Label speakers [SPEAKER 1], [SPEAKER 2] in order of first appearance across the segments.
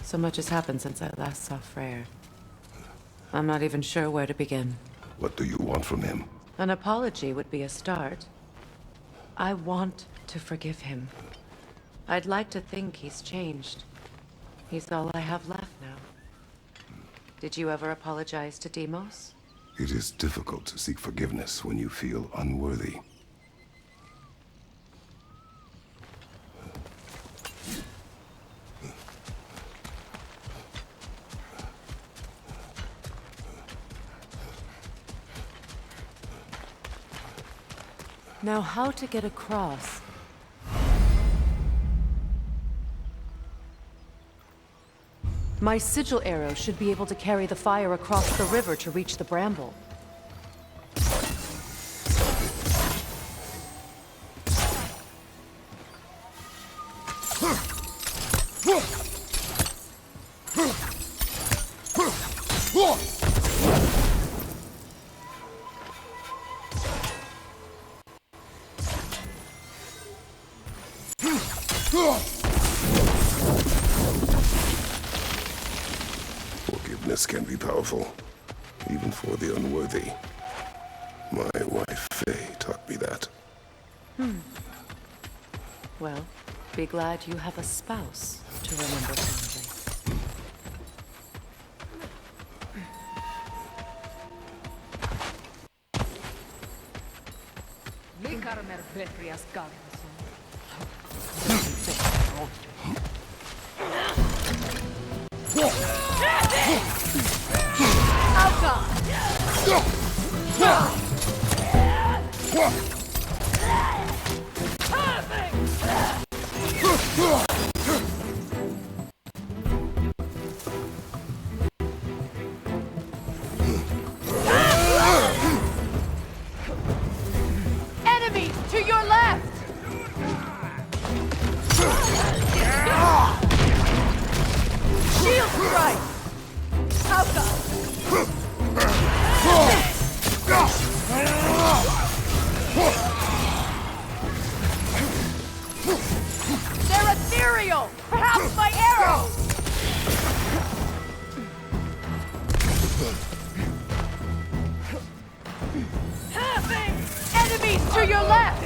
[SPEAKER 1] So much has happened since I last saw Freyr. I'm not even sure where to begin.
[SPEAKER 2] What do you want from him?
[SPEAKER 1] An apology would be a start. I want to forgive him. I'd like to think he's changed. He's all I have left now. Did you ever apologize to Deimos?
[SPEAKER 2] It is difficult to seek forgiveness when you feel unworthy.
[SPEAKER 1] Now, how to get across? My sigil arrow should be able to carry the fire across the river to reach the bramble.
[SPEAKER 2] Forgiveness can be powerful, even for the unworthy. My wife, Faye, taught me that.
[SPEAKER 1] Well, be glad you have a spouse to remember fondly. Enemy to your left! Shield strike! They're ethereal! Perhaps my arrows! Enemies to your left!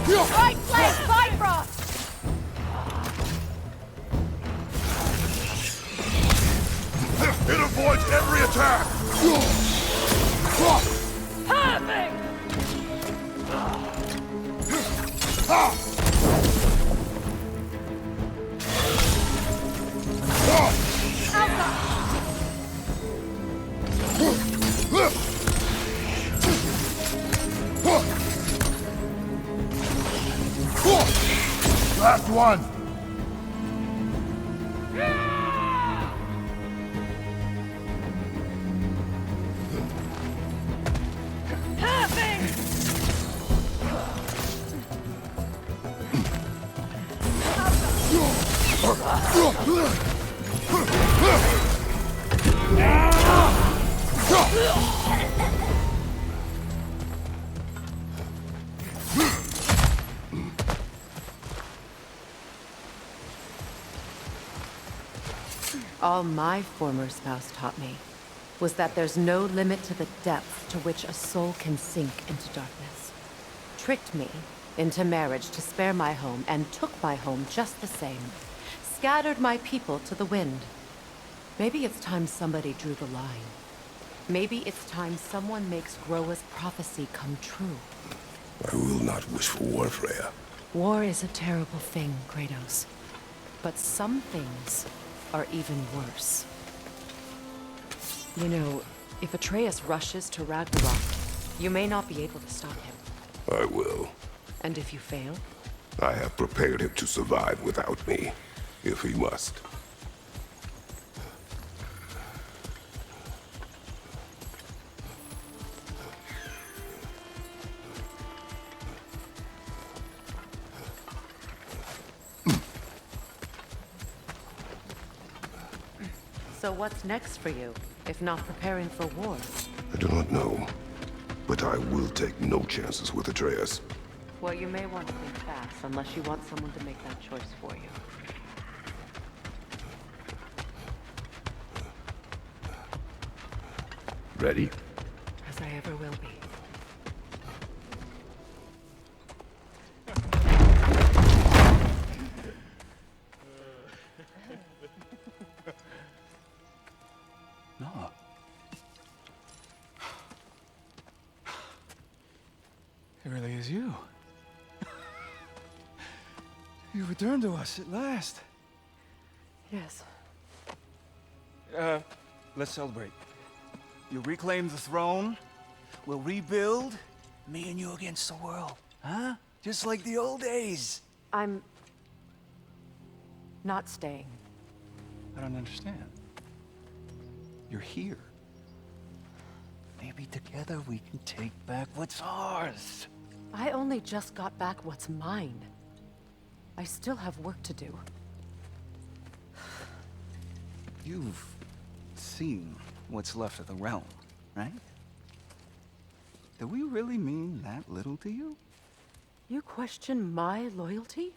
[SPEAKER 1] Right flank, Bifrost!
[SPEAKER 2] It avoids every attack! Last one!
[SPEAKER 1] All my former spouse taught me was that there's no limit to the depth to which a soul can sink into darkness. Tricked me into marriage to spare my home and took my home just the same. Scattered my people to the wind. Maybe it's time somebody drew the line. Maybe it's time someone makes Groa's prophecy come true.
[SPEAKER 2] I will not wish for war, Freya.
[SPEAKER 1] War is a terrible thing, Kratos. But some things are even worse. You know, if Atreus rushes to Ragnarok, you may not be able to stop him.
[SPEAKER 2] I will.
[SPEAKER 1] And if you fail?
[SPEAKER 2] I have prepared him to survive without me, if he must.
[SPEAKER 1] So what's next for you, if not preparing for war?
[SPEAKER 2] I do not know, but I will take no chances with Atreus.
[SPEAKER 1] Well, you may want to think fast, unless you want someone to make that choice for you.
[SPEAKER 2] Ready?
[SPEAKER 1] As I ever will be.
[SPEAKER 3] No. It really is you. You returned to us at last.
[SPEAKER 1] Yes.
[SPEAKER 3] Let's celebrate. You reclaim the throne. We'll rebuild. Me and you against the world. Huh? Just like the old days.
[SPEAKER 1] I'm... not staying.
[SPEAKER 3] I don't understand. You're here. Maybe together we can take back what's ours.
[SPEAKER 1] I only just got back what's mine. I still have work to do.
[SPEAKER 3] You've seen what's left of the realm, right? Do we really mean that little to you?
[SPEAKER 1] You question my loyalty?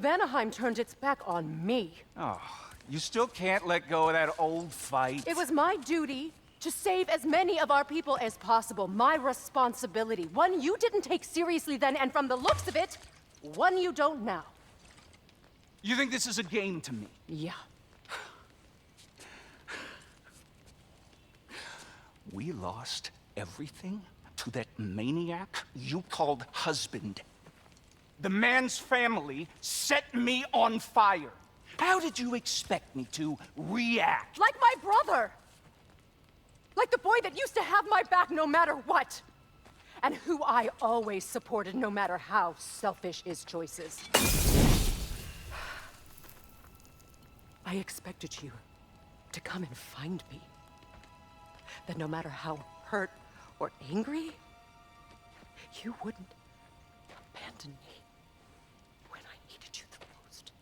[SPEAKER 1] Vanaheim turned its back on me.
[SPEAKER 3] Oh, you still can't let go of that old fight?
[SPEAKER 1] It was my duty to save as many of our people as possible. My responsibility. One you didn't take seriously then, and from the looks of it, one you don't now.
[SPEAKER 3] You think this is a game to me?
[SPEAKER 1] Yeah.
[SPEAKER 3] We lost everything to that maniac you called husband. The man's family set me on fire. How did you expect me to react?
[SPEAKER 1] Like my brother! Like the boy that used to have my back no matter what! And who I always supported no matter how selfish his choices. I expected you to come and find me. That no matter how hurt or angry, you wouldn't abandon me when I needed you the most.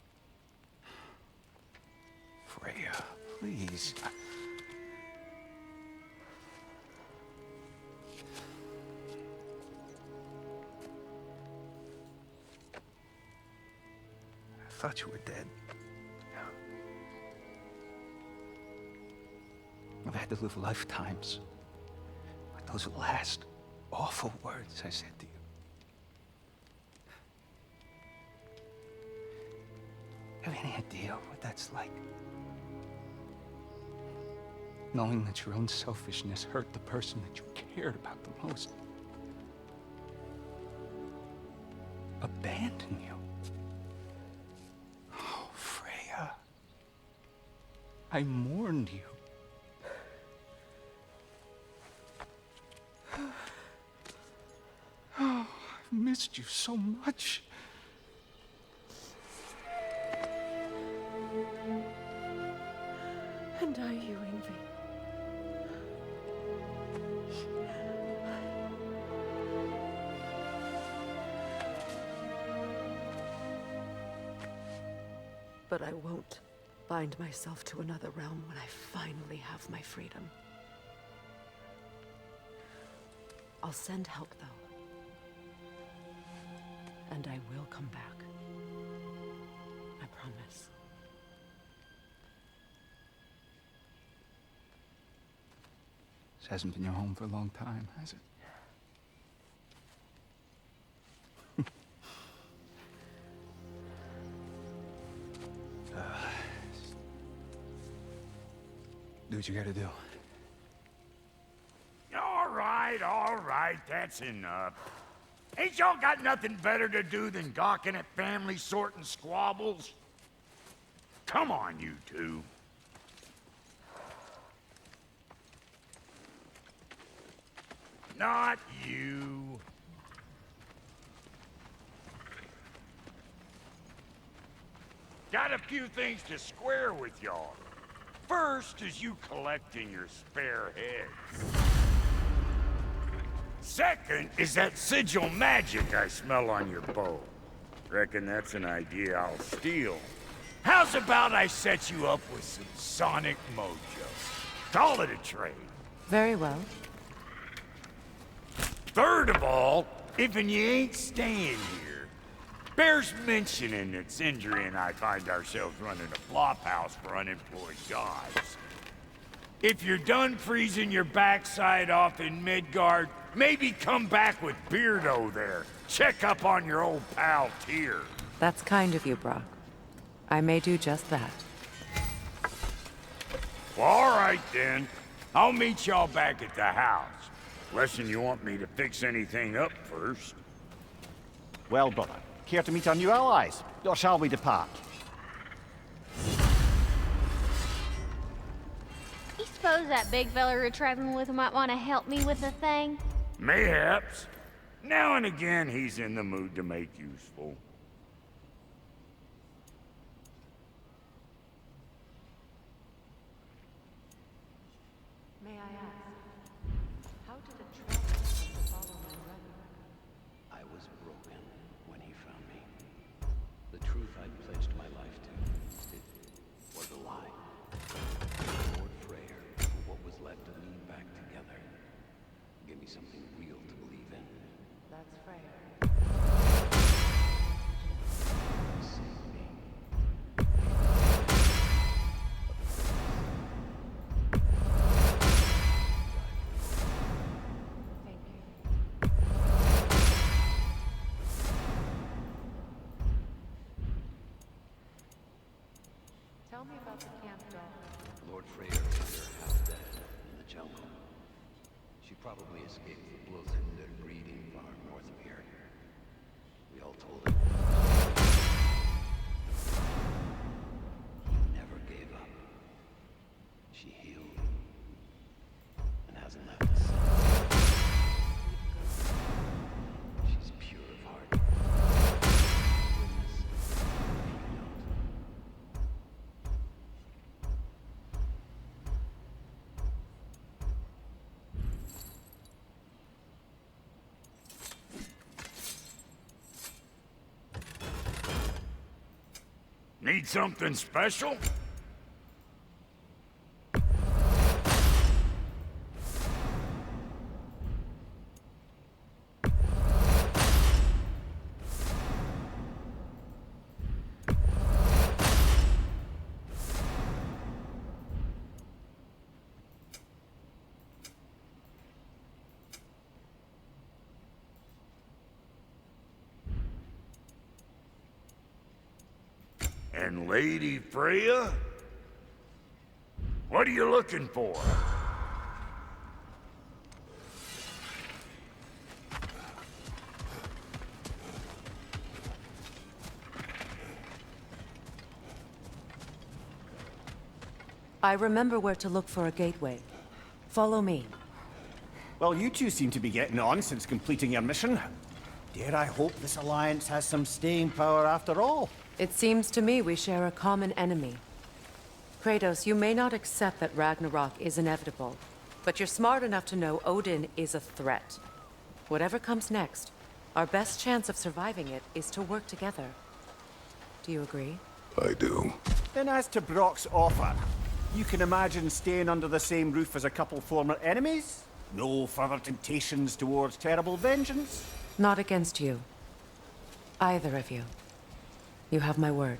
[SPEAKER 3] Freya, please. I thought you were dead. I've had to live lifetimes with those last awful words I said to you. Have any idea what that's like? Knowing that your own selfishness hurt the person that you cared about the most. Abandon you. Oh, Freya. I mourned you. Oh, I've missed you so much.
[SPEAKER 1] And I you, Ingvi. But I won't bind myself to another realm when I finally have my freedom. I'll send help, though. And I will come back. I promise.
[SPEAKER 3] This hasn't been your home for a long time, has it? Do what you gotta do.
[SPEAKER 4] All right, that's enough. Ain't y'all got nothing better to do than gawking at family sorting squabbles? Come on, you two. Not you. Got a few things to square with y'all. First is you collecting your spare heads. Second is that sigil magic I smell on your bow. Reckon that's an idea I'll steal. How's about I set you up with some sonic mojo? Call it a trade.
[SPEAKER 1] Very well.
[SPEAKER 4] Third of all, if you ain't staying here, bears mentioning that Sindri and I find ourselves running a flop house for unemployed gods. If you're done freezing your backside off in Midgard, maybe come back with Beardo there. Check up on your old pal Tyr.
[SPEAKER 1] That's kind of you, Brock. I may do just that.
[SPEAKER 4] Well, all right then. I'll meet y'all back at the house. Unless you want me to fix anything up first.
[SPEAKER 5] Well, brother, care to meet our new allies? Or shall we depart?
[SPEAKER 6] You suppose that big fella we're traveling with might want to help me with a thing?
[SPEAKER 4] Mayhaps. Now and again, he's in the mood to make useful.
[SPEAKER 1] May I ask, how did a traveler come to follow my brother?
[SPEAKER 7] I was broken when he found me. The truth I'd pledged my life to, it was a lie. Lord Freyr put what was left of me back together. Give me something real to believe in.
[SPEAKER 1] That's Freyr.
[SPEAKER 7] Save me.
[SPEAKER 1] Thank you. Tell me about the camp dog.
[SPEAKER 7] Lord Freyr found her half dead in the jungle. She probably escaped the Blothhinder breeding far north of here. We all told him. He never gave up. She healed. And hasn't left a since. She's pure of heart. Goodness, if you don't.
[SPEAKER 4] Need something special? And Lady Freya? What are you looking for?
[SPEAKER 1] I remember where to look for a gateway. Follow me.
[SPEAKER 5] Well, you two seem to be getting on since completing your mission. Dare I hope this alliance has some staying power after all?
[SPEAKER 1] It seems to me we share a common enemy. Kratos, you may not accept that Ragnarok is inevitable, but you're smart enough to know Odin is a threat. Whatever comes next, our best chance of surviving it is to work together. Do you agree?
[SPEAKER 2] I do.
[SPEAKER 5] Then as to Brock's offer, you can imagine staying under the same roof as a couple former enemies? No further temptations towards terrible vengeance?
[SPEAKER 1] Not against you. Either of you. You have my word.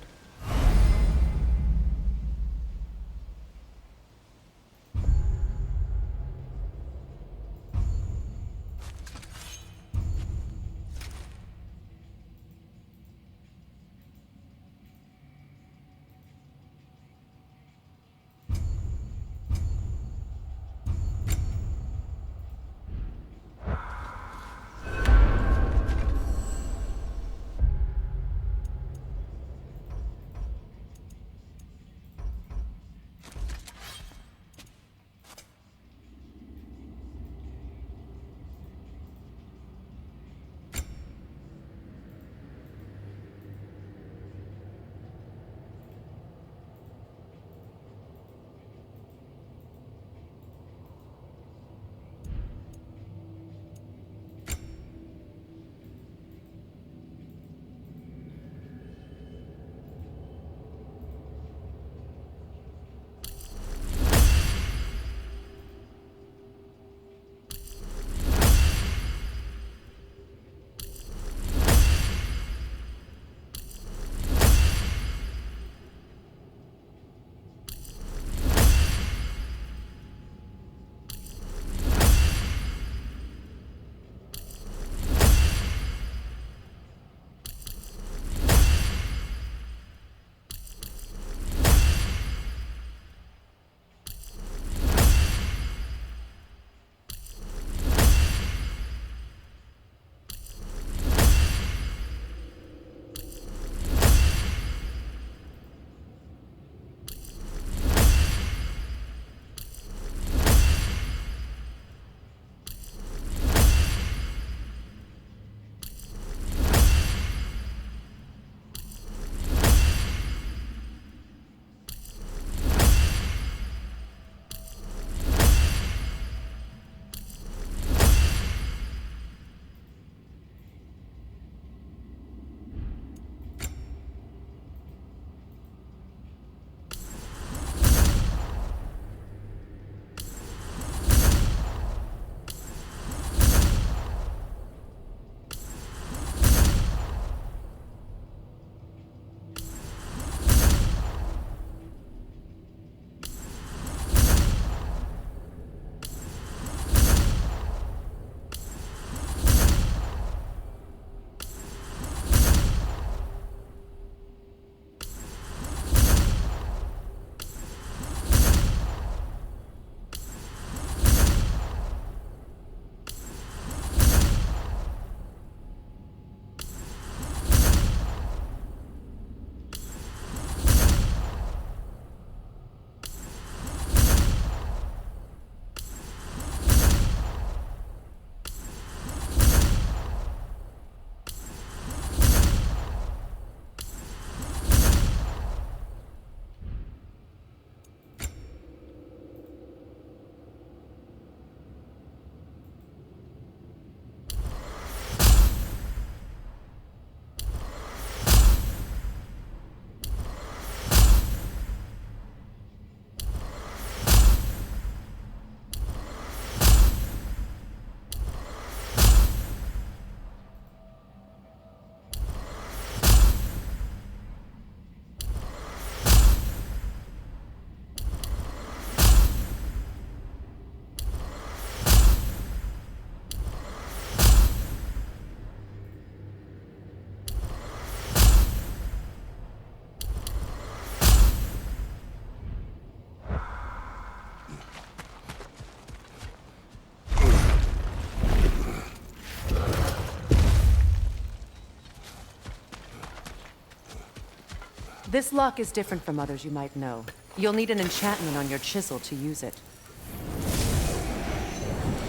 [SPEAKER 1] This lock is different from others you might know. You'll need an enchantment on your chisel to use it.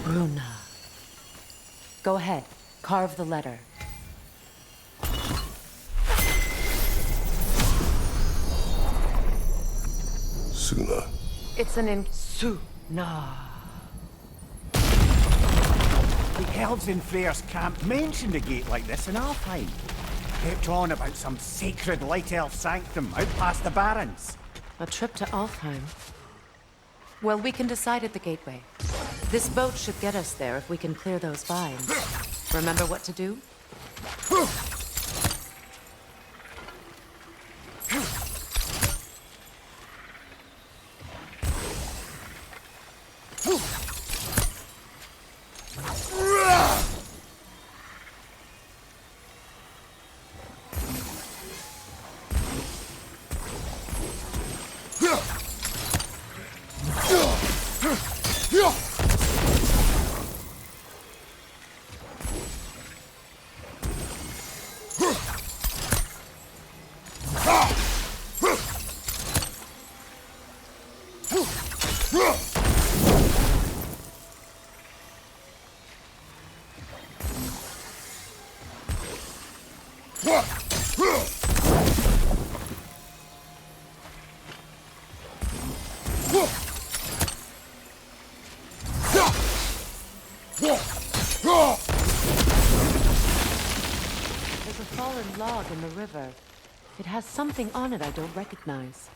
[SPEAKER 1] Bruna. Go ahead. Carve the letter.
[SPEAKER 2] Suna.
[SPEAKER 1] It's an Suna.
[SPEAKER 5] The elves in Freyr's camp mentioned a gate like this in Alfheim. Kept on about some sacred light elf sanctum out past the Barrens.
[SPEAKER 1] A trip to Alfheim. Well, we can decide at the gateway. This boat should get us there if we can clear those vines. Remember what to do? There's a fallen log in the river. It has something on it I don't recognize.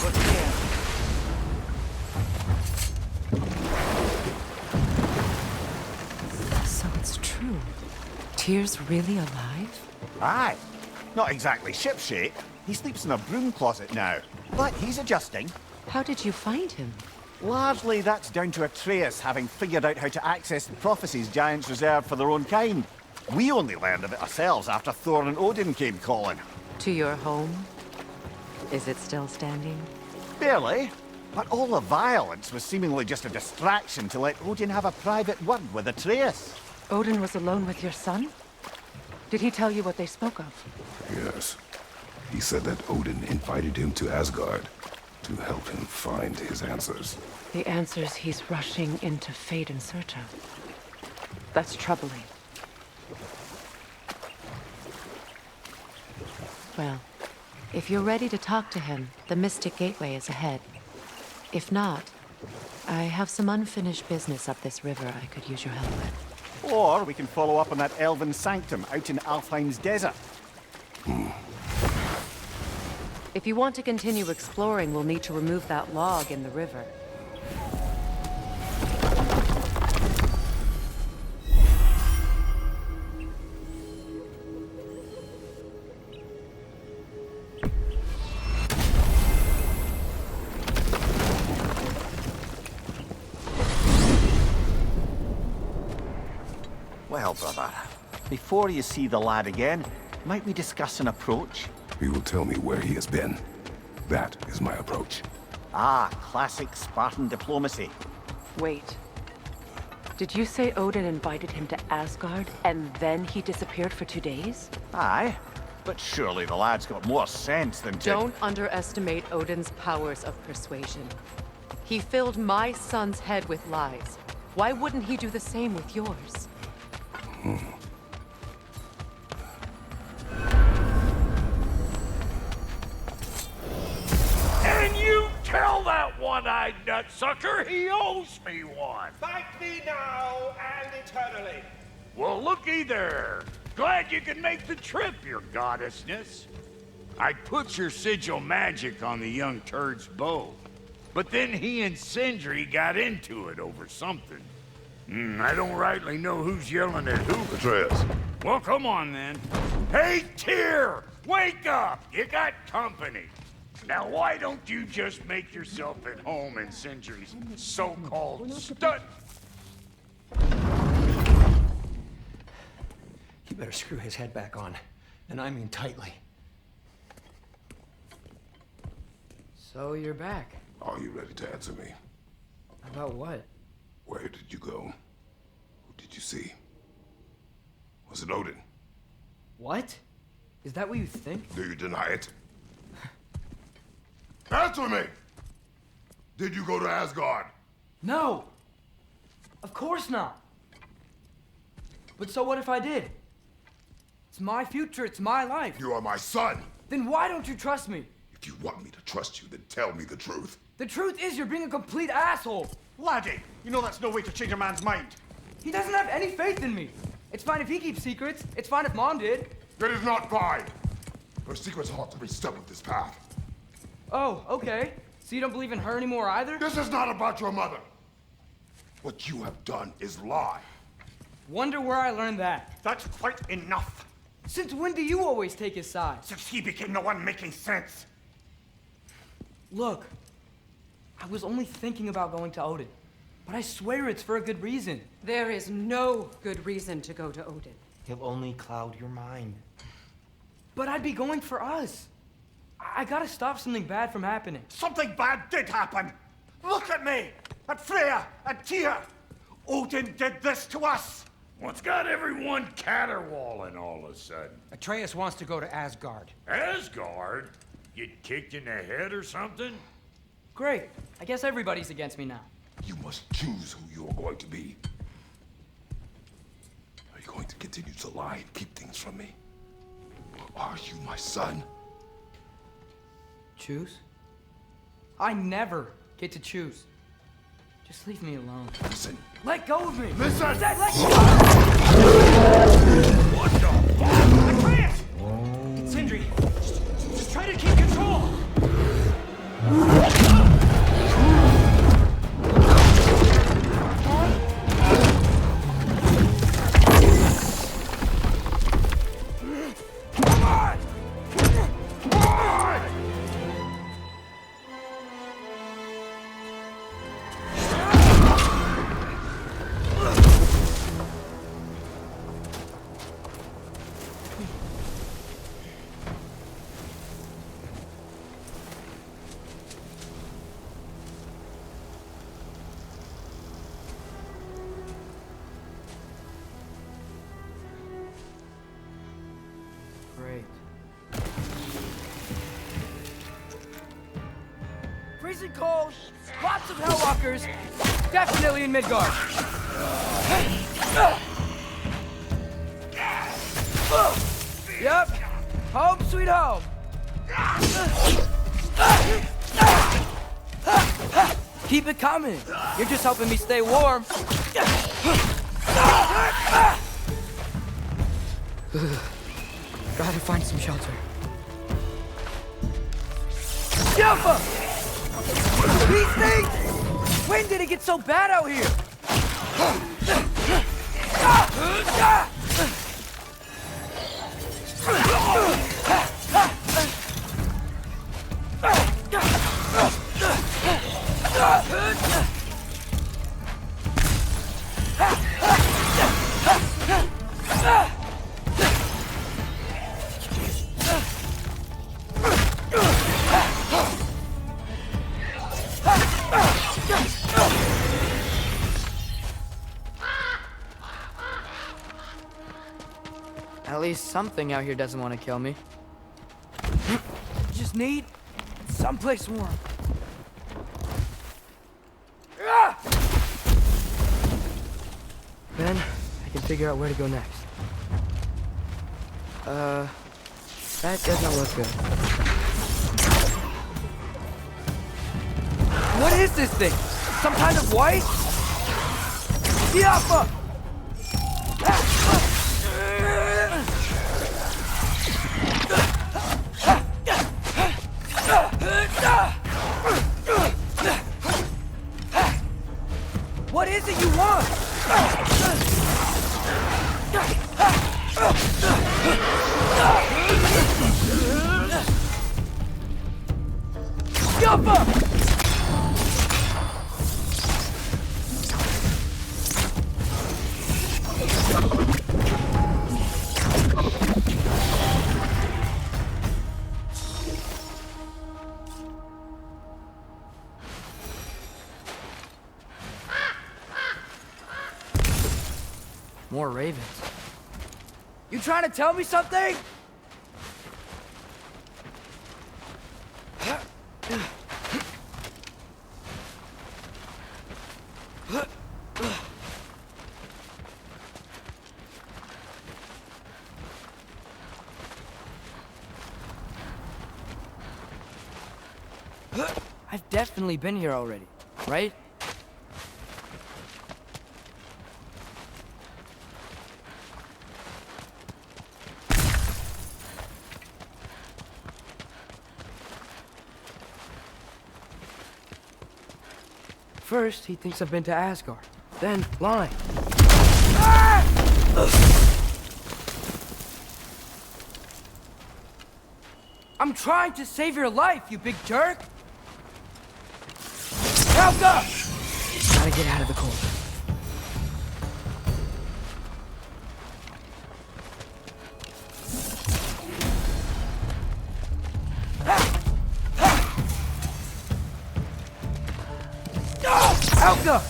[SPEAKER 1] Look here. So it's true. Tyr's really alive?
[SPEAKER 5] Aye. Not exactly shipshape. He sleeps in a broom closet now. But he's adjusting.
[SPEAKER 1] How did you find him?
[SPEAKER 5] Largely that's down to Atreus having figured out how to access the prophecies giants reserve for their own kind. We only learned of it ourselves after Thor and Odin came calling.
[SPEAKER 1] To your home? Is it still standing?
[SPEAKER 5] Barely. But all the violence was seemingly just a distraction to let Odin have a private word with Atreus.
[SPEAKER 1] Odin was alone with your son? Did he tell you what they spoke of?
[SPEAKER 2] Yes. He said that Odin invited him to Asgard to help him find his answers.
[SPEAKER 1] The answers he's rushing into fate in search of. That's troubling. Well, if you're ready to talk to him, the Mystic Gateway is ahead. If not, I have some unfinished business up this river I could use your help with.
[SPEAKER 5] Or we can follow up on that elven sanctum out in Alfheim's desert.
[SPEAKER 1] If you want to continue exploring, we'll need to remove that log in the river.
[SPEAKER 5] Well, brother, before you see the lad again, might we discuss an approach?
[SPEAKER 2] He will tell me where he has been. That is my approach.
[SPEAKER 5] Ah, classic Spartan diplomacy.
[SPEAKER 1] Wait. Did you say Odin invited him to Asgard, and then he disappeared for 2 days?
[SPEAKER 5] Aye, but surely the lad's got more sense than to...
[SPEAKER 1] Don't underestimate Odin's powers of persuasion. He filled my son's head with lies. Why wouldn't he do the same with yours?
[SPEAKER 4] And you tell that one-eyed nutsucker he owes me one.
[SPEAKER 8] Thank thee now and eternally.
[SPEAKER 4] Well, looky there. Glad you could make the trip, your goddessness. I put your sigil magic on the young turd's bow, but then he and Sindri got into it over something. I don't rightly know who's yelling at who.
[SPEAKER 2] Atreus.
[SPEAKER 4] Well, come on then. Hey, Tyr! Wake up! You got company. Now, why don't you just make yourself at home in Sindri's so-called stud?
[SPEAKER 9] You better screw his head back on. And I mean tightly.
[SPEAKER 10] So you're back.
[SPEAKER 2] Are you ready to answer me?
[SPEAKER 10] About what?
[SPEAKER 2] Where did you go? Who did you see? was it Odin?
[SPEAKER 10] What? Is that what you think?
[SPEAKER 2] Do you deny it? Answer me! Did you go to Asgard?
[SPEAKER 10] No! Of course not! But so what if I did? It's my future, it's my life.
[SPEAKER 2] You are my son!
[SPEAKER 10] Then why don't you trust me?
[SPEAKER 2] If you want me to trust you, then tell me the truth.
[SPEAKER 10] The truth is you're being a complete asshole.
[SPEAKER 5] Laddie, you know that's no way to change a man's mind.
[SPEAKER 10] He doesn't have any faith in me. It's fine if he keeps secrets. It's fine if Mom did.
[SPEAKER 2] It is not fine! Her secrets ought to be stuck with this path.
[SPEAKER 10] Oh, okay. So you don't believe in her anymore either?
[SPEAKER 2] This is not about your mother. What you have done is lie.
[SPEAKER 10] Wonder where I learned that.
[SPEAKER 5] That's quite enough.
[SPEAKER 10] Since when do you always take his side?
[SPEAKER 5] Since he became the one making sense.
[SPEAKER 10] Look, I was only thinking about going to Odin, but I swear it's for a good reason.
[SPEAKER 1] There is no good reason to go to Odin.
[SPEAKER 9] He'll only cloud your mind.
[SPEAKER 10] But I'd be going for us. I gotta stop something bad from happening.
[SPEAKER 5] Something bad did happen. Look at me, at Freya, at Tyr. Odin did this to us.
[SPEAKER 4] What's got everyone caterwauling all of a sudden?
[SPEAKER 9] Atreus wants to go to Asgard.
[SPEAKER 4] Asgard? Get kicked in the head or something?
[SPEAKER 10] Great. I guess everybody's against me now.
[SPEAKER 2] You must choose who you are going to be. Are you going to continue to lie and keep things from me? Or are you my son?
[SPEAKER 10] Choose? I never get to choose. Just leave me alone.
[SPEAKER 2] Listen.
[SPEAKER 10] Let go of me!
[SPEAKER 2] Listen!
[SPEAKER 10] Let go!
[SPEAKER 4] What the fuck?
[SPEAKER 10] Atreus! Sindri, just try to keep control! Great. Freezing cold, lots of Hellwalkers, definitely in Midgard. Yep, home sweet home. Keep it coming. You're just helping me stay warm. Gotta find some shelter. Jumper! These things! When did it get so bad out here? At least something out here doesn't want to kill me. Just need someplace warm. Then I can figure out where to go next. That doesn't look good. What is this thing? Some kind of white? Yappa! What is it you want? Yappa! More ravens. You trying to tell me something? I've definitely been here already, right? First, he thinks I've been to Asgard. Then, lying. I'm trying to save your life, you big jerk! Helga! Gotta get out of the cold. Helga!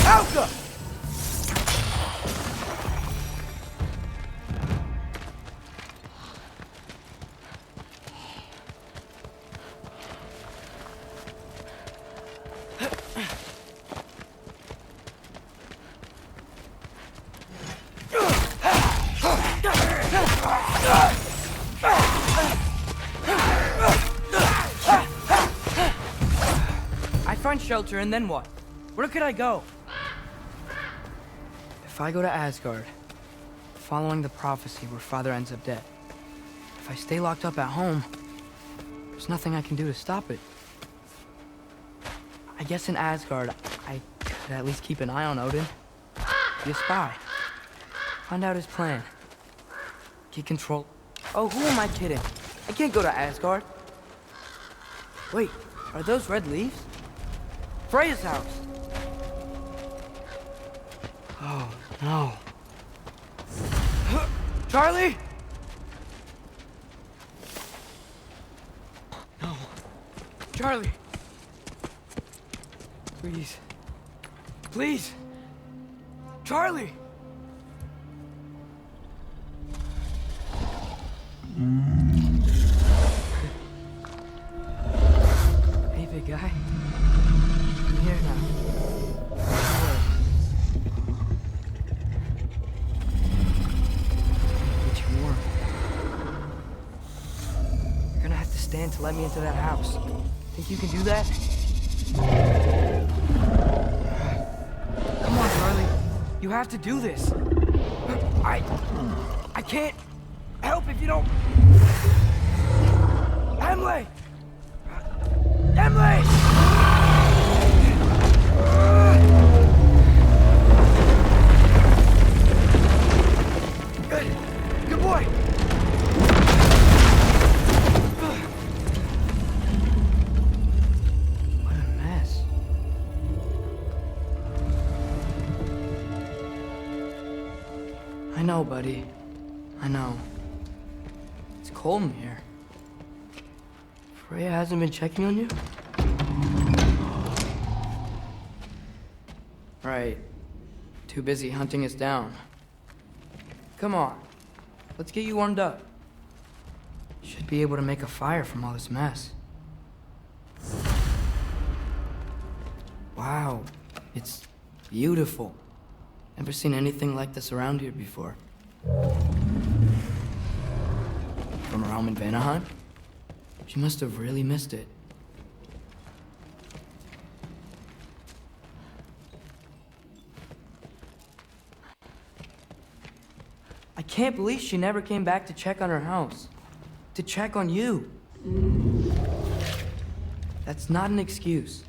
[SPEAKER 10] Helga! I find shelter and then what? Where could I go? If I go to Asgard, following the prophecy where father ends up dead. If I stay locked up at home, there's nothing I can do to stop it. I guess in Asgard, I could at least keep an eye on Odin. Be a spy. Find out his plan. Get control. Oh, who am I kidding? I can't go to Asgard. Wait, are those red leaves? Freya's house. Oh, no. Charlie! No. Charlie! Please. Please! Charlie! Hey, big guy. I'm here now. Get you warm. You're gonna have to stand to let me into that house. Think you can do that? Come on, Charlie. You have to do this. I can't help if you don't. Emily! Emily! Good boy! What a mess. I know, buddy. I know. It's cold in here. Freya hasn't been checking on you? Right. Too busy hunting us down. Come on. Let's get you warmed up. Should be able to make a fire from all this mess. Wow. It's beautiful. Never seen anything like this around here before. From her home in Vanaheim? She must have really missed it. I can't believe she never came back to check on her house. To check on you. That's not an excuse.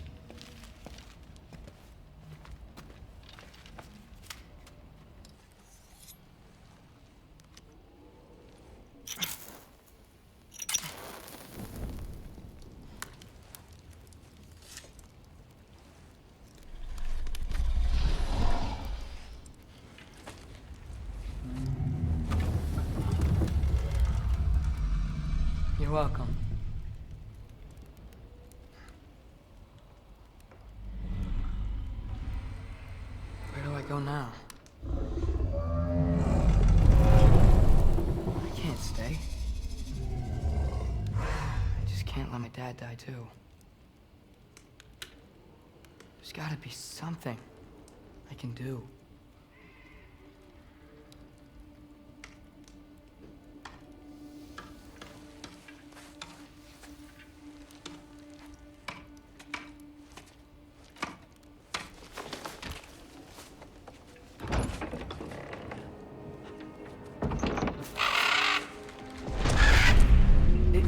[SPEAKER 10] You're welcome. Where do I go now? I can't stay. I just can't let my dad die too. There's gotta be something I can do.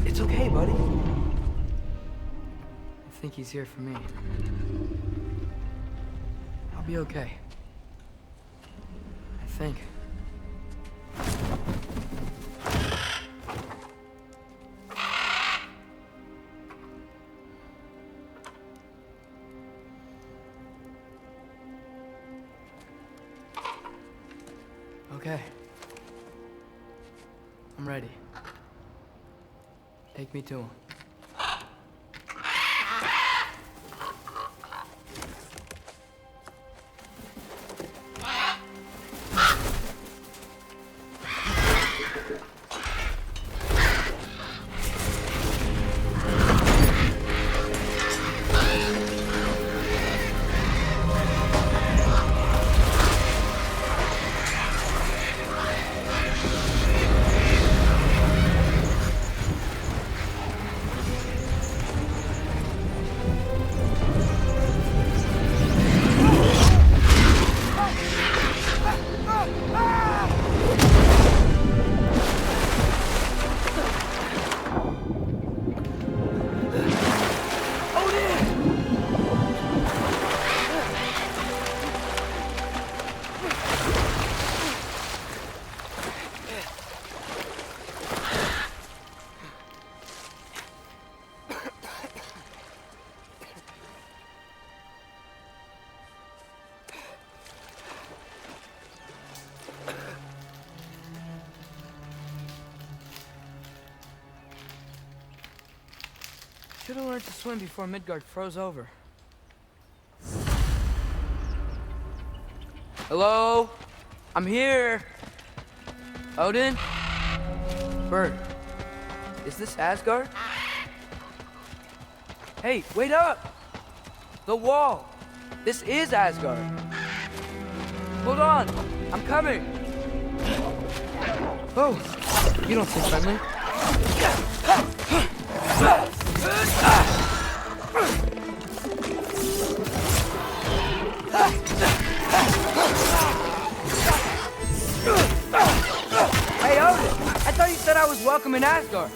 [SPEAKER 10] It's okay, buddy. I think he's here for me. I'll be okay. I think. Okay. I'm ready. Take me to him. Should have learned to swim before Midgard froze over. Hello? I'm here. Odin? Bert. Is this Asgard? Hey, wait up! The wall! This is Asgard! Hold on! I'm coming! Oh, you don't seem friendly. Hey, Odin! I thought you said I was welcome in Asgard.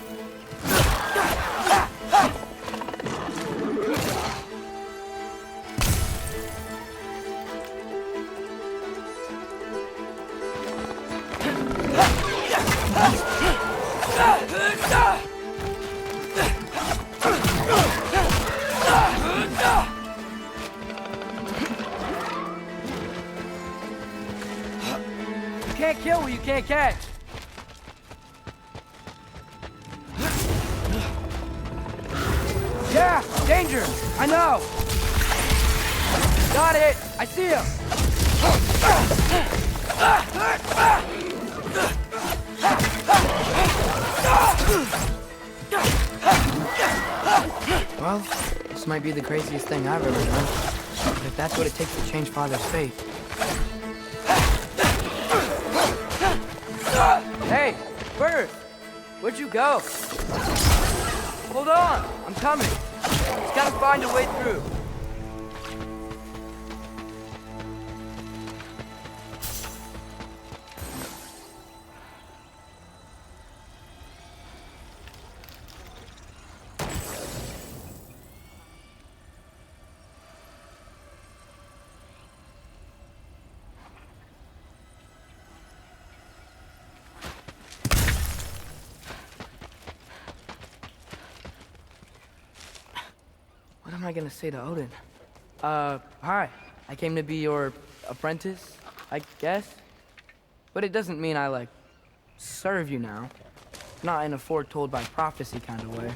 [SPEAKER 10] You can't kill what you can't catch. Yeah, danger! I know! Got it! I see him! Well, this might be the craziest thing I've ever done. But if that's what it takes to change Father's fate. Hey, Bert! Where'd you go? Hold on! I'm coming! Just gotta find a way through. What am I gonna say to Odin? Hi. I came to be your apprentice, I guess? But it doesn't mean I, like, serve you now. Not in a foretold by prophecy kind of way.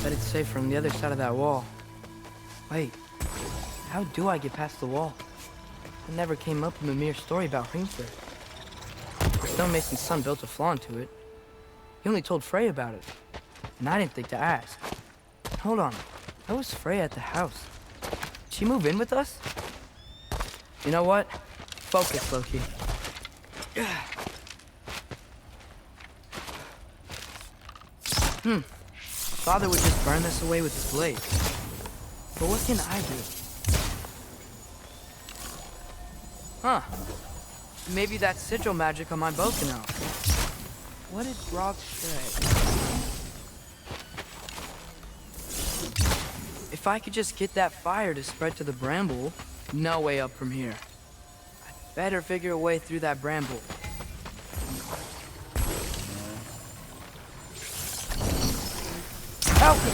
[SPEAKER 10] Bet it's safe from the other side of that wall. Wait, how do I get past the wall? It never came up in Mimir's story about Hringthur. The stonemason's son built a flaw into it. He only told Frey about it, and I didn't think to ask. Hold on, how was Frey at the house? Did she move in with us? You know what? Focus, Loki. Father would just burn this away with his blade. But what can I do? Huh. Maybe that sigil magic on my bow can help. What did Rock say? If I could just get that fire to spread to the bramble, no way up from here. I'd better figure a way through that bramble. Help me!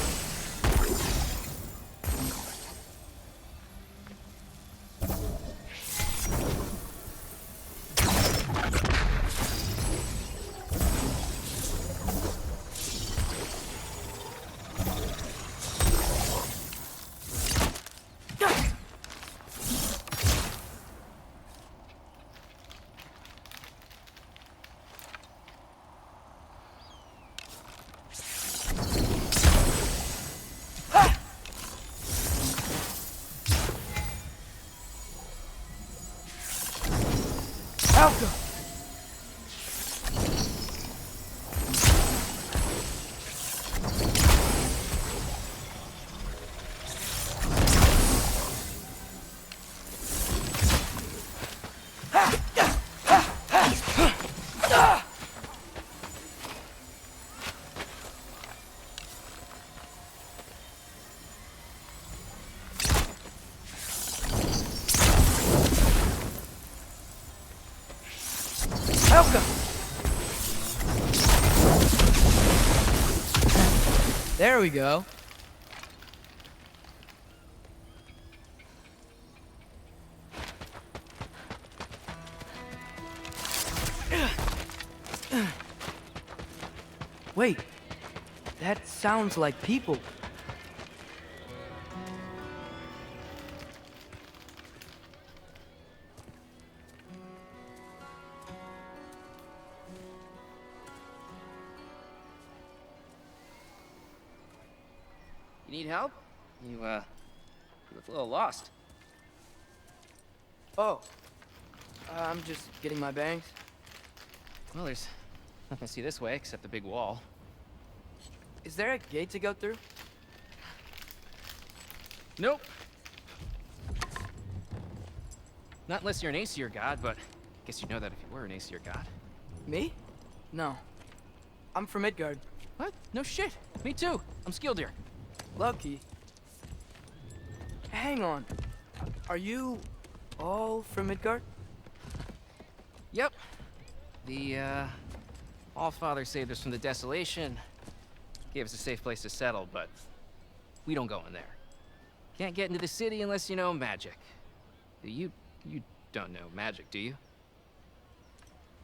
[SPEAKER 10] Helga! There we go. Wait, that sounds like people.
[SPEAKER 11] You need help? You look a little lost.
[SPEAKER 10] Oh, I'm just getting my bangs.
[SPEAKER 11] Well, there's nothing to see this way except the big wall.
[SPEAKER 10] Is there a gate to go through?
[SPEAKER 11] Nope. Not unless you're an Aesir god, but I guess you'd know that if you were an Aesir god.
[SPEAKER 10] Me? No. I'm from Midgard.
[SPEAKER 11] What? No shit. Me too. I'm skilled here.
[SPEAKER 10] Lucky. Hang on. Are you all from Midgard?
[SPEAKER 11] Yep. The, Allfather saved us from the desolation. Gave us a safe place to settle, but we don't go in there. Can't get into the city unless you know magic. You don't know magic, do you?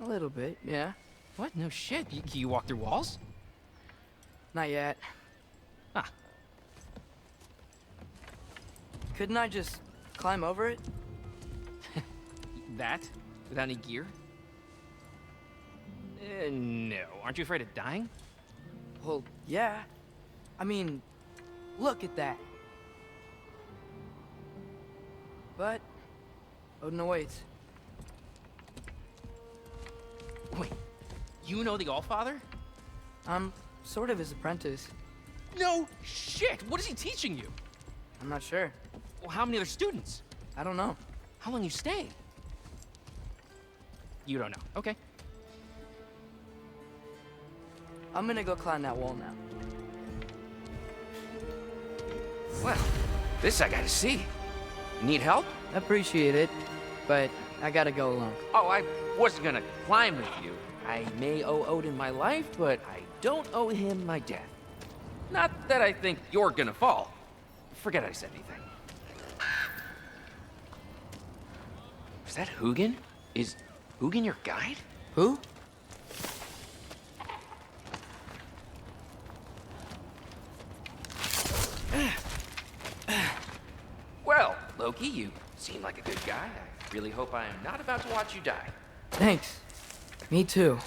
[SPEAKER 10] A little bit, yeah.
[SPEAKER 11] What? No shit. You walk through walls?
[SPEAKER 10] Not yet.
[SPEAKER 11] Huh.
[SPEAKER 10] Couldn't I just climb over it?
[SPEAKER 11] That? Without any gear? No. Aren't you afraid of dying?
[SPEAKER 10] Well, yeah. I mean, look at that. but Odin awaits.
[SPEAKER 11] Wait, you know the Allfather?
[SPEAKER 10] I'm sort of his apprentice.
[SPEAKER 11] No shit! What is he teaching you?
[SPEAKER 10] I'm not sure.
[SPEAKER 11] Well, how many other students?
[SPEAKER 10] I don't know.
[SPEAKER 11] How long you staying? You don't know. Okay.
[SPEAKER 10] I'm gonna go climb that wall now.
[SPEAKER 11] Well, this I gotta see. Need help?
[SPEAKER 10] Appreciate it, but I gotta go alone.
[SPEAKER 11] Oh, I wasn't gonna climb with you. I may owe Odin my life, but I don't owe him my death. Not that I think you're gonna fall. Forget I said anything. Is that Hugin? Is Hugin your guide?
[SPEAKER 10] Who?
[SPEAKER 11] Well, Loki, you seem like a good guy. I really hope I am not about to watch you die.
[SPEAKER 10] Thanks. Me too.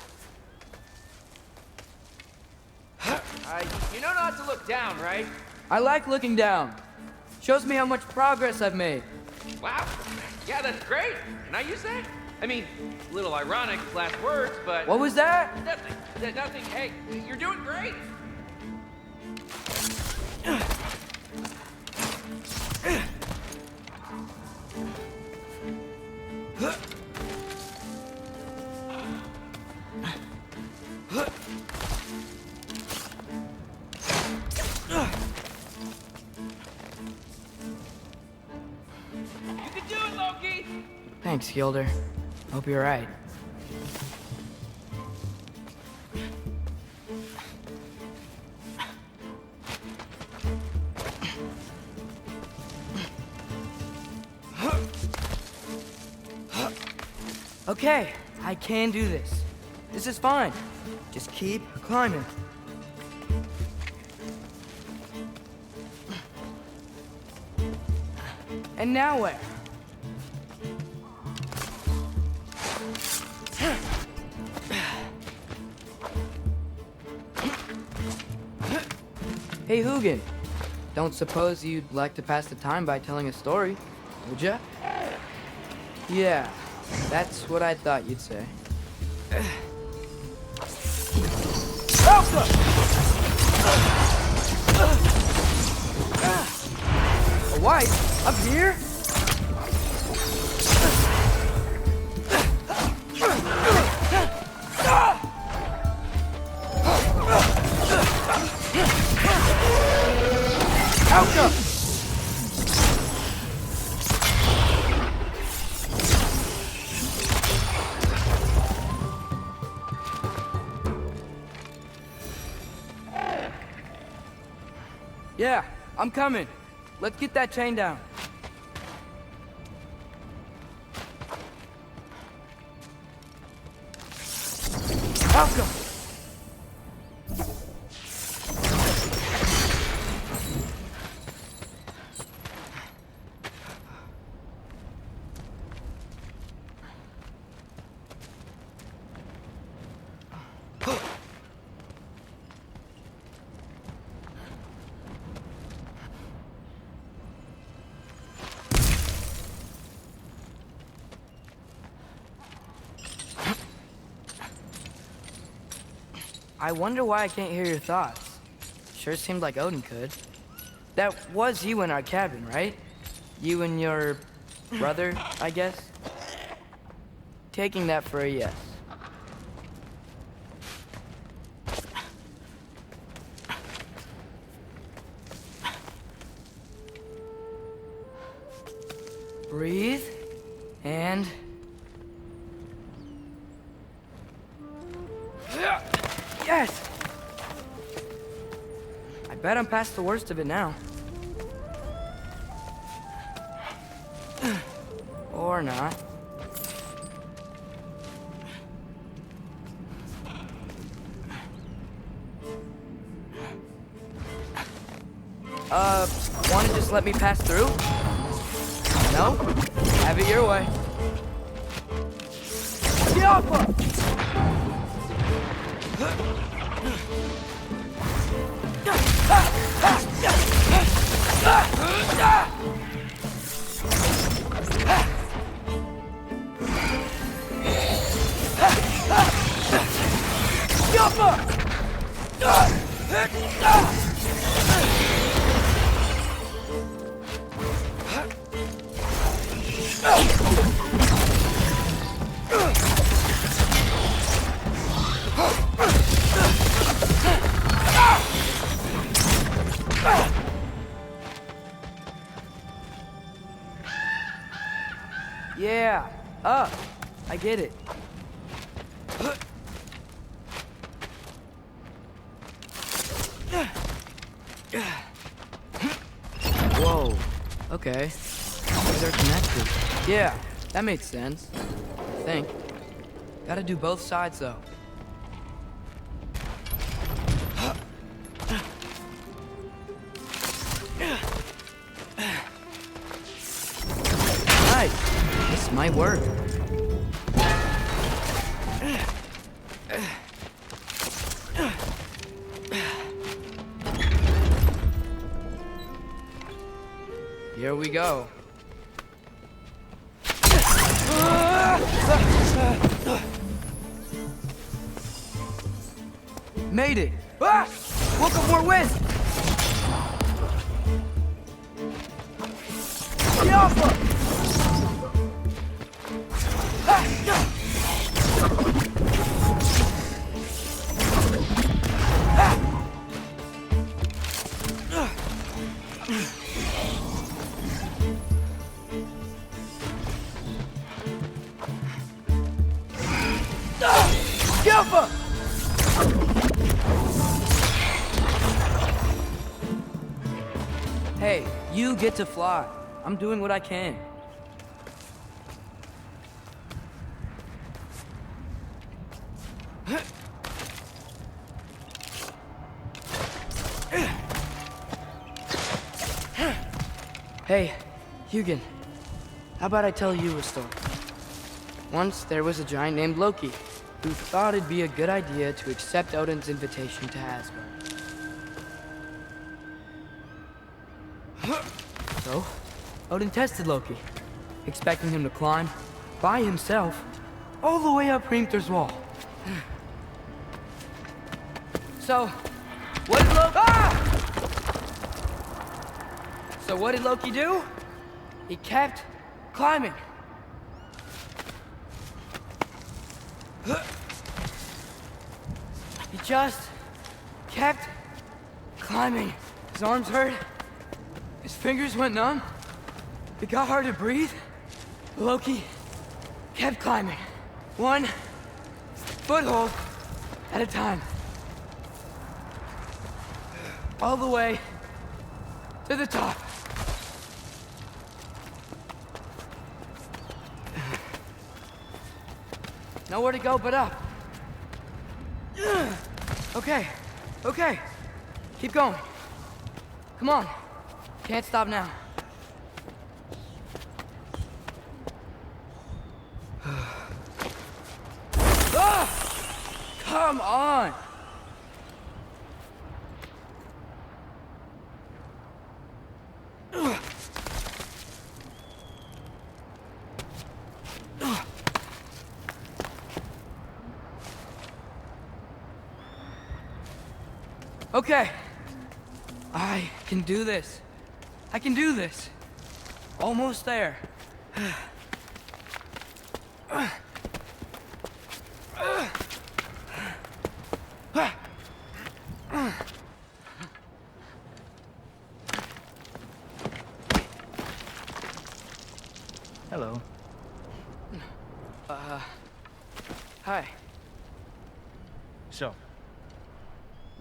[SPEAKER 11] You know not to look down, right?
[SPEAKER 10] I like looking down. Shows me how much progress I've made.
[SPEAKER 11] Wow. Yeah, that's great. Can I use that? I mean, a little ironic, last words, but...
[SPEAKER 10] What was that?
[SPEAKER 11] Nothing. Nothing. Hey, you're doing great. You can do it, Loki!
[SPEAKER 10] Thanks, Gilder. Hope you're right. Okay, I can do this. This is fine. Just keep climbing. And now where? Hey, Hugin. Don't suppose you'd like to pass the time by telling a story, would ya? Yeah, that's what I thought you'd say. A wife? Up here? Yeah, I'm coming. Let's get that chain down. Welcome. I wonder why I can't hear your thoughts. Sure seemed like Odin could. That was you in our cabin, right? You and your brother, I guess? Taking that for a yes. Breathe, and... Yes! I bet I'm past the worst of it now. Or not. Wanna just let me pass through? No? Have it your way. Get off her! Yeah, up. I get it. Whoa. Okay. They're connected. Yeah, that makes sense. I think. Gotta do both sides, though. Nice. This might work. Here we go. Made it! Ah! Woke up more wind! Get off her! Hey, you get to fly. I'm doing what I can. Hey, Hugin, how about I tell you a story? Once there was a giant named Loki who thought it'd be a good idea to accept Odin's invitation to Asgard. So, Odin tested Loki, expecting him to climb by himself all the way up Hrimthur's wall. So, what did Loki... Ah! So what did Loki do? He kept climbing. He just kept climbing. His arms hurt. His fingers went numb. It got hard to breathe. Loki kept climbing. One foothold at a time. All the way to the top. Nowhere to go but up. Okay, okay. Keep going. Come on. Can't stop now. Come on! Okay. I can do this. I can do this. Almost there.
[SPEAKER 3] Hello.
[SPEAKER 10] Hi.
[SPEAKER 3] So,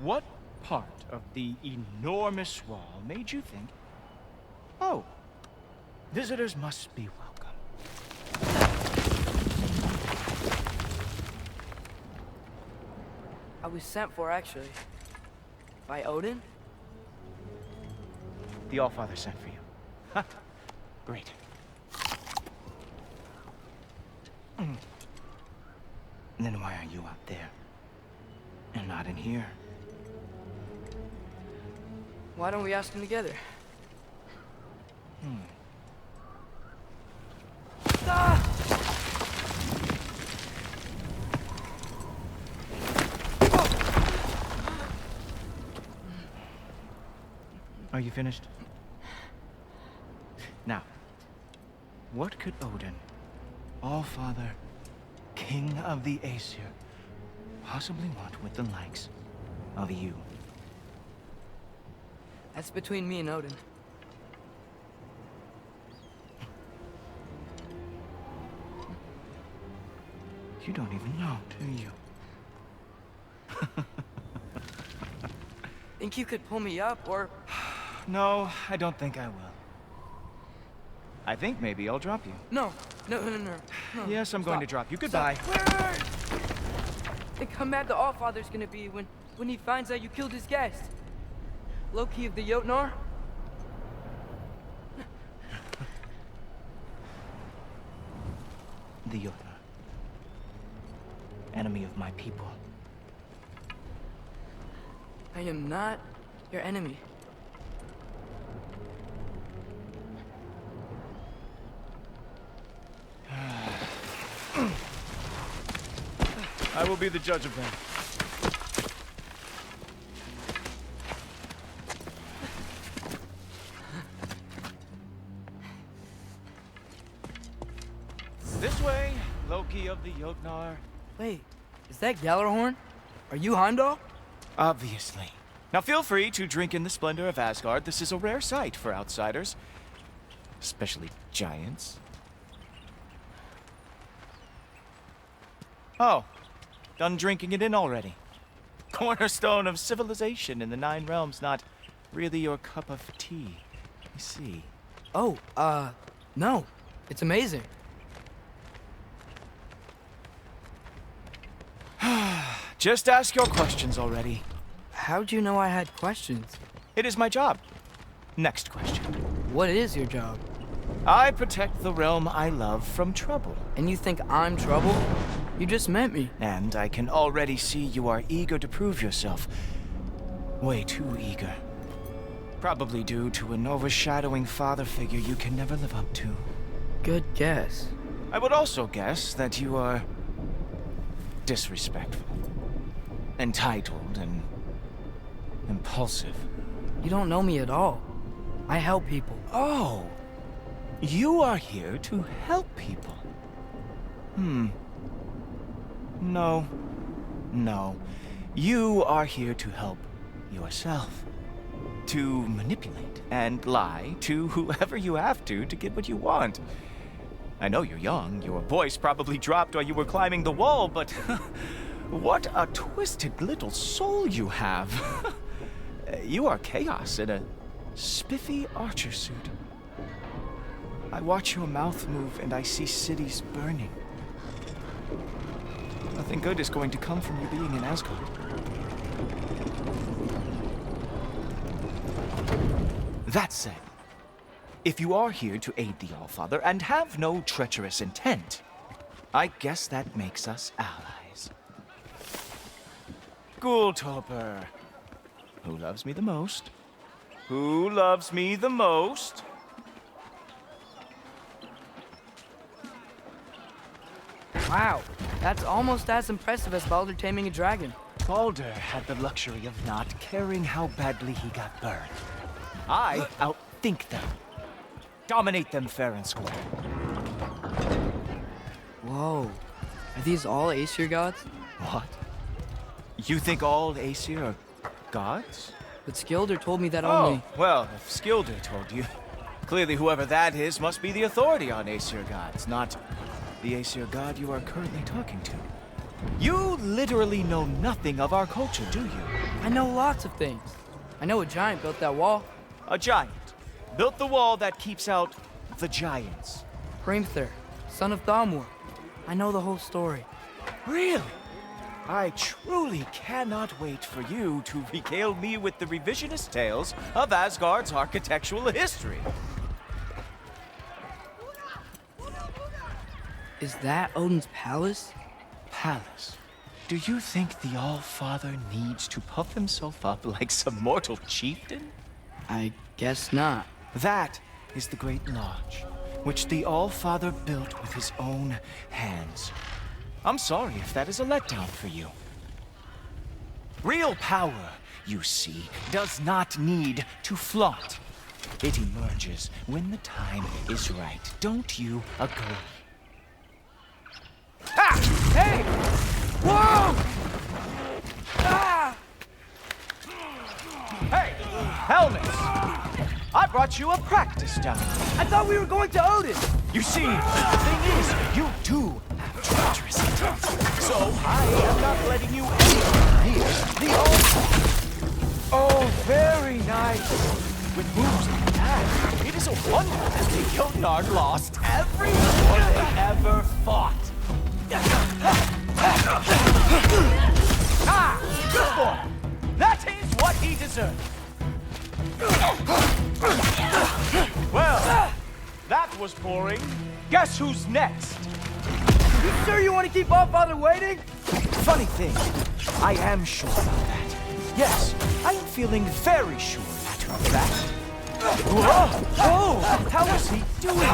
[SPEAKER 3] what part of the enormous wall made you think, oh, visitors must be welcome?
[SPEAKER 10] I was sent for, actually. By Odin?
[SPEAKER 3] The Allfather sent for you. Ha! Great. Then why are you out there? And not in here?
[SPEAKER 10] Why don't we ask him together? Ah!
[SPEAKER 3] Are you finished? Now, What could Odin, All-Father, King of the Aesir, possibly want with the likes of you?
[SPEAKER 10] That's between me and Odin.
[SPEAKER 3] You don't even know, do you?
[SPEAKER 10] Think you could pull me up, or...
[SPEAKER 3] No, I don't think I will. I think maybe I'll drop you.
[SPEAKER 10] No.
[SPEAKER 3] Yes, I'm going to drop you. Goodbye.
[SPEAKER 10] Wait. Think how mad the Allfather's gonna be when he finds out you killed his guest. Loki of the Jotnar?
[SPEAKER 3] The Jotnar. Enemy of my people.
[SPEAKER 10] I am not your enemy.
[SPEAKER 3] I will be the judge of that. This way, Loki of the Jotnar.
[SPEAKER 10] Wait, is that Gjallarhorn? Are you Heimdall?
[SPEAKER 3] Obviously. Now feel free to drink in the splendor of Asgard. This is a rare sight for outsiders. Especially giants. Oh, done drinking it in already. Cornerstone of civilization in the Nine Realms, not really your cup of tea. I see.
[SPEAKER 10] Oh, no. It's amazing.
[SPEAKER 3] Just ask your questions already.
[SPEAKER 10] How'd you know I had questions?
[SPEAKER 3] It is my job. Next question.
[SPEAKER 10] What is your job?
[SPEAKER 3] I protect the realm I love from trouble.
[SPEAKER 10] And you think I'm trouble? You just met me.
[SPEAKER 3] And I can already see you are eager to prove yourself. Way too eager. Probably due to an overshadowing father figure you can never live up to.
[SPEAKER 10] Good guess.
[SPEAKER 3] I would also guess that you are disrespectful, entitled, and impulsive.
[SPEAKER 10] You don't know me at all. I help people.
[SPEAKER 3] Oh, you are here to help people. No. You are here to help yourself. To manipulate and lie to whoever you have to get what you want. I know you're young, your voice probably dropped while you were climbing the wall, but what a twisted little soul you have. You are chaos in a spiffy archer suit. I watch your mouth move and I see cities burning. Nothing good is going to come from you being in Asgard. That said, if you are here to aid the Allfather and have no treacherous intent, I guess that makes us allies. Gultoper. Who loves me the most? Who loves me the most?
[SPEAKER 10] Wow, that's almost as impressive as Baldur taming a dragon.
[SPEAKER 3] Baldur had the luxury of not caring how badly he got burned. I outthink them. Dominate them fair and square.
[SPEAKER 10] Whoa, are these all Aesir gods?
[SPEAKER 3] What? You think all Aesir are gods?
[SPEAKER 10] But Skilder told me that only...
[SPEAKER 3] Oh, well, if Skilder told you, clearly whoever that is must be the authority on Aesir gods, not the Aesir god you are currently talking to. You literally know nothing of our culture, do you?
[SPEAKER 10] I know lots of things. I know a giant built that wall.
[SPEAKER 3] A giant built the wall that keeps out the giants.
[SPEAKER 10] Hrimthur, son of Thamur. I know the whole story.
[SPEAKER 3] Really? I truly cannot wait for you to regale me with the revisionist tales of Asgard's architectural history.
[SPEAKER 10] Is that Odin's palace?
[SPEAKER 3] Palace? Do you think the All-Father needs to puff himself up like some mortal chieftain?
[SPEAKER 10] I guess not.
[SPEAKER 3] That is the Great Lodge, which the All-Father built with his own hands. I'm sorry if that is a letdown for you. Real power, you see, does not need to flaunt.
[SPEAKER 12] It emerges when the time is right. Don't you agree?
[SPEAKER 10] Ah! Hey! Whoa! Ah!
[SPEAKER 3] Hey, helmets! I brought you a practice dummy.
[SPEAKER 10] I thought we were going to Odin!
[SPEAKER 12] You see, the thing is, you do have treacherous intent. So I am not letting you anywhere near the altar.
[SPEAKER 3] Oh, very nice. With moves like that, it is a wonder that the Jotnar lost every war they ever fought. Ah, good boy. That is what he deserved. Well, that was boring. Guess who's next?
[SPEAKER 10] You sure you want to keep Allfather waiting?
[SPEAKER 12] Funny thing, I am sure about that. Yes, I am feeling very sure, matter of fact. Whoa! Oh, how is he doing?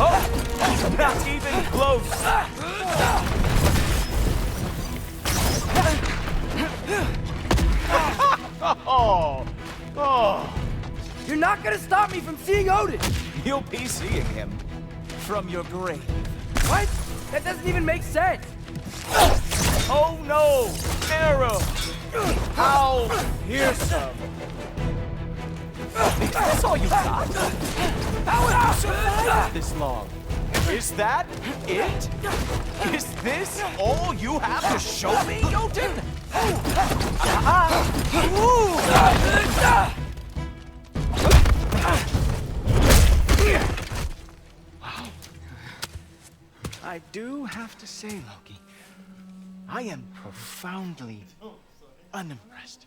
[SPEAKER 3] Oh, not even close. Oh.
[SPEAKER 10] You're not gonna stop me from seeing Odin!
[SPEAKER 12] You'll be seeing him from your grave.
[SPEAKER 10] What? That doesn't even make sense!
[SPEAKER 3] Oh no! Arrow! How fearsome!
[SPEAKER 12] That's all you got? How have you survived this long? Is that it? Is this all you have to show me, Jotun? Wow. I do have to say, Loki, I am profoundly unimpressed.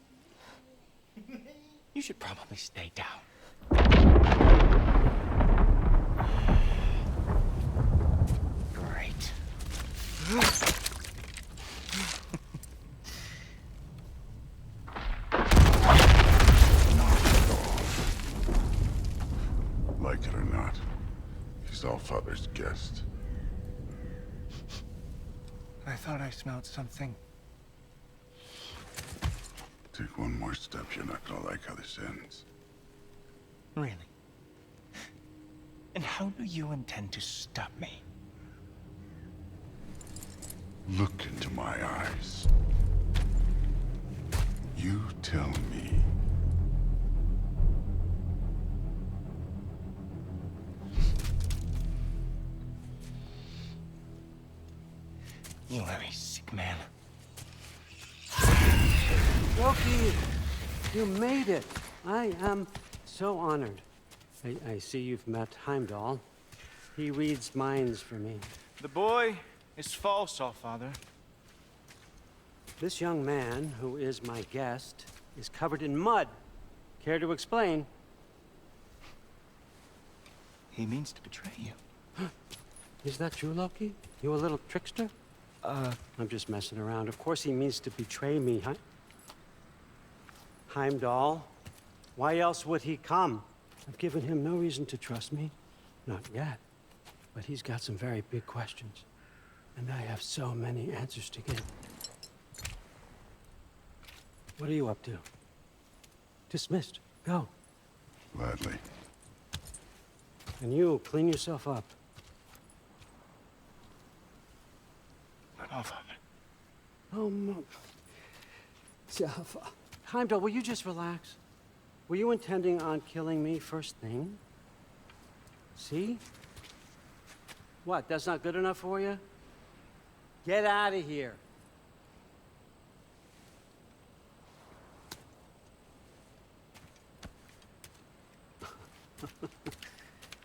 [SPEAKER 12] You should probably stay down. Great.
[SPEAKER 2] Like it or not, he's Allfather's guest.
[SPEAKER 12] I thought I smelled something.
[SPEAKER 2] Take one more step, you're not gonna like how this ends.
[SPEAKER 12] Really? And how do you intend to stop me?
[SPEAKER 2] Look into my eyes. You tell me.
[SPEAKER 12] You are a sick man.
[SPEAKER 13] Loki, you made it. I am so honored. I see you've met Heimdall. He reads minds for me.
[SPEAKER 3] The boy is false, Allfather.
[SPEAKER 13] This young man, who is my guest, is covered in mud. Care to explain?
[SPEAKER 12] He means to betray you.
[SPEAKER 13] Is that true, Loki? You a little trickster? I'm just messing around. Of course he means to betray me, huh? Heimdall? Why else would he come? I've given him no reason to trust me. Not yet. But he's got some very big questions. And I have so many answers to give. What are you up to? Dismissed. Go.
[SPEAKER 2] Gladly.
[SPEAKER 13] And you, clean yourself up. Oh, no. Heimdall, will you just relax? Were you intending on killing me first thing? See? What, that's not good enough for you? Get out of here.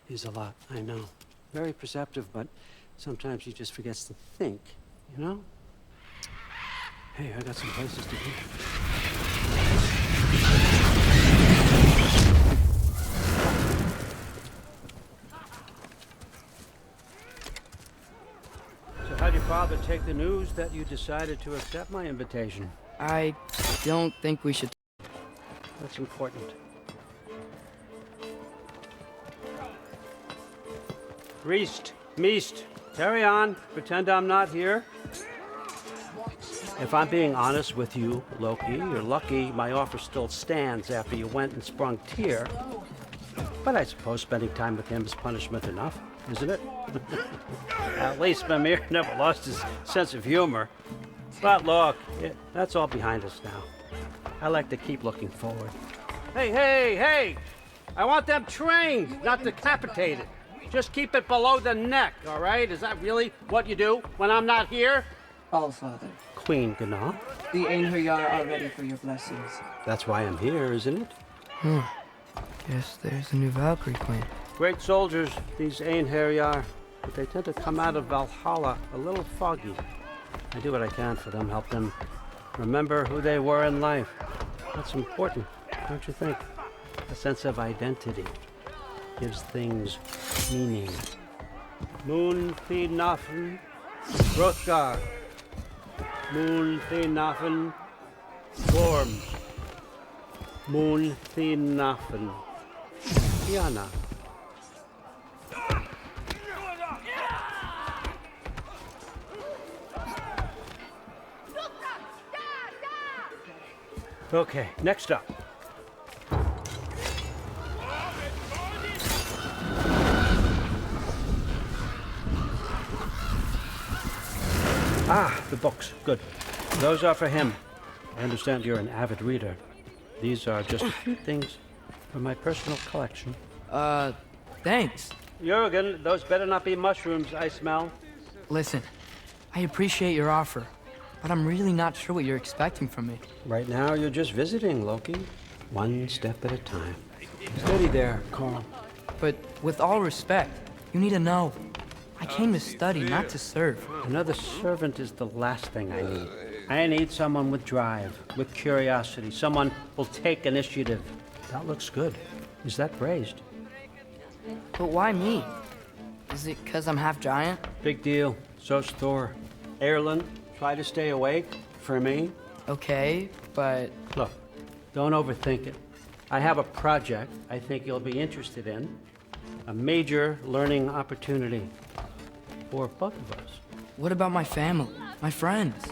[SPEAKER 13] He's a lot, I know. Very perceptive, but sometimes he just forgets to think, you know? Hey, I got some places to be. So how'd your father take the news that you decided to accept my invitation?
[SPEAKER 10] I don't think we should...
[SPEAKER 13] That's important. Reist, Meest, carry on. Pretend I'm not here. If I'm being honest with you, Loki, you're lucky my offer still stands after you went and sprung Tyr. But I suppose spending time with him is punishment enough, isn't it? At least Mimir never lost his sense of humor. But look, that's all behind us now. I like to keep looking forward. Hey! I want them trained, not decapitated. Just keep it below the neck, all right? Is that really what you do when I'm not here?
[SPEAKER 14] Allfather.
[SPEAKER 13] Queen Gná.
[SPEAKER 14] The Einherjar are ready for your blessings.
[SPEAKER 13] That's why I'm here, isn't it?
[SPEAKER 10] Guess there's a new Valkyrie queen.
[SPEAKER 13] Great soldiers, these Einherjar, but they tend to come out of Valhalla a little foggy. I do what I can for them, help them remember who they were in life. That's important, don't you think? A sense of identity gives things meaning. Moon Nafen, Hrothgar. Moon Nafen, Gorm. Moon Nafen, Tiana. Okay, next up. Ah, the books. Good. Those are for him. I understand you're an avid reader. These are just a few things from my personal collection.
[SPEAKER 10] Thanks.
[SPEAKER 13] Jurgen, those better not be mushrooms I smell.
[SPEAKER 10] Listen, I appreciate your offer, but I'm really not sure what you're expecting from me.
[SPEAKER 13] Right now, you're just visiting, Loki. One step at a time. Steady there, Carl.
[SPEAKER 10] But with all respect, you need to know. I came to study, not to serve.
[SPEAKER 13] Another servant is the last thing I need. I need someone with drive, with curiosity, someone who'll take initiative. That looks good. Is that praised?
[SPEAKER 10] But why me? Is it because I'm half giant?
[SPEAKER 13] Big deal. So's Thor. Erlen, try to stay awake for me.
[SPEAKER 10] Okay, but...
[SPEAKER 13] Look, don't overthink it. I have a project I think you'll be interested in. A major learning opportunity for both of us.
[SPEAKER 10] What about my family, my friends?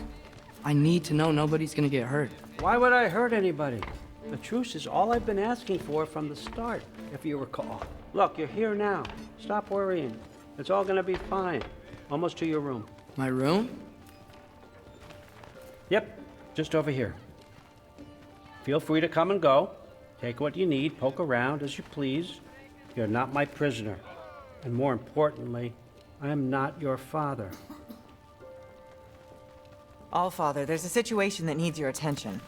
[SPEAKER 10] I need to know nobody's gonna get hurt.
[SPEAKER 13] Why would I hurt anybody? The truce is all I've been asking for from the start, if you recall. Look, you're here now. Stop worrying. It's all gonna be fine. Almost to your room.
[SPEAKER 10] My room?
[SPEAKER 13] Yep, just over here. Feel free to come and go. Take what you need, poke around as you please. You're not my prisoner. And more importantly, I'm not your father.
[SPEAKER 14] Allfather, there's a situation that needs your attention.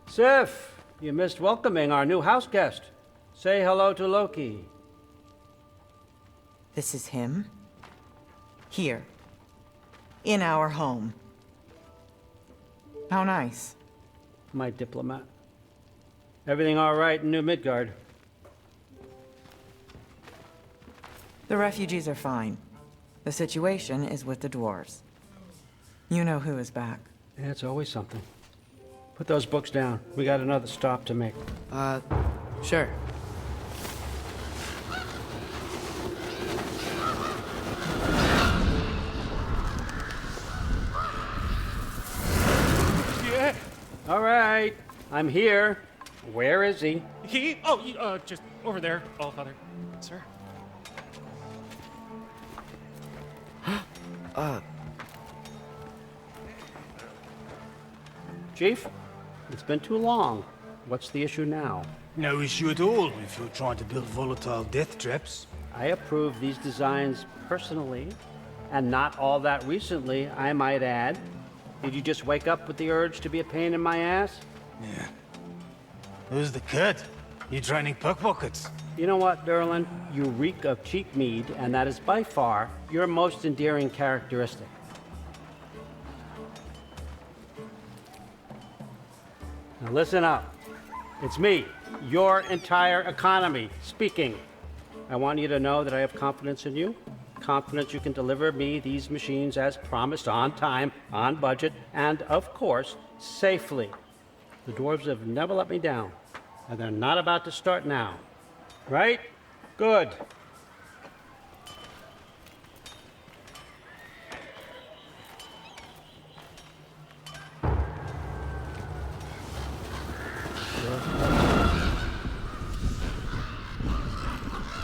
[SPEAKER 13] Sif, you missed welcoming our new house guest. Say hello to Loki.
[SPEAKER 14] This is him? Here. In our home. How nice.
[SPEAKER 13] My diplomat. Everything all right in New Midgard?
[SPEAKER 14] The refugees are fine. The situation is with the dwarves. You know who is back.
[SPEAKER 13] Yeah, it's always something. Put those books down. We got another stop to make.
[SPEAKER 10] Sure.
[SPEAKER 3] Yeah.
[SPEAKER 13] All right. I'm here. Where is he?
[SPEAKER 3] He? Just over there, Allfather. Sir?
[SPEAKER 13] Chief, it's been too long. What's the issue now?
[SPEAKER 15] No issue at all if you're trying to build volatile death traps.
[SPEAKER 13] I approve these designs personally, and not all that recently, I might add. Did you just wake up with the urge to be a pain in my ass?
[SPEAKER 15] Yeah. Who's the kid? You training pickpockets?
[SPEAKER 13] You know what, Derlin? You reek of cheap mead, and that is by far your most endearing characteristic. Now listen up. It's me, your entire economy, speaking. I want you to know that I have confidence in you. Confidence you can deliver me these machines as promised, on time, on budget, and of course, safely. The dwarves have never let me down, and they're not about to start now. Right? Good.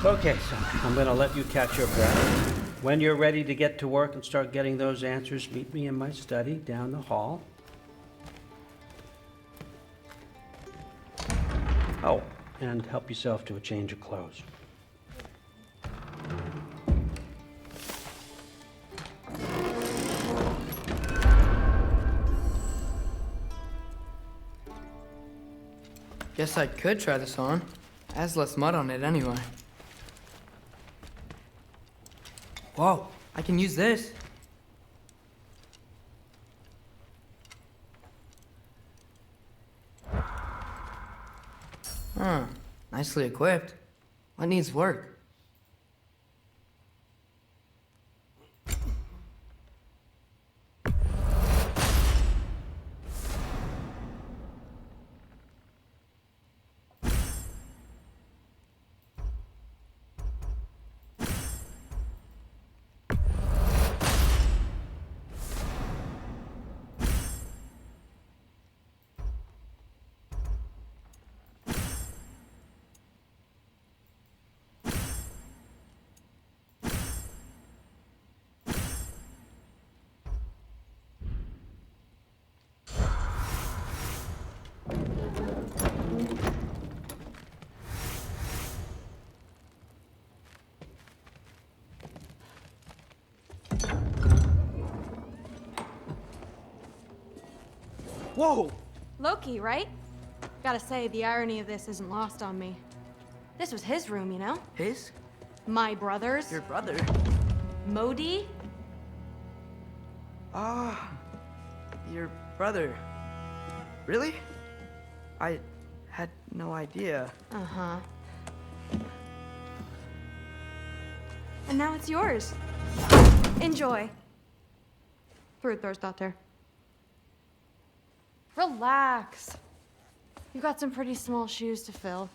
[SPEAKER 13] Okay, son, I'm gonna let you catch your breath. When you're ready to get to work and start getting those answers, meet me in my study down the hall. Oh, and help yourself to a change of clothes.
[SPEAKER 10] Guess I could try this on. Has less mud on it anyway. Whoa, I can use this. Huh, nicely equipped. What needs work?
[SPEAKER 16] Whoa!
[SPEAKER 17] Loki, right? Gotta say, the irony of this isn't lost on me. This was his room, you know?
[SPEAKER 10] His?
[SPEAKER 17] My brother's.
[SPEAKER 10] Your brother?
[SPEAKER 17] Modi?
[SPEAKER 10] Ah, your brother. Really? I had no idea.
[SPEAKER 17] Uh-huh. And now it's yours. Enjoy. Daughter. Relax. You've got some pretty small shoes to fill.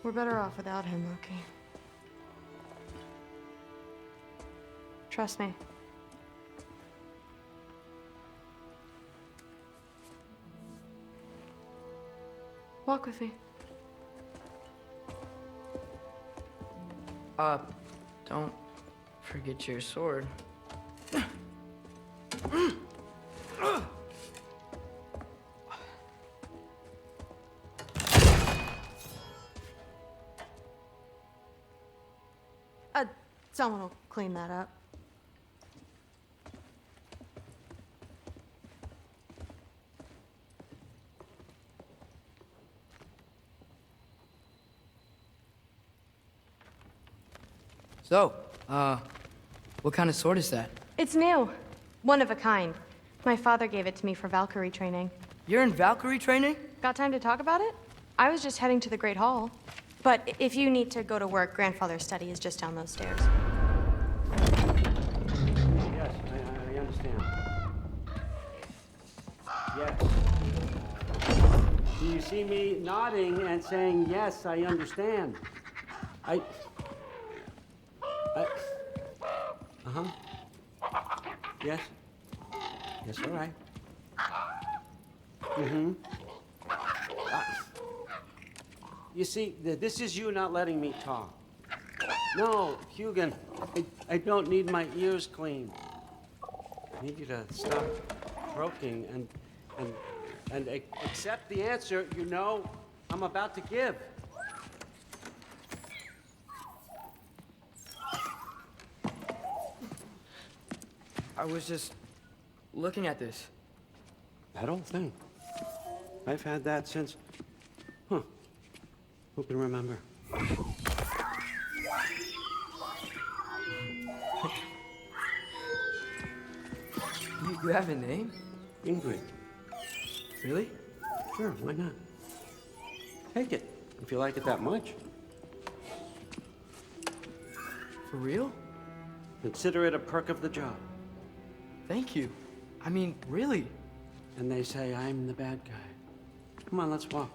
[SPEAKER 17] We're better off without him, Loki. Trust me. Walk with me.
[SPEAKER 10] Don't forget your sword.
[SPEAKER 17] Someone will clean that up.
[SPEAKER 10] So, what kind of sword is that?
[SPEAKER 17] It's new. One of a kind. My father gave it to me for Valkyrie training.
[SPEAKER 10] You're in Valkyrie training?
[SPEAKER 17] Got time to talk about it? I was just heading to the Great Hall. But if you need to go to work, Grandfather's study is just down those stairs.
[SPEAKER 13] Yes, I understand. Yes. Do you see me nodding and saying, yes, I understand? Uh-huh. Yes. Yes, all right. Mm-hmm. You see, this is you not letting me talk. No, Hugin, I don't need my ears cleaned. I need you to stop croaking and accept the answer you know I'm about to give.
[SPEAKER 10] I was just looking at this.
[SPEAKER 13] That old thing. I've had that since... Huh. Who can remember?
[SPEAKER 10] You have a name?
[SPEAKER 13] Ingrid.
[SPEAKER 10] Really?
[SPEAKER 13] Sure, why not? Take it, if you like it that much.
[SPEAKER 10] For real?
[SPEAKER 13] Consider it a perk of the job.
[SPEAKER 10] Thank you. I mean, really.
[SPEAKER 13] And they say I'm the bad guy. Come on, let's walk.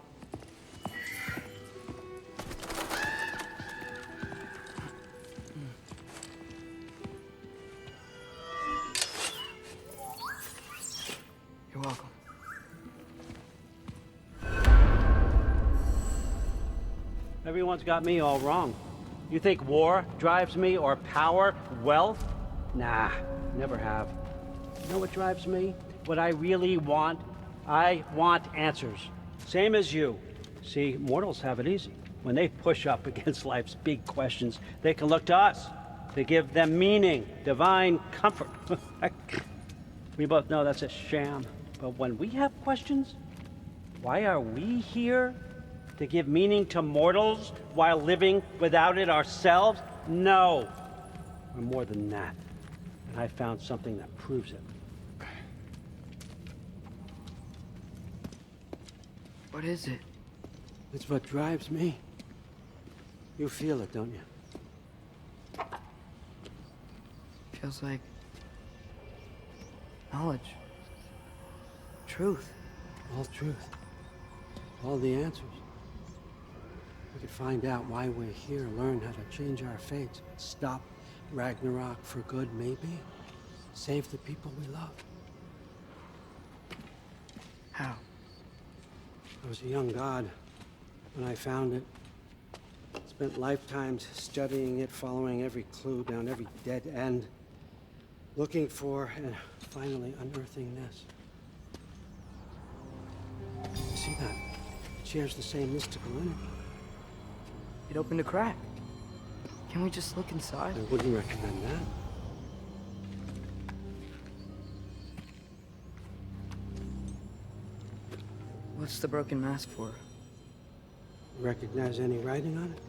[SPEAKER 10] You're welcome.
[SPEAKER 13] Everyone's got me all wrong. You think war drives me, or power, wealth? Nah, never have. You know what drives me? What I really want? I want answers. Same as you. See, mortals have it easy. When they push up against life's big questions, they can look to us to give them meaning, divine comfort. We both know that's a sham. But when we have questions, why are we here? To give meaning to mortals while living without it ourselves? No. We're more than that. And I found something that proves it.
[SPEAKER 10] What is it?
[SPEAKER 13] It's what drives me. You feel it, don't you?
[SPEAKER 10] Feels like knowledge. Truth.
[SPEAKER 13] All truth. All the answers. We could find out why we're here, learn how to change our fates, stop Ragnarok for good, maybe. Save the people we love.
[SPEAKER 10] How?
[SPEAKER 13] I was a young god when I found it. Spent lifetimes studying it, following every clue down every dead end, looking for and finally unearthing this. You see that? It shares the same mystical energy.
[SPEAKER 10] It opened a crack. Can we just look inside?
[SPEAKER 13] I wouldn't recommend that.
[SPEAKER 10] What's the broken mask for?
[SPEAKER 13] Recognize any writing on it?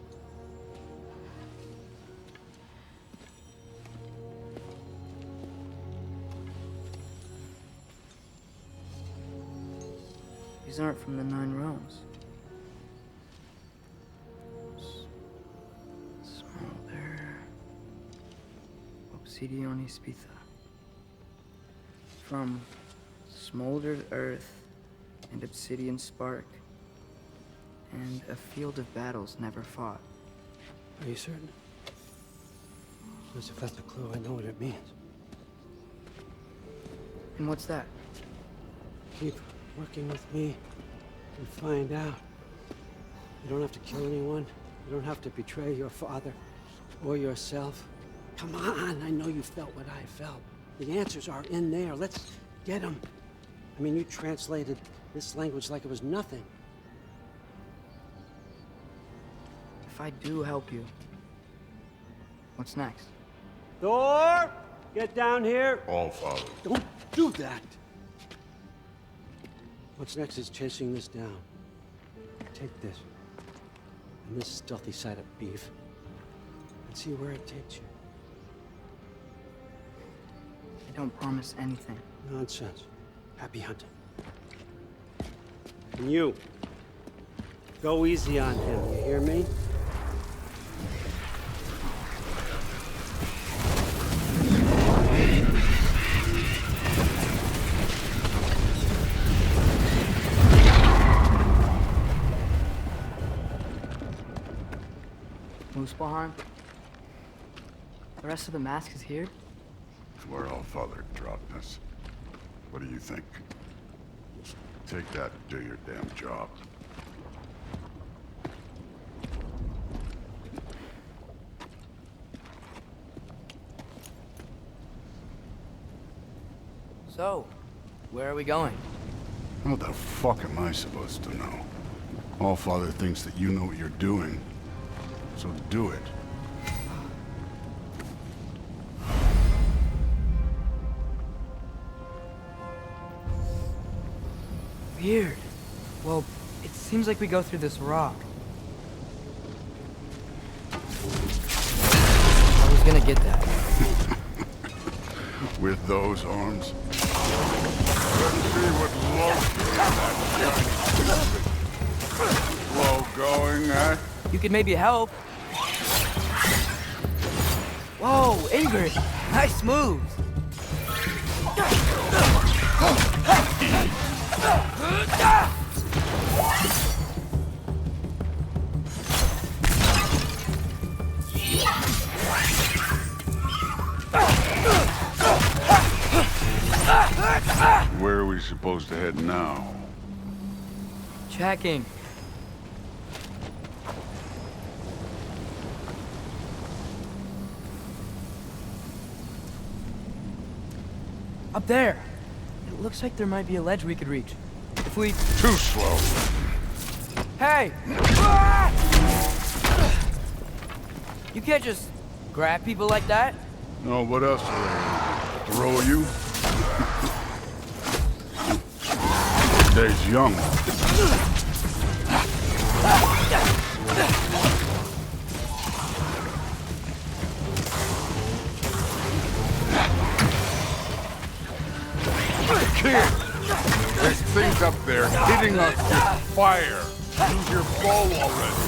[SPEAKER 10] These aren't from the 9 realms. Smolder. Obsidione Spitha. From smoldered earth and obsidian spark, and a field of battles never fought.
[SPEAKER 13] Are you certain? Because if that's a clue, I know what it means.
[SPEAKER 10] And what's that?
[SPEAKER 13] Keep working with me and find out. You don't have to kill anyone. You don't have to betray your father or yourself. Come on, I know you felt what I felt. The answers are in there. Let's get them. I mean, you translated this language like it was nothing.
[SPEAKER 10] If I do help you, what's next?
[SPEAKER 13] Thor! Get down here!
[SPEAKER 4] All Father.
[SPEAKER 13] Don't do that! What's next is chasing this down. Take this, and this stealthy side of beef, and see where it takes you.
[SPEAKER 10] I don't promise anything.
[SPEAKER 13] Nonsense. Happy hunting. And you, go easy on him, you hear me?
[SPEAKER 10] Muspelheim? The rest of the mask is here?
[SPEAKER 4] It's where All Father dropped us. What do you think? Take that and do your damn job.
[SPEAKER 10] So, where are we going?
[SPEAKER 4] What the fuck am I supposed to know? All Father thinks that you know what you're doing, so do it.
[SPEAKER 10] Weird. Well, it seems like we go through this rock. I was gonna get that.
[SPEAKER 4] With those arms? Let's see what low going, eh?
[SPEAKER 10] You could maybe help. Whoa, Ingrid! Nice moves!
[SPEAKER 18] Where are we supposed to head now?
[SPEAKER 10] Checking. Up there. It looks like there might be a ledge we could reach. If we...
[SPEAKER 18] Too slow.
[SPEAKER 10] Hey! You can't just grab people like that.
[SPEAKER 18] No, what else are they? Throw you? Days young. Kid! There's things up there hitting us with fire. Use your bow already.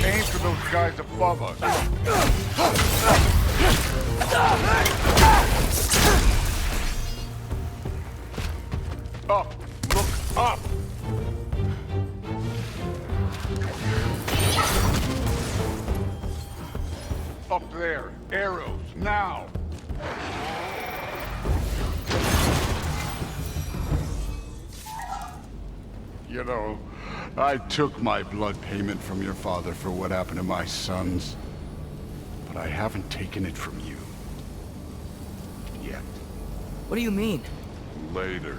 [SPEAKER 18] Aim for those guys above us. Up! Look up! Up there! Arrows! Now! You know, I took my blood payment from your father for what happened to my sons. But I haven't taken it from you. Yet.
[SPEAKER 10] What do you mean?
[SPEAKER 18] Later.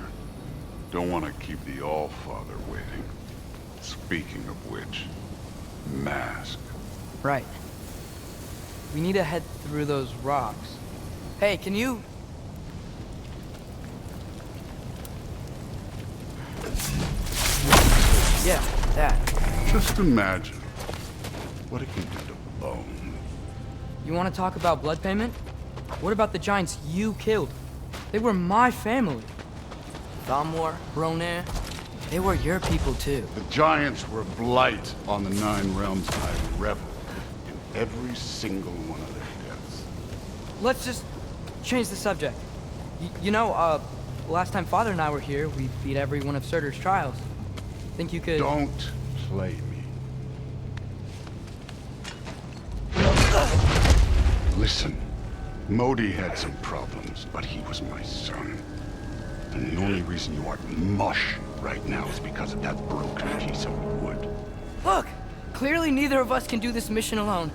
[SPEAKER 18] Don't want to keep the All-Father waiting. Speaking of which, mask.
[SPEAKER 10] Right. We need to head through those rocks. Hey, can you... Yeah, that.
[SPEAKER 18] Just imagine what it can do to bone.
[SPEAKER 10] You want to talk about blood payment? What about the giants you killed? They were my family. Thamor, Ronair, they were your people too.
[SPEAKER 18] The giants were blight on the 9 realms. I reveled in every single one of their deaths.
[SPEAKER 10] Let's just change the subject. You know, last time Father and I were here, we beat every one of Surtur's trials. Think you could...
[SPEAKER 18] Don't play me. Listen, Modi had some problems, but he was my son. And the only reason you aren't mush right now is because of that broken piece of wood.
[SPEAKER 10] Look! Clearly neither of us can do this mission alone.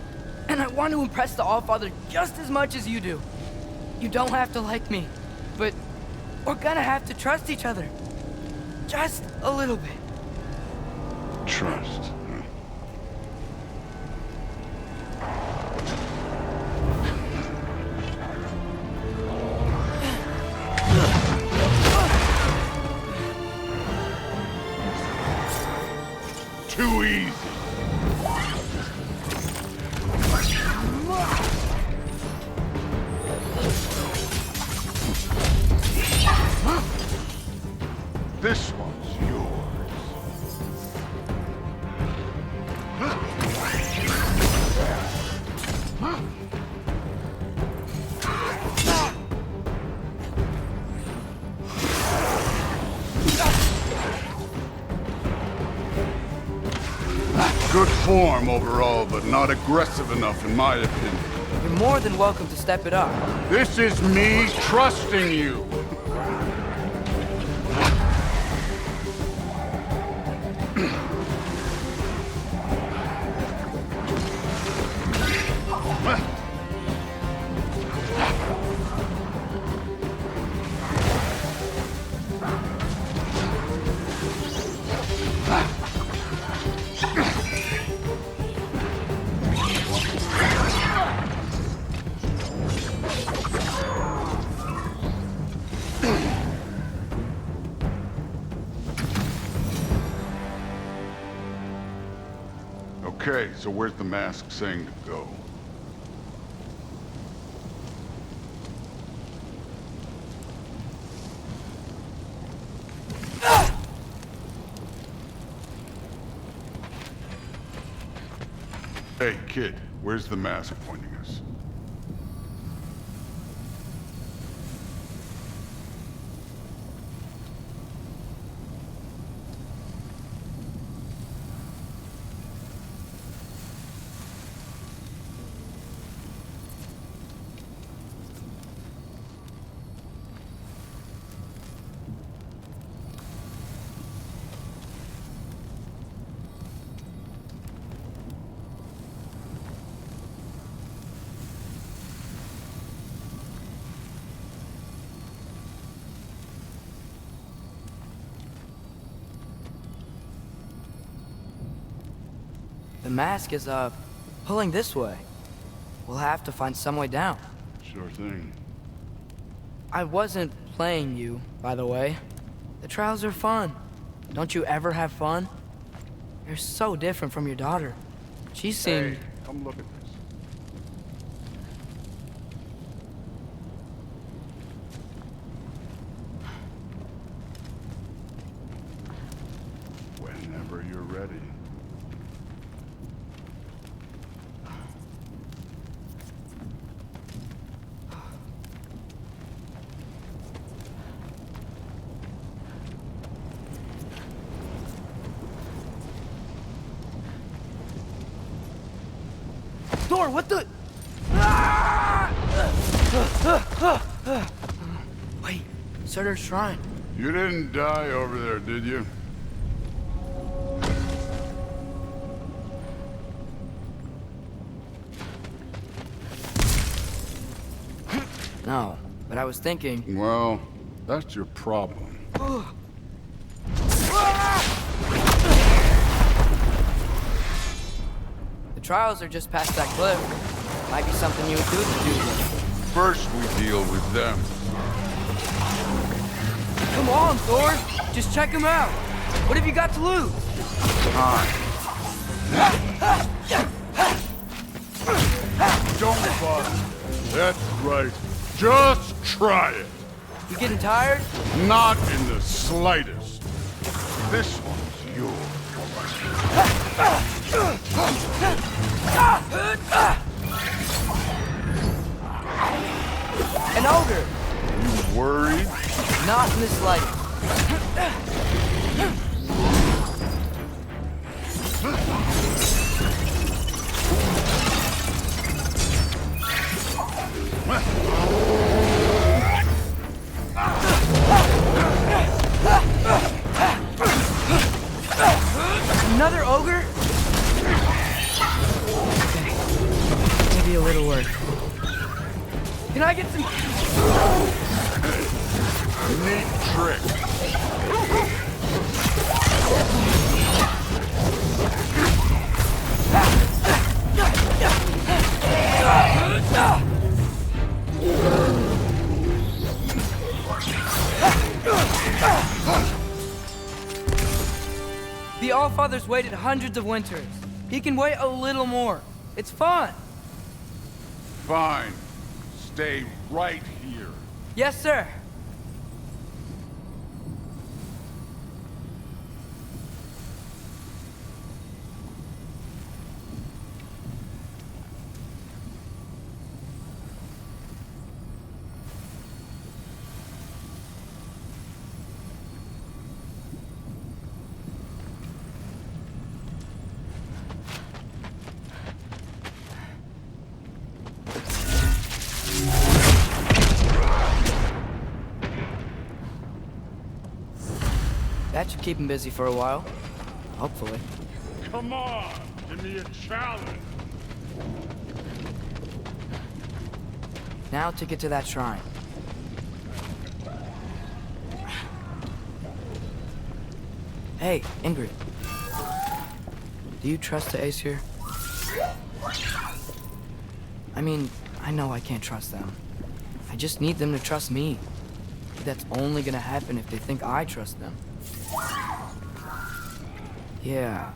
[SPEAKER 10] And I want to impress the All-Father just as much as you do. You don't have to like me, but we're gonna have to trust each other. Just a little bit.
[SPEAKER 18] Trust. Too easy. This one's yours. Good form overall, but not aggressive enough in my opinion.
[SPEAKER 10] You're more than welcome to step it up.
[SPEAKER 18] This is me trusting you. Okay, so where's the mask saying to go? Hey, kid, where's the mask pointing us?
[SPEAKER 10] The mask is, pulling this way. We'll have to find some way down.
[SPEAKER 18] Sure thing.
[SPEAKER 10] I wasn't playing you, by the way. The trials are fun. Don't you ever have fun? You're so different from your daughter. She seemed...
[SPEAKER 18] Hey, come look at this. Whenever you're ready.
[SPEAKER 10] Thor, what the... Wait, Surtur's shrine.
[SPEAKER 18] You didn't die over there, did you?
[SPEAKER 10] No, but I was thinking...
[SPEAKER 18] Well, that's your problem.
[SPEAKER 10] The trials are just past that cliff. Might be something you would do to do them.
[SPEAKER 18] First we deal with them.
[SPEAKER 10] Come on, Thor! Just check him out! What have you got to lose?
[SPEAKER 18] Time. Don't bust. That's right. Just try it.
[SPEAKER 10] You getting tired?
[SPEAKER 18] Not in the slightest. This one's yours.
[SPEAKER 10] An ogre!
[SPEAKER 18] You worried?
[SPEAKER 10] Not in the slightest. Another ogre? Okay. Maybe a little work. Can I get some...
[SPEAKER 18] Neat trick.
[SPEAKER 10] The Allfather's waited hundreds of winters. He can wait a little more. It's fun.
[SPEAKER 18] Fine. Stay right here.
[SPEAKER 10] Yes, sir. That should keep him busy for a while. Hopefully.
[SPEAKER 18] Come on, give me a challenge.
[SPEAKER 10] Now to get to that shrine. Hey, Ingrid. Do you trust the Ace here? I mean, I know I can't trust them. I just need them to trust me. That's only gonna happen if they think I trust them. Yeah.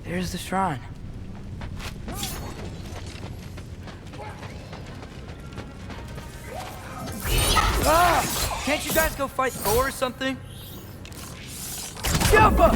[SPEAKER 10] There's the shrine. Ah! Can't you guys go fight Thor or something? Jump up!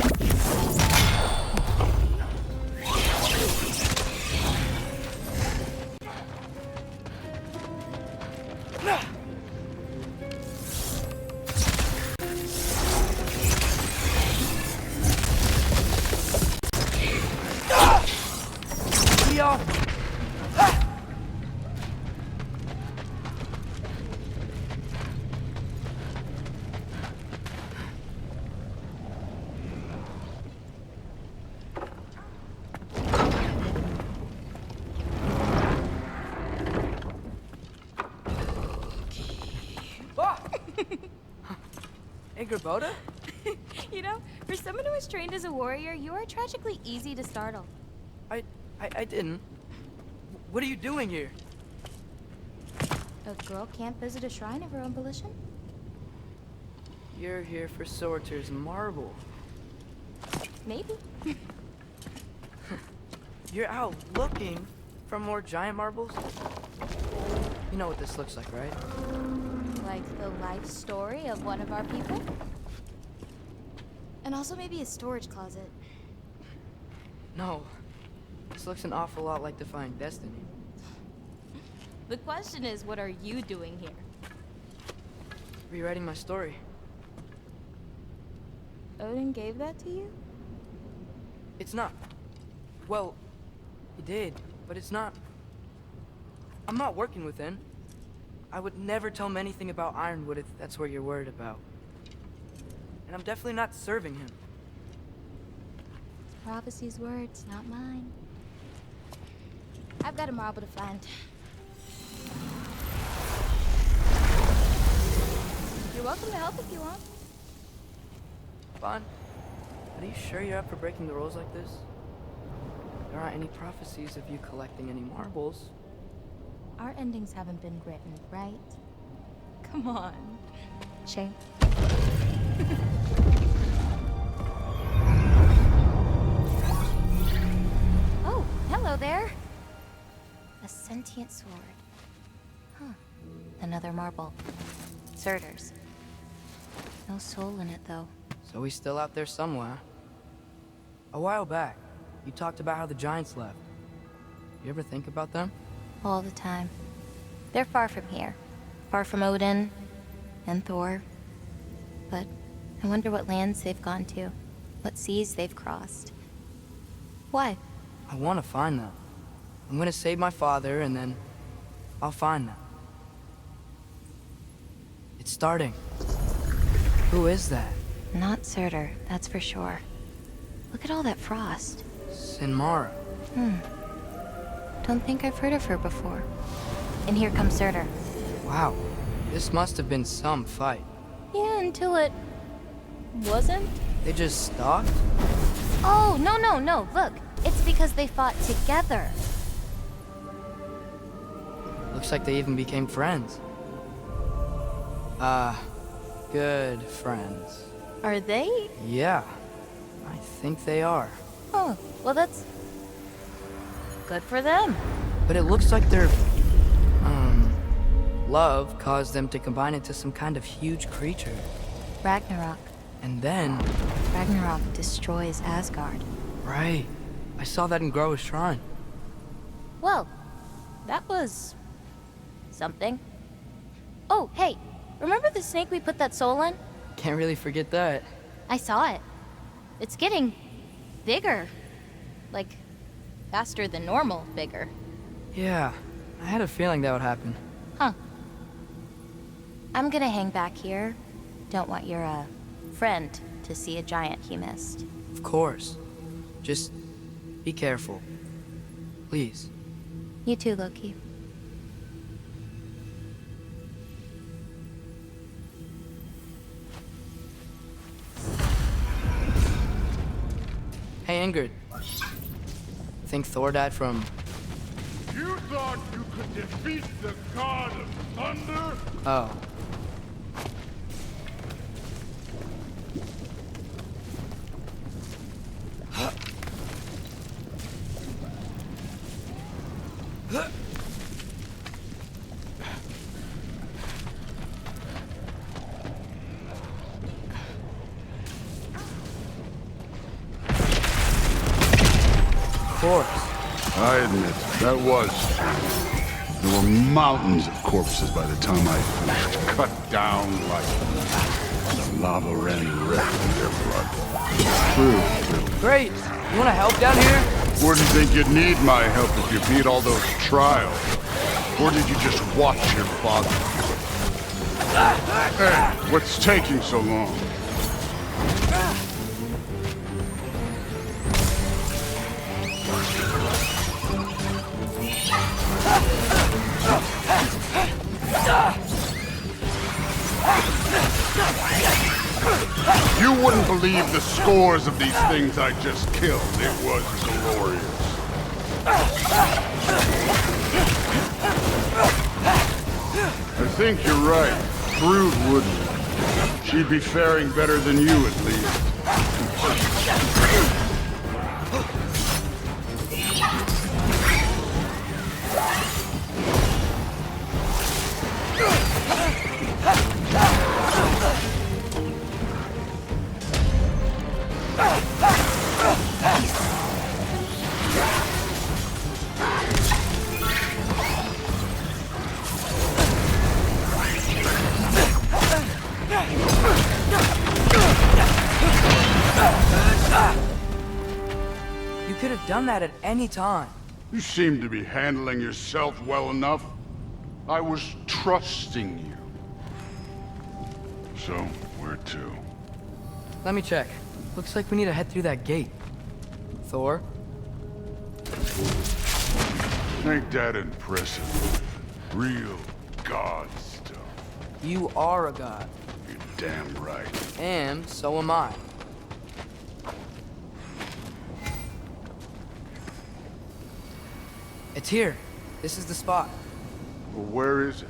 [SPEAKER 17] You know,
[SPEAKER 19] For someone who was trained as a warrior, you are tragically easy to startle.
[SPEAKER 10] I didn't. What are you doing here?
[SPEAKER 19] A girl can't visit a shrine of her own volition?
[SPEAKER 10] You're here for Sorter's marble.
[SPEAKER 19] Maybe.
[SPEAKER 10] You're out looking for more giant marbles? You know what this looks like, right?
[SPEAKER 19] Like the life story of one of our people? And also maybe a storage closet.
[SPEAKER 10] No. This looks an awful lot like Defying Destiny.
[SPEAKER 19] The question is, what are you doing here?
[SPEAKER 10] Rewriting my story.
[SPEAKER 19] Odin gave that to you?
[SPEAKER 10] It's not. Well, he did, but it's not. I'm not working with him. I would never tell him anything about Ironwood if that's what you're worried about. And I'm definitely not serving him.
[SPEAKER 19] Prophecy's words, not mine. I've got a marble to find. You're welcome to help if you want.
[SPEAKER 10] Fine. But are you sure you're up for breaking the rules like this? There aren't any prophecies of you collecting any marbles.
[SPEAKER 19] Our endings haven't been written, right? Come on. Shame. Oh, hello there. A sentient sword. Huh. Another marble. Surtur's. No soul in it, though.
[SPEAKER 10] So he's still out there somewhere. A while back, you talked about how the giants left. You ever think about them?
[SPEAKER 19] All the time. They're far from here. Far from Odin and Thor. But I wonder what lands they've gone to. What seas they've crossed. Why?
[SPEAKER 10] I want to find them. I'm gonna save my father, and then I'll find them. It's starting. Who is that?
[SPEAKER 19] Not Surtur, that's for sure. Look at all that frost.
[SPEAKER 10] Sinmara.
[SPEAKER 19] Don't think I've heard of her before. And here comes Surtur.
[SPEAKER 10] Wow. This must have been some fight.
[SPEAKER 19] Yeah, until it... wasn't?
[SPEAKER 10] They just stalked?
[SPEAKER 19] Oh, no. Look, it's because they fought together.
[SPEAKER 10] Looks like they even became friends. Good friends.
[SPEAKER 19] Are they?
[SPEAKER 10] Yeah, I think they are.
[SPEAKER 19] Oh, well that's... good for them.
[SPEAKER 10] But it looks like their... love caused them to combine into some kind of huge creature.
[SPEAKER 19] Ragnarok.
[SPEAKER 10] And then...
[SPEAKER 19] Ragnarok destroys Asgard.
[SPEAKER 10] Right. I saw that in Groa's shrine.
[SPEAKER 19] Well, that was... something. Oh, hey, remember the snake we put that soul in?
[SPEAKER 10] Can't really forget that.
[SPEAKER 19] I saw it. It's getting... bigger. Like, faster than normal bigger.
[SPEAKER 10] Yeah, I had a feeling that would happen.
[SPEAKER 19] Huh. I'm gonna hang back here. Don't want your, friend to see a giant he missed.
[SPEAKER 10] Of course. Just be careful. Please.
[SPEAKER 19] You too, Loki.
[SPEAKER 10] Hey, Ingrid. Think Thor died from...
[SPEAKER 18] You thought you could defeat the god of thunder?
[SPEAKER 10] Oh.
[SPEAKER 18] I admit, that was true. There were mountains of corpses by the time I finished, cut down like the lava ran red in their blood. True.
[SPEAKER 10] Great! You wanna help down here?
[SPEAKER 18] Wouldn't think you'd need my help if you beat all those trials. Or did you just watch your father? Hey, what's taking so long? You wouldn't believe the scores of these things I just killed. It was glorious. I think you're right. Thrud wouldn't. She'd be faring better than you, at least.
[SPEAKER 10] You could have done that at any time.
[SPEAKER 18] You seem to be handling yourself well enough. I was trusting you. So, where to?
[SPEAKER 10] Let me check. Looks like we need to head through that gate. Thor?
[SPEAKER 18] Ain't that impressive? Real god stuff.
[SPEAKER 10] You are a god.
[SPEAKER 18] You're damn right.
[SPEAKER 10] And so am I. It's here. This is the spot.
[SPEAKER 18] Well, where is it?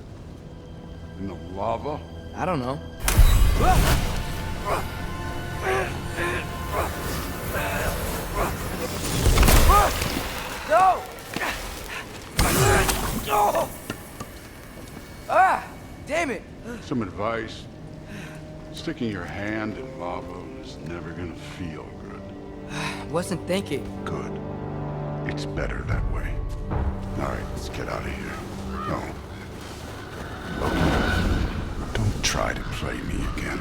[SPEAKER 18] In the lava?
[SPEAKER 10] I don't know. No! Ah! Damn it!
[SPEAKER 18] Some advice. Sticking your hand in lava is never gonna feel good.
[SPEAKER 10] Wasn't thinking.
[SPEAKER 18] Good. It's better that way. Alright, let's get out of here. No. Loki, don't try to play me again.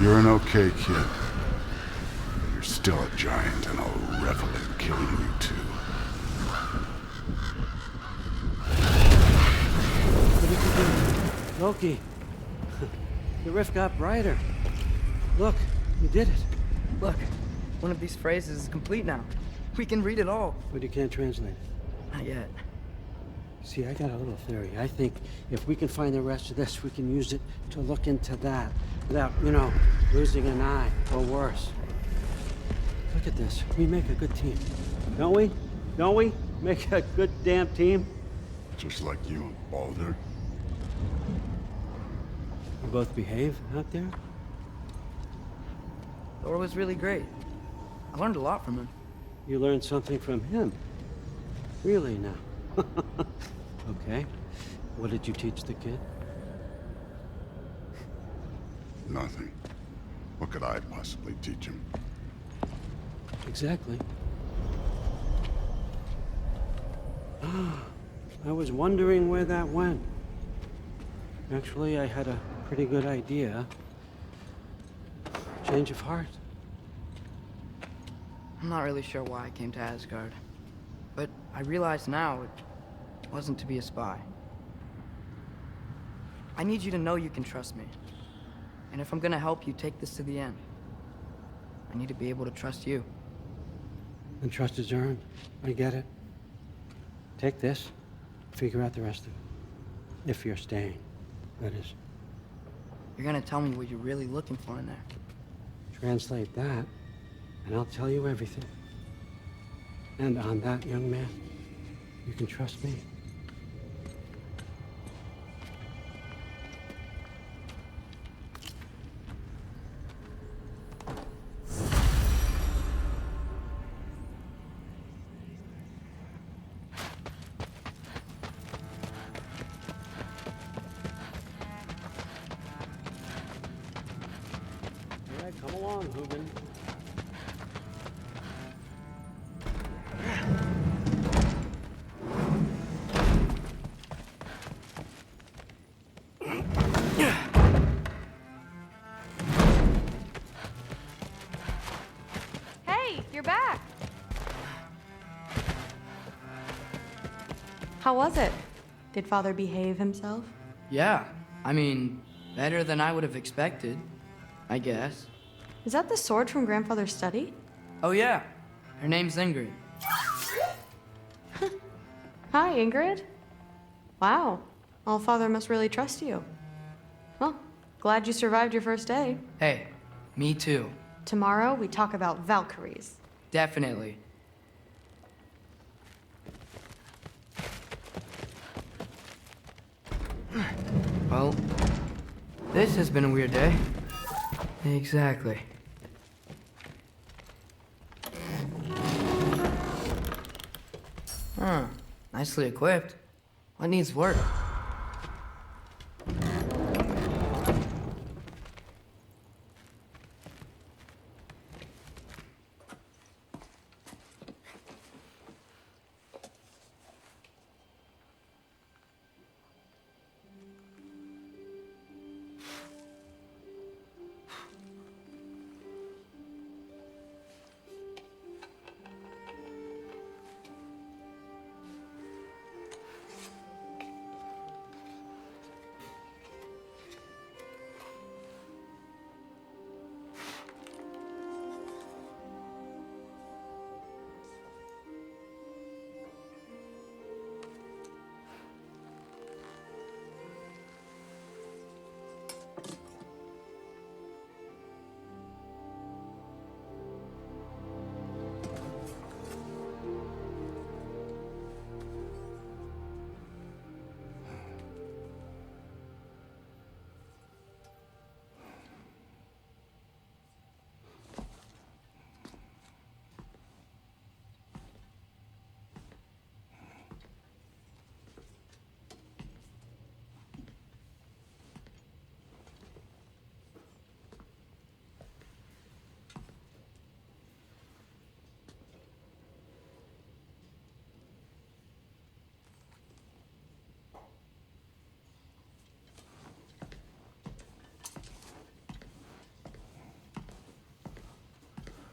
[SPEAKER 18] You're an okay kid. You're still a giant, and I'll revel in killing you too.
[SPEAKER 13] What did you do? Loki, the rift got brighter. Look, you did it.
[SPEAKER 10] Look, one of these phrases is complete now. We can read it all.
[SPEAKER 13] But you can't translate it.
[SPEAKER 10] Not yet.
[SPEAKER 13] See, I got a little theory. I think if we can find the rest of this, we can use it to look into that without, losing an eye or worse. Look at this. We make a good team. Don't we? Don't we? Make a good damn team?
[SPEAKER 18] Just like you and Baldur.
[SPEAKER 13] You both behave out there?
[SPEAKER 10] Thor was really great. I learned a lot from him.
[SPEAKER 13] You learned something from him? Really now? Okay. What did you teach the kid?
[SPEAKER 18] Nothing. What could I possibly teach him?
[SPEAKER 13] Exactly. I was wondering where that went. Actually, I had a pretty good idea. Change of heart.
[SPEAKER 10] I'm not really sure why I came to Asgard. But I realize now it wasn't to be a spy. I need you to know you can trust me. And if I'm gonna help you take this to the end, I need to be able to trust you.
[SPEAKER 13] And trust is earned. I get it. Take this. Figure out the rest of it. If you're staying, that is.
[SPEAKER 10] You're gonna tell me what you're really looking for in there.
[SPEAKER 13] Translate that, and I'll tell you everything. And on that, young man, you can trust me. All right, come along, Hugin.
[SPEAKER 17] Hey, you're back. How was it? Did Father behave himself?
[SPEAKER 10] Yeah, I mean, better than I would have expected, I guess.
[SPEAKER 17] Is that the sword from Grandfather's study?
[SPEAKER 10] Oh yeah, her name's Ingrid.
[SPEAKER 17] Hi, Ingrid. Wow, Allfather must really trust you. Well, glad you survived your first day.
[SPEAKER 10] Hey, Me too.
[SPEAKER 17] Tomorrow, we talk about Valkyries.
[SPEAKER 10] Definitely. Well, this has been a weird day. Exactly. Huh. Nicely equipped. What needs work?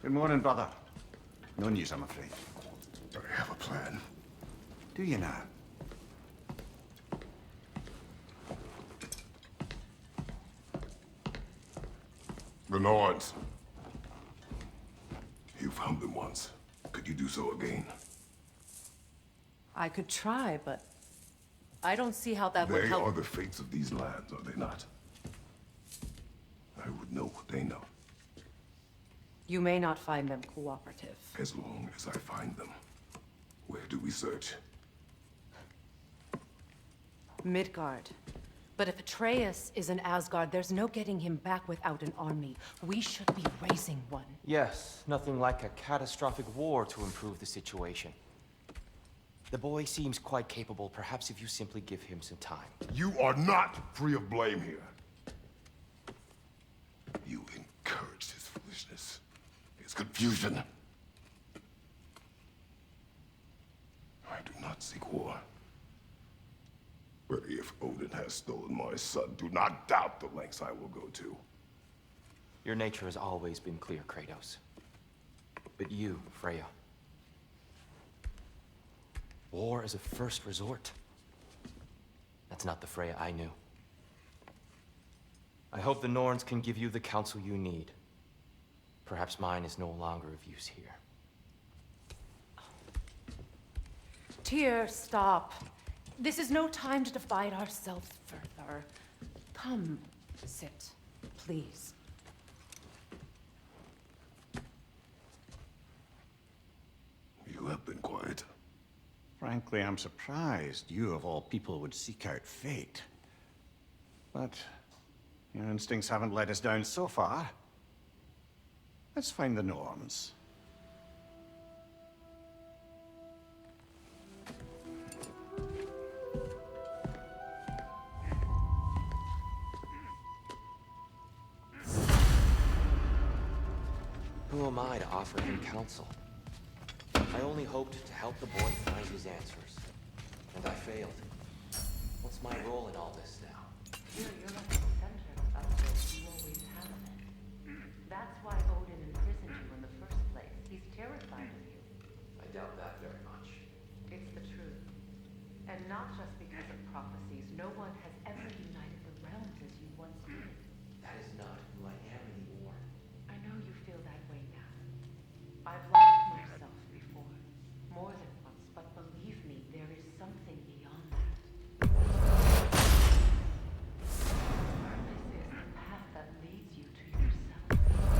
[SPEAKER 5] Good morning, brother. No news, I'm afraid.
[SPEAKER 2] I have a plan.
[SPEAKER 5] Do you now?
[SPEAKER 2] The Nords. You found them once. Could you do so again?
[SPEAKER 1] I could try, but I don't see how that would
[SPEAKER 2] They
[SPEAKER 1] help.
[SPEAKER 2] are the fates of these lands, are they not? I would know what they know.
[SPEAKER 1] You may not find them cooperative.
[SPEAKER 2] As long as I find them. Where do we search?
[SPEAKER 1] Midgard. But if Atreus is in Asgard, there's no getting him back without an army. We should be raising one.
[SPEAKER 12] Yes, nothing like a catastrophic war to improve the situation. The boy seems quite capable. Perhaps if you simply give him some time.
[SPEAKER 2] You are not free of blame here. You encouraged his foolishness, his confusion. I do not seek war. But if Odin has stolen my son, do not doubt the lengths I will go to.
[SPEAKER 12] Your nature has always been clear, Kratos. But you, Freya. War is a first resort. That's not the Freya I knew. I hope the Norns can give you the counsel you need. Perhaps mine is no longer of use here.
[SPEAKER 1] Tyr, stop. This is no time to divide ourselves further. Come, sit, please.
[SPEAKER 2] You have been quiet.
[SPEAKER 5] Frankly, I'm surprised you, of all people, would seek out fate. But your instincts haven't let us down so far. Let's find the Norns.
[SPEAKER 12] Who am I to offer him counsel? I only hoped to help the boy find his answers. And I failed. What's my role in all this now?
[SPEAKER 1] Tyr, you're at the center of what you always have been. That's why Odin imprisoned you in the first place. He's terrified of you.
[SPEAKER 12] I doubt that very much.
[SPEAKER 1] It's the truth. And not just because of prophecies. No one has ever united the realms as you once did.
[SPEAKER 12] That is not who I am anymore.
[SPEAKER 1] I know you feel that way now. I've lost myself before, more than once, but believe me, there is something beyond that. Purpose is the path that leads you to yourself.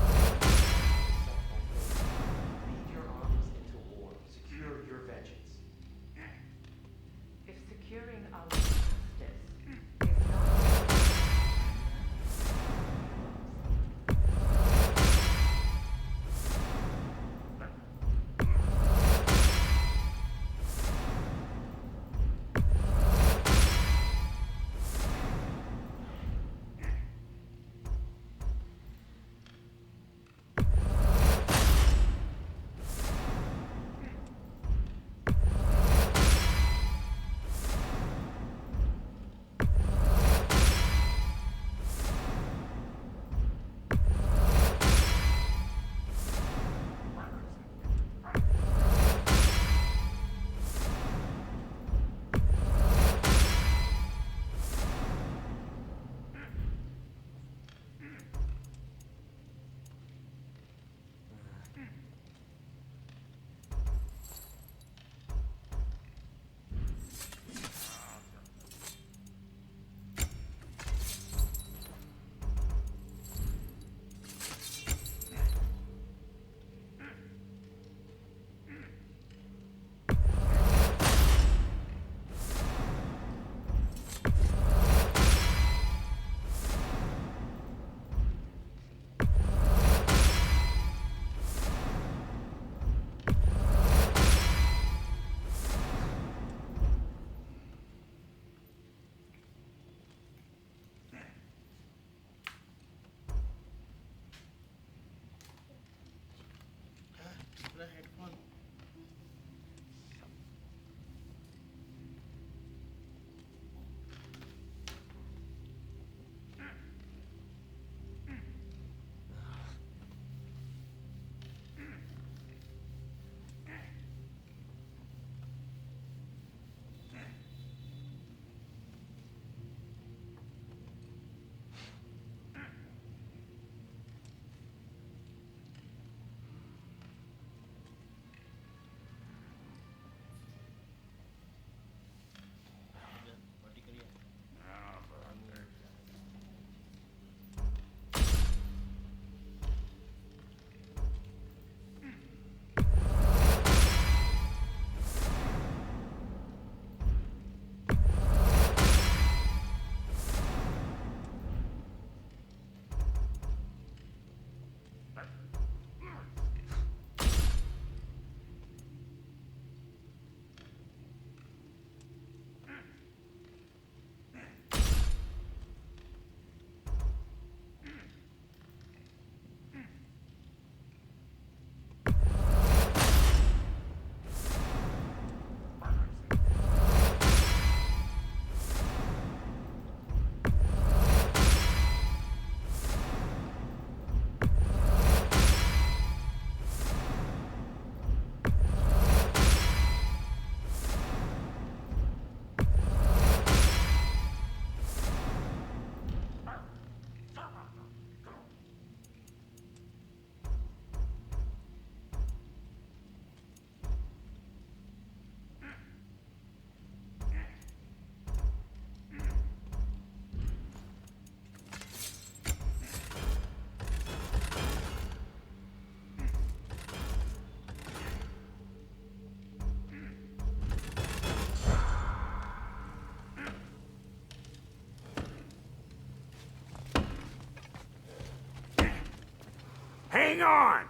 [SPEAKER 4] Hang on!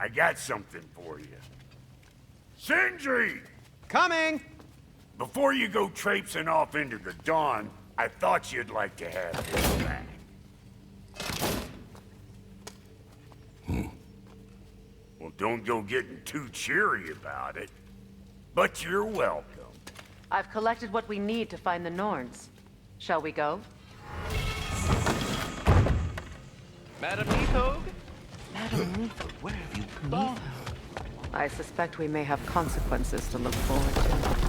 [SPEAKER 4] I got something for you. Sindri!
[SPEAKER 12] Coming!
[SPEAKER 4] Before you go traipsing off into the dawn, I thought you'd like to have this back. Well, don't go getting too cheery about it. But you're welcome.
[SPEAKER 1] I've collected what we need to find the Norns. Shall we go?
[SPEAKER 11] Madam Neathog? Madam Neathog, where have you gone?
[SPEAKER 1] I suspect we may have consequences to look forward to.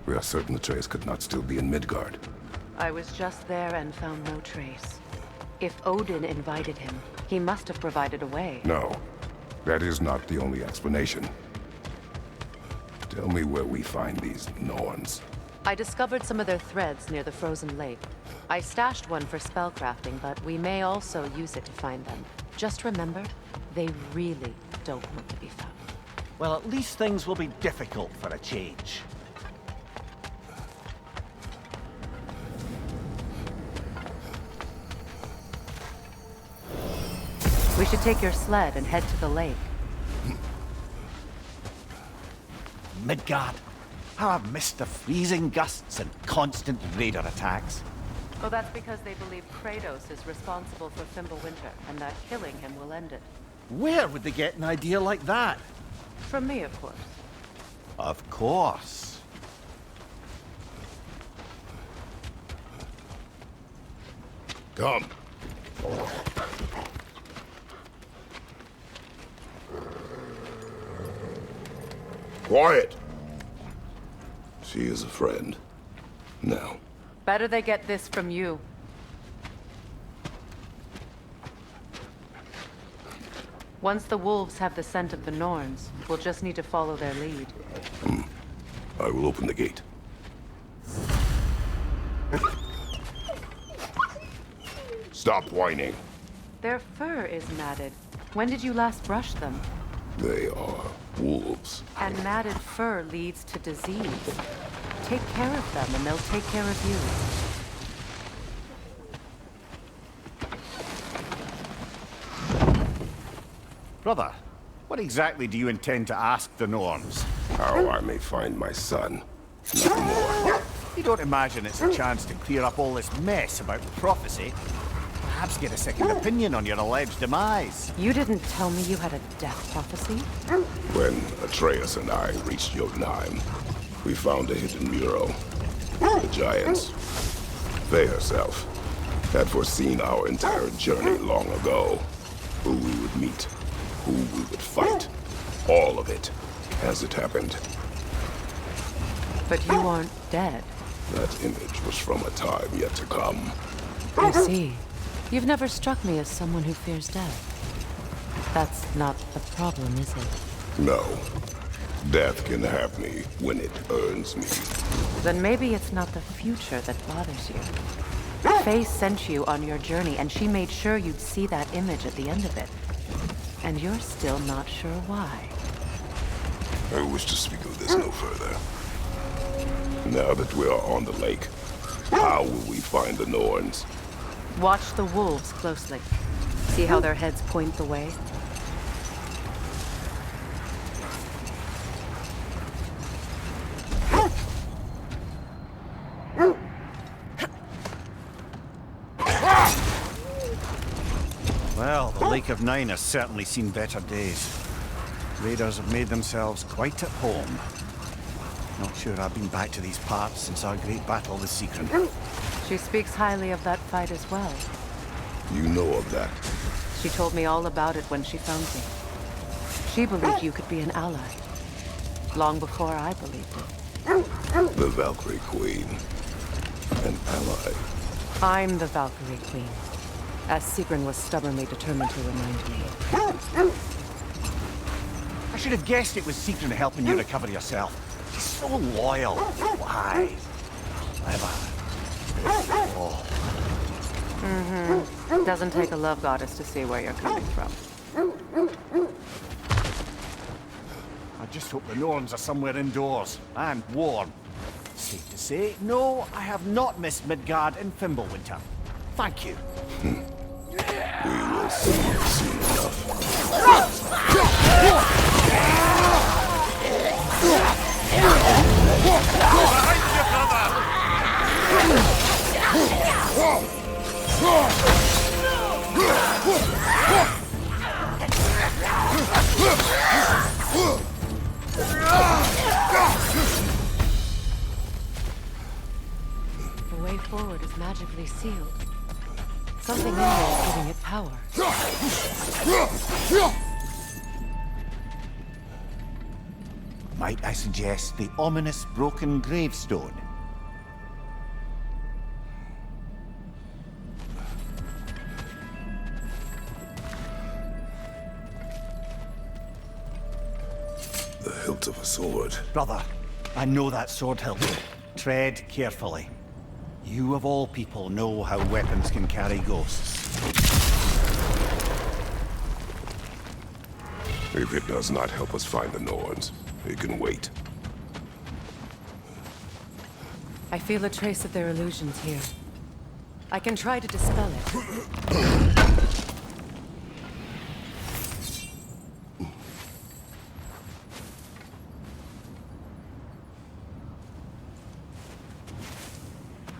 [SPEAKER 2] We are certain Atreus could not still be in Midgard.
[SPEAKER 1] I was just there and found no trace. If Odin invited him, he must have provided a way.
[SPEAKER 2] No, that is not the only explanation. Tell me where we find these Norns.
[SPEAKER 1] I discovered some of their threads near the frozen lake. I stashed one for spellcrafting, but we may also use it to find them. Just remember, they really don't want to be found.
[SPEAKER 15] Well, at least things will be difficult for a change.
[SPEAKER 1] We should take your sled and head to the lake.
[SPEAKER 15] Midgard. How I've missed the freezing gusts and constant raider attacks.
[SPEAKER 1] Oh, that's because they believe Kratos is responsible for Fimbulwinter, and that killing him will end it.
[SPEAKER 15] Where would they get an idea like that?
[SPEAKER 1] From me, of course.
[SPEAKER 15] Of course.
[SPEAKER 2] Come. Quiet! She is a friend. Now.
[SPEAKER 1] Better they get this from you. Once the wolves have the scent of the Norns, we'll just need to follow their lead.
[SPEAKER 2] I will open the gate. Stop whining.
[SPEAKER 1] Their fur is matted. When did you last brush them?
[SPEAKER 2] They are wolves.
[SPEAKER 1] And matted fur leads to disease. Take care of them and they'll take care of you.
[SPEAKER 5] Brother, what exactly do you intend to ask the Norns?
[SPEAKER 2] How I may find my son. Nothing more.
[SPEAKER 5] You don't imagine it's a chance to clear up all this mess about prophecy? Perhaps get a second opinion on your alleged demise.
[SPEAKER 1] You didn't tell me you had a death prophecy?
[SPEAKER 2] When Atreus and I reached Jotunheim, we found a hidden mural. The giants, they herself, had foreseen our entire journey long ago. Who we would meet, who we would fight. All of it, as it happened.
[SPEAKER 1] But you aren't dead.
[SPEAKER 2] That image was from a time yet to come.
[SPEAKER 1] I see. You've never struck me as someone who fears death. That's not the problem, is it?
[SPEAKER 2] No. Death can have me when it earns me.
[SPEAKER 1] Then maybe it's not the future that bothers you. Faye sent you on your journey, and she made sure you'd see that image at the end of it. And you're still not sure why.
[SPEAKER 2] I wish to speak of this no further. Now that we are on the lake, how will we find the Norns?
[SPEAKER 1] Watch the wolves closely. See how their heads point the way?
[SPEAKER 5] Well, the Lake of Nine has certainly seen better days. Raiders have made themselves quite at home. Not sure I've been back to these parts since our great battle with Secret.
[SPEAKER 1] She speaks highly of that fight as well.
[SPEAKER 2] You know of that?
[SPEAKER 1] She told me all about it when she found me. She believed you could be an ally. Long before I believed it.
[SPEAKER 2] The Valkyrie Queen. An ally.
[SPEAKER 1] I'm the Valkyrie Queen, as Sigrun was stubbornly determined to remind me.
[SPEAKER 15] should have guessed it was Secret helping you recover yourself. He's so loyal, wise, clever. Oh.
[SPEAKER 1] Mm-hmm. Doesn't take a love goddess to see where you're coming from.
[SPEAKER 15] I just hope the Norns are somewhere indoors and warm. Safe to say, no, I have not missed Midgard in Fimbulwinter. Thank you.
[SPEAKER 2] We will see you soon enough.
[SPEAKER 1] The way forward is magically sealed. Something in there is giving it power.
[SPEAKER 15] Might I suggest the ominous broken gravestone?
[SPEAKER 2] The hilt of a sword.
[SPEAKER 15] Brother, I know that sword hilt. Tread carefully. You of all people know how weapons can carry ghosts.
[SPEAKER 2] If it does not help us find the Norns, it can wait.
[SPEAKER 1] I feel a trace of their illusions here. I can try to dispel it.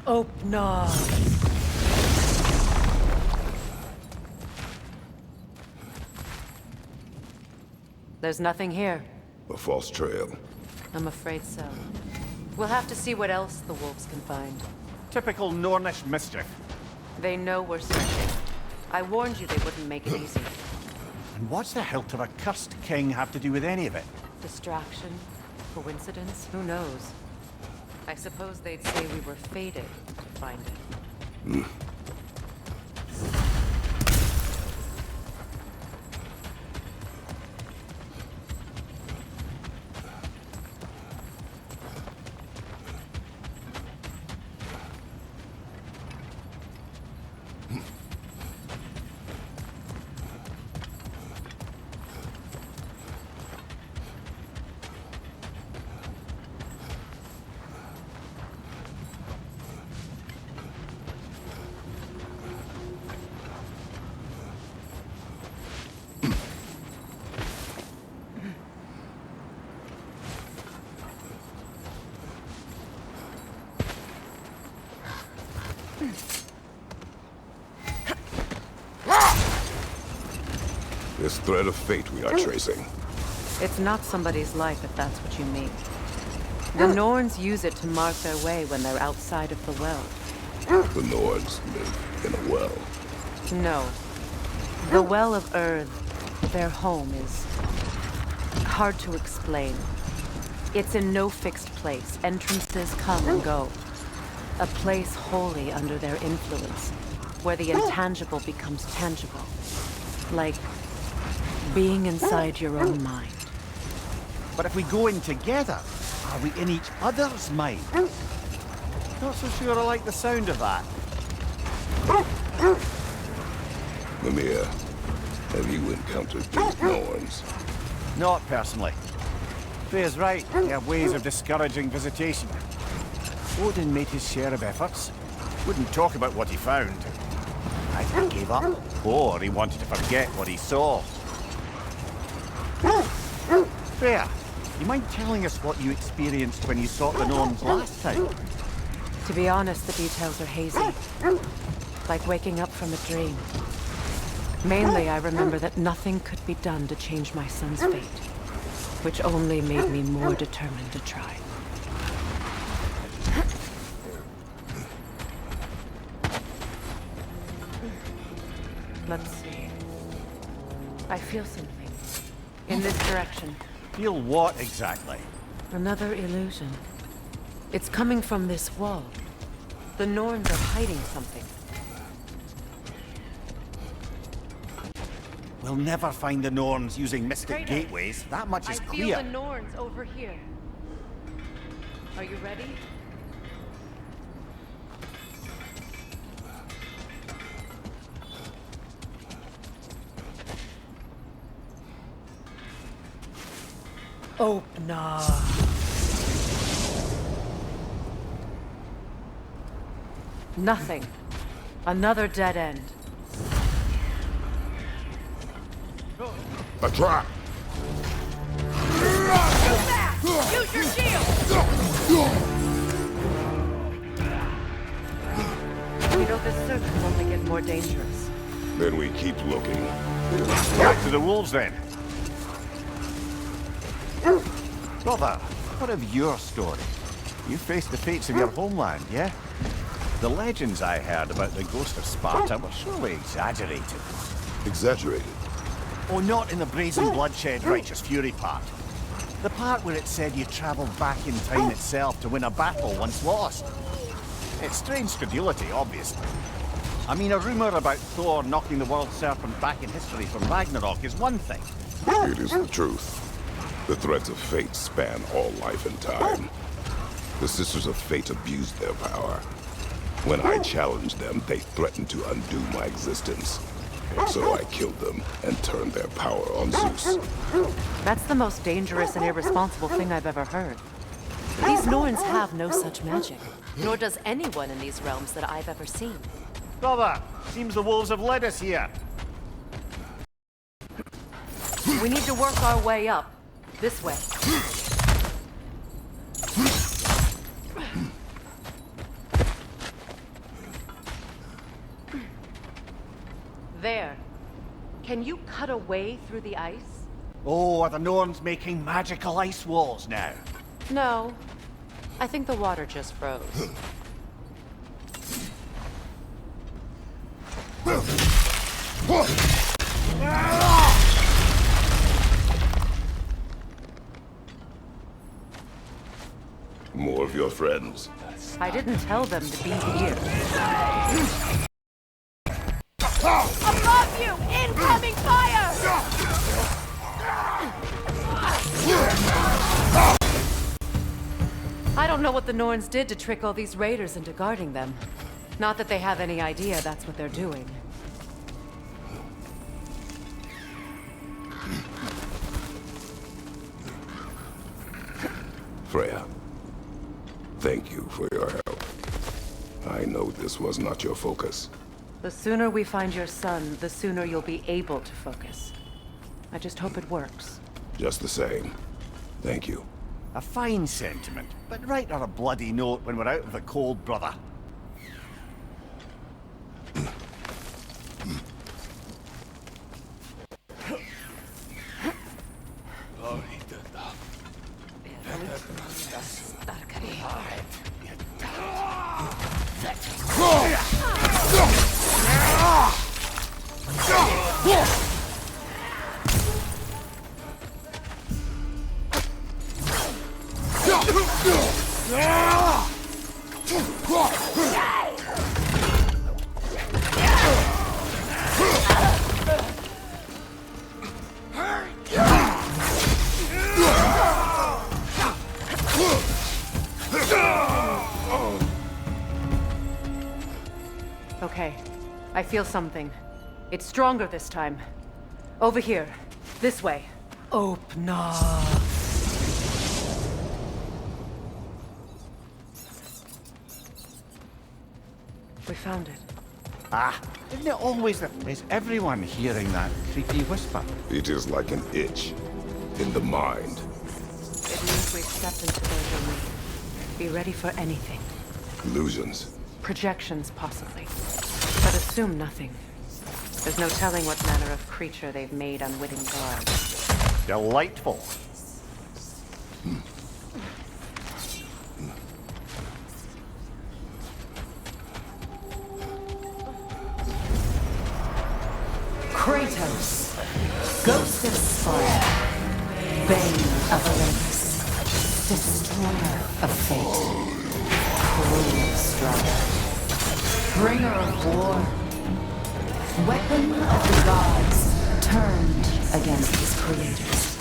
[SPEAKER 1] Open. There's nothing here.
[SPEAKER 2] A false trail.
[SPEAKER 1] I'm afraid so. We'll have to see what else the wolves can find.
[SPEAKER 15] Typical Nornish mischief.
[SPEAKER 1] They know we're searching. I warned you they wouldn't make it easy.
[SPEAKER 15] And what's the hilt of a cursed king have to do with any of it?
[SPEAKER 1] Distraction? Coincidence? Who knows? I suppose they'd say we were fated to find it.
[SPEAKER 2] This thread of fate we are tracing.
[SPEAKER 1] It's not somebody's life, if that's what you mean. The Norns use it to mark their way when they're outside of the well.
[SPEAKER 2] The Norns live in a well.
[SPEAKER 1] No. The Well of Earth, their home, is hard to explain. It's in no fixed place. Entrances come and go. A place wholly under their influence, where the intangible becomes tangible. Like being inside your own mind.
[SPEAKER 15] But if we go in together, are we in each other's mind? Not so sure I like the sound of that.
[SPEAKER 2] Mimir, have you encountered these Norns?
[SPEAKER 15] Not personally. Freya's right, they have ways of discouraging visitation. Odin made his share of efforts. Wouldn't talk about what he found. Either he gave up, or he wanted to forget what he saw. Freya, you mind telling us what you experienced when you sought the Norns last time?
[SPEAKER 1] To be honest, the details are hazy. Like waking up from a dream. Mainly, I remember that nothing could be done to change my son's fate, which only made me more determined to try. Let's see. I feel something. In this direction.
[SPEAKER 15] Feel what exactly?
[SPEAKER 1] Another illusion. It's coming from this wall. The Norns are hiding something.
[SPEAKER 15] We'll never find the Norns using mystic
[SPEAKER 1] Kratos,
[SPEAKER 15] gateways. That much is clear.
[SPEAKER 1] I feel the Norns over here. Are you ready? Opener. Nothing. Another dead end.
[SPEAKER 2] A trap!
[SPEAKER 1] Use your shield! You know, this search will only get more dangerous.
[SPEAKER 2] Then we keep looking.
[SPEAKER 15] Back to the wolves, then. Brother, what of your story? You faced the fates of your homeland, yeah? The legends I heard about the ghost of Sparta were surely exaggerated.
[SPEAKER 2] Exaggerated?
[SPEAKER 15] Oh, not in the brazen bloodshed righteous fury part. The part where it said you travelled back in time itself to win a battle once lost. It's strange credulity, obviously. I mean, a rumour about Thor knocking the world serpent back in history from Ragnarok is one thing.
[SPEAKER 2] It is the truth. The threads of fate span all life and time. The Sisters of Fate abused their power. When I challenged them, they threatened to undo my existence. So I killed them and turned their power on Zeus.
[SPEAKER 1] That's the most dangerous and irresponsible thing I've ever heard. These Norns have no such magic, nor does anyone in these realms that I've ever seen.
[SPEAKER 15] Brother, seems the wolves have led us here.
[SPEAKER 1] We need to work our way up. This way. There. Can you cut a way through the ice?
[SPEAKER 15] Oh, are the Norns making magical ice walls now?
[SPEAKER 1] No. I think the water just froze.
[SPEAKER 2] More of your friends.
[SPEAKER 1] I didn't tell them to be here.
[SPEAKER 20] Above you! Incoming fire!
[SPEAKER 1] I don't know what the Norns did to trick all these raiders into guarding them. Not that they have any idea that's what they're doing.
[SPEAKER 2] Freya, thank you for your help. I know this was not your focus.
[SPEAKER 1] The sooner we find your son, the sooner you'll be able to focus. I just hope it works.
[SPEAKER 2] Just the same. Thank you.
[SPEAKER 15] A fine sentiment, but write her a bloody note when we're out of the cold, brother.
[SPEAKER 1] Okay. I feel something. It's stronger this time. Over here. This way. Opener. We found it.
[SPEAKER 15] Ah, isn't it always that? Is everyone hearing that creepy whisper?
[SPEAKER 2] It is like an itch in the mind.
[SPEAKER 1] It means we've stepped into their domain. Be ready for anything.
[SPEAKER 2] Illusions.
[SPEAKER 1] Projections, possibly. But assume nothing. There's no telling what manner of creature they've made unwitting guards.
[SPEAKER 15] Delightful.
[SPEAKER 1] Kratos, Ghost of Sparta, Bane of Olympus, Destroyer of Fate, Cruel Strider, Bringer of War, Weapon of the Gods,
[SPEAKER 21] turned against his creators.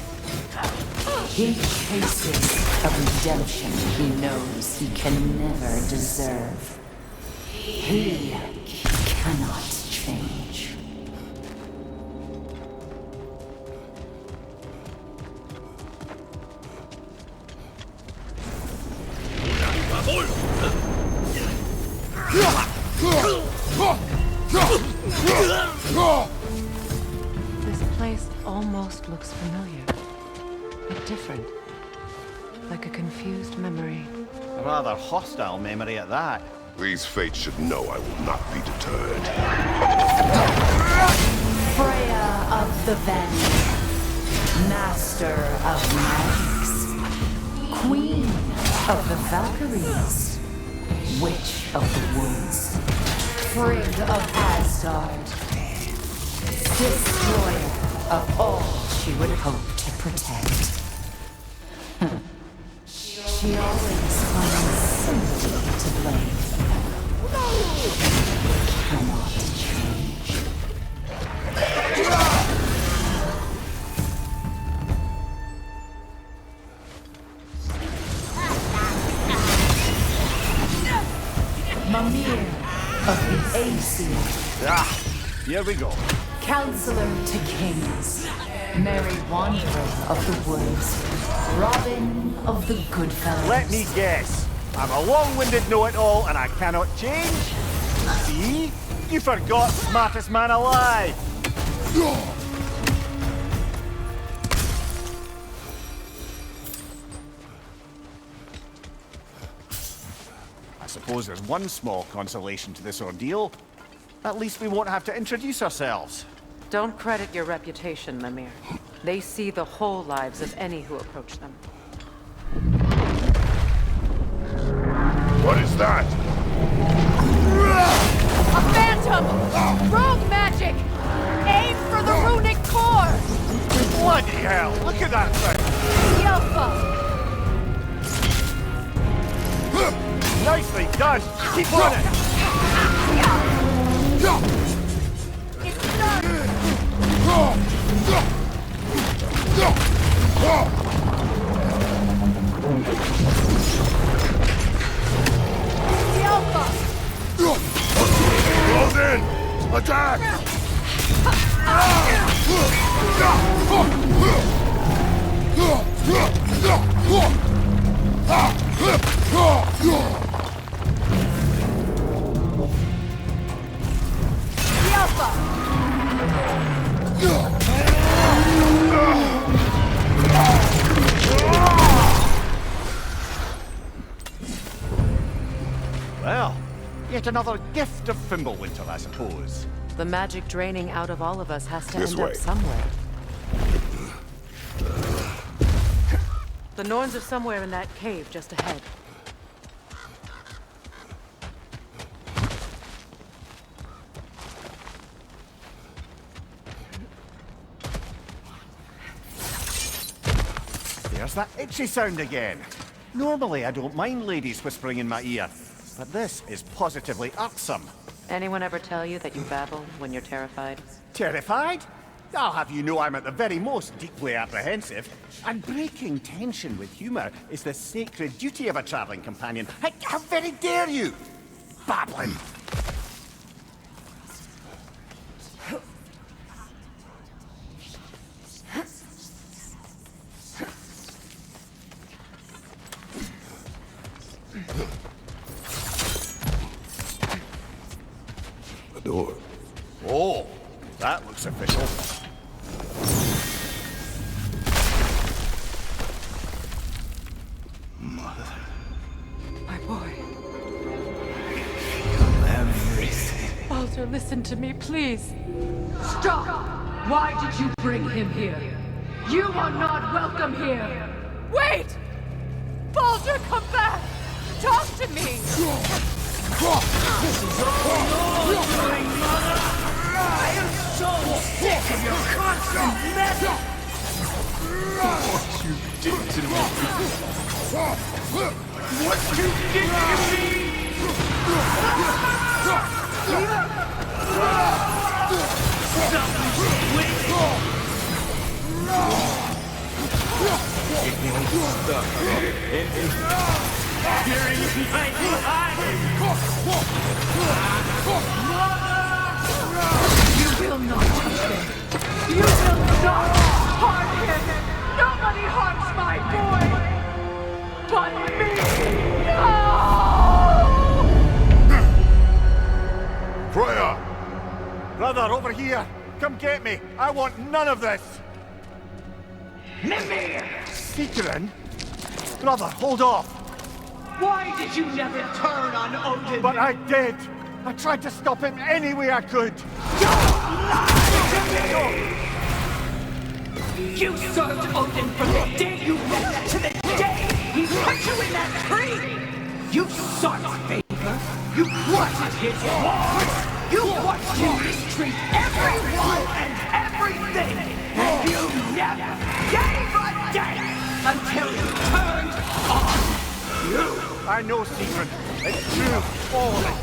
[SPEAKER 21] He chases a redemption he knows he can never deserve. He cannot change.
[SPEAKER 1] This place almost looks familiar, but different. Like a confused memory.
[SPEAKER 5] A rather hostile memory at that.
[SPEAKER 2] These fates should know I will not be deterred.
[SPEAKER 21] Freya of the Vanguard, Master of Magics, Queen of the Valkyries, Witch of the Woods, Frigg of Asgard, Destroyer of all she would hope to protect. She always finds somebody to blame. Cannot change. Mimir of the Aesir.
[SPEAKER 5] Ah, here we go.
[SPEAKER 21] Counselor to kings, merry wanderer of the woods, Robin of the Goodfellas.
[SPEAKER 5] Let me guess. I'm a long-winded know-it-all and I cannot change? See? You forgot smartest man alive! I suppose there's one small consolation to this ordeal. At least we won't have to introduce ourselves.
[SPEAKER 1] Don't credit your reputation, Mimir. They see the whole lives of any who approach them.
[SPEAKER 2] What is that?
[SPEAKER 20] A phantom! Rogue magic! Aim for the runic core!
[SPEAKER 5] Bloody hell! Look at that thing!
[SPEAKER 20] Yelpa!
[SPEAKER 5] Nicely done! Keep running!
[SPEAKER 20] It's done!
[SPEAKER 2] Close in! Attack!
[SPEAKER 5] Well, yet another gift of Fimbulwinter, I suppose.
[SPEAKER 1] The magic draining out of all of us has to
[SPEAKER 2] This
[SPEAKER 1] end
[SPEAKER 2] way.
[SPEAKER 1] up somewhere. The Norns are somewhere in that cave just ahead.
[SPEAKER 5] There's that itchy sound again. Normally I don't mind ladies whispering in my ear, but this is positively irksome.
[SPEAKER 1] Anyone ever tell you that you babble when you're terrified?
[SPEAKER 5] Terrified? I'll have you know I'm at the very most deeply apprehensive. And breaking tension with humor is the sacred duty of a traveling companion. How very dare you? Babbling.
[SPEAKER 2] A door.
[SPEAKER 5] Oh, that looks official.
[SPEAKER 1] My boy.
[SPEAKER 12] Everything.
[SPEAKER 1] Baldur, listen to me, please.
[SPEAKER 22] Stop! Why did you bring him here? You are not welcome here!
[SPEAKER 20] Wait! Baldur, come back! Talk to me!
[SPEAKER 12] This is all your doing, Mother! I am so sick of your constant mess!
[SPEAKER 3] What you did to me! What you did to me!
[SPEAKER 22] You will not touch him. You will not harm him. Nobody harms my boy but me. No!
[SPEAKER 15] Freya! Brother, over here! Come get me! I want none of this!
[SPEAKER 22] Mimir!
[SPEAKER 15] Sigrun? Brother, hold off!
[SPEAKER 22] Why did you never turn on Odin?
[SPEAKER 15] But I did! I tried to stop him any way I could!
[SPEAKER 22] You served Odin from the day you met to the day he put you in that tree! You sought favor, you wanted his wars, you watched him mistreat everyone and everything, and you never gave a damn until he turned on you!
[SPEAKER 15] I know, Sigrun. It's true, all of it.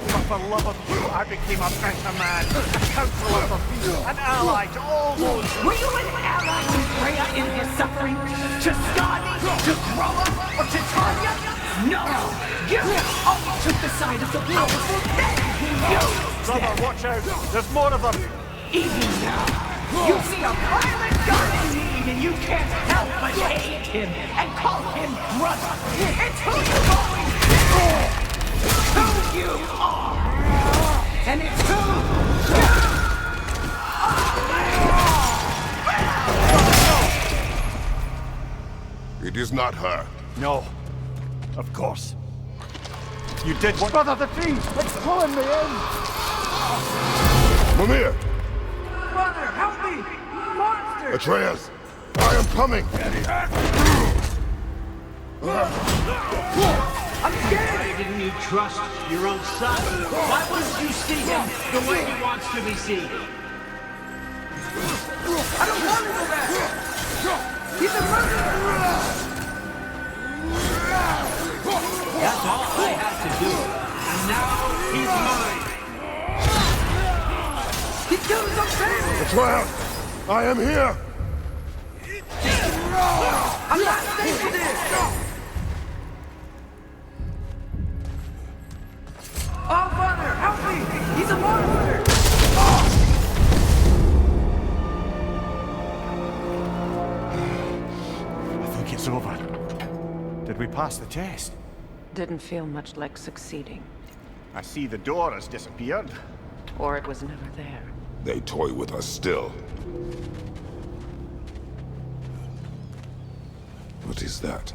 [SPEAKER 15] But for love of you, I became a better man, a counselor for peace, an ally to all those.
[SPEAKER 22] Were you an ally to Freya in his suffering? To Skadi? To Groa? Or to Tanya? No! You only took the side of the powerful men who used
[SPEAKER 15] Brother, watch out! There's more of them!
[SPEAKER 22] Even now, you see a violent god in need and you can't help but hate him and call him brother. It's who you've always been! Who you are! And it's who you are!
[SPEAKER 2] It is not her.
[SPEAKER 15] No. Of course. You did what? Brother, the tree! It's pulling me in!
[SPEAKER 2] Mimir!
[SPEAKER 22] Brother, help me! Monster!
[SPEAKER 2] Atreus! I am coming!
[SPEAKER 22] I'm scared!
[SPEAKER 13] Why didn't you trust your own son? Why wouldn't you see him the way he wants to be seen?
[SPEAKER 22] I don't want to go back! He's a murderer!
[SPEAKER 13] That's all I have to do. And now he's mine.
[SPEAKER 22] He killed his own family!
[SPEAKER 2] Atreus! I am here!
[SPEAKER 22] I'm not safe for this! Oh, Father, help me! He's a monster!
[SPEAKER 15] I think it's over. Did we pass the test?
[SPEAKER 1] Didn't feel much like succeeding.
[SPEAKER 15] I see the door has disappeared.
[SPEAKER 1] Or it was never there.
[SPEAKER 2] They toy with us still. What is that?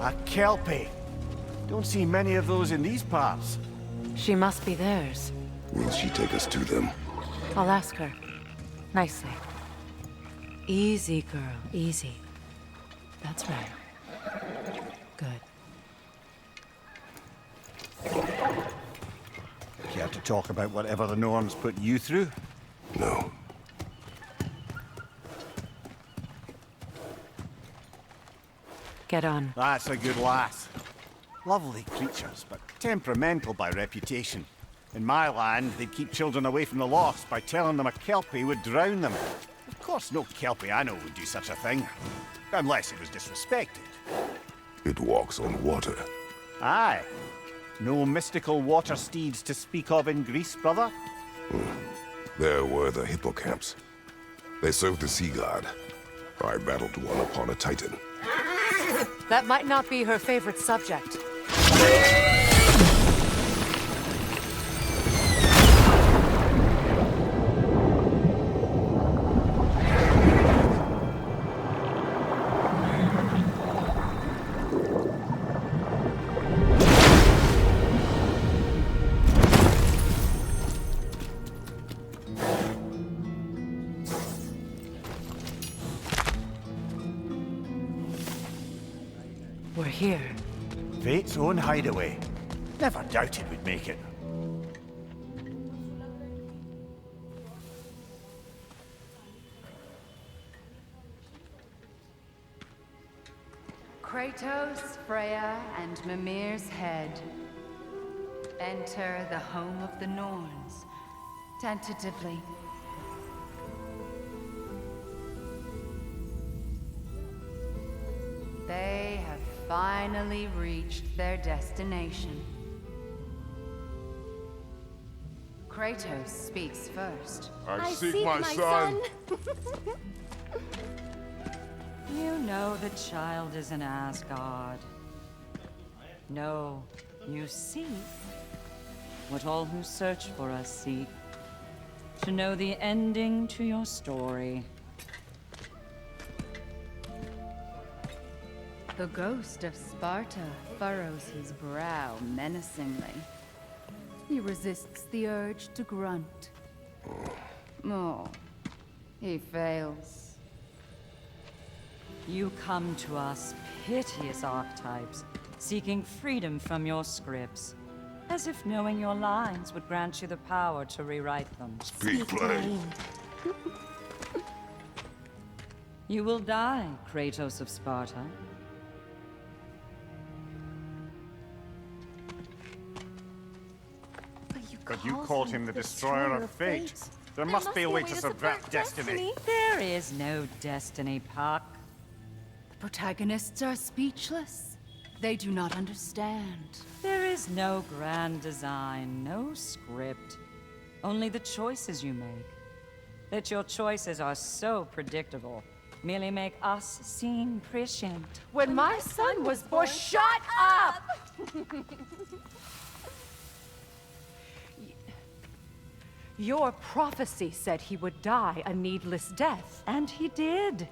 [SPEAKER 15] A Kelpie. Don't see many of those in these parts.
[SPEAKER 1] She must be theirs.
[SPEAKER 2] Will she take us to them?
[SPEAKER 1] I'll ask her. Nicely. Easy, girl. Easy. That's right. Good.
[SPEAKER 15] Care to talk about whatever the Norns put you through?
[SPEAKER 2] No.
[SPEAKER 1] Get on.
[SPEAKER 15] That's a good lass. Lovely creatures, but temperamental by reputation. In my land, they'd keep children away from the lost by telling them a Kelpie would drown them. Of course, no Kelpie I know would do such a thing. Unless it was disrespected.
[SPEAKER 2] It walks on water.
[SPEAKER 15] Aye. No mystical water steeds to speak of in Greece, brother?
[SPEAKER 2] There were the hippocamps. They served the sea god. I battled one upon a titan.
[SPEAKER 1] That might not be her favorite subject. We're here.
[SPEAKER 15] Fate's own hideaway. Never doubted we'd make it.
[SPEAKER 21] Kratos, Freya, and Mimir's head. Enter the home of the Norns. Tentatively. They have finally reached their destination. Kratos speaks first.
[SPEAKER 2] I seek my son.
[SPEAKER 6] You know the child is in Asgard. No, you seek what all who search for us seek. To know the ending to your story.
[SPEAKER 21] The ghost of Sparta furrows his brow menacingly. He resists the urge to grunt. Oh, he fails.
[SPEAKER 6] You come to us, piteous archetypes, seeking freedom from your scripts, as if knowing your lines would grant you the power to rewrite them.
[SPEAKER 2] Speak plain.
[SPEAKER 6] You will die, Kratos of Sparta.
[SPEAKER 5] But you called him the destroyer of fate. There must be a way to subvert destiny.
[SPEAKER 6] There is no destiny, Puck.
[SPEAKER 21] The protagonists are speechless. They do not understand.
[SPEAKER 6] There is no grand design, no script. Only the choices you make. That your choices are so predictable merely make us seem prescient.
[SPEAKER 1] When my son was born, shut up! Your prophecy said he would die a needless death.
[SPEAKER 6] And he did.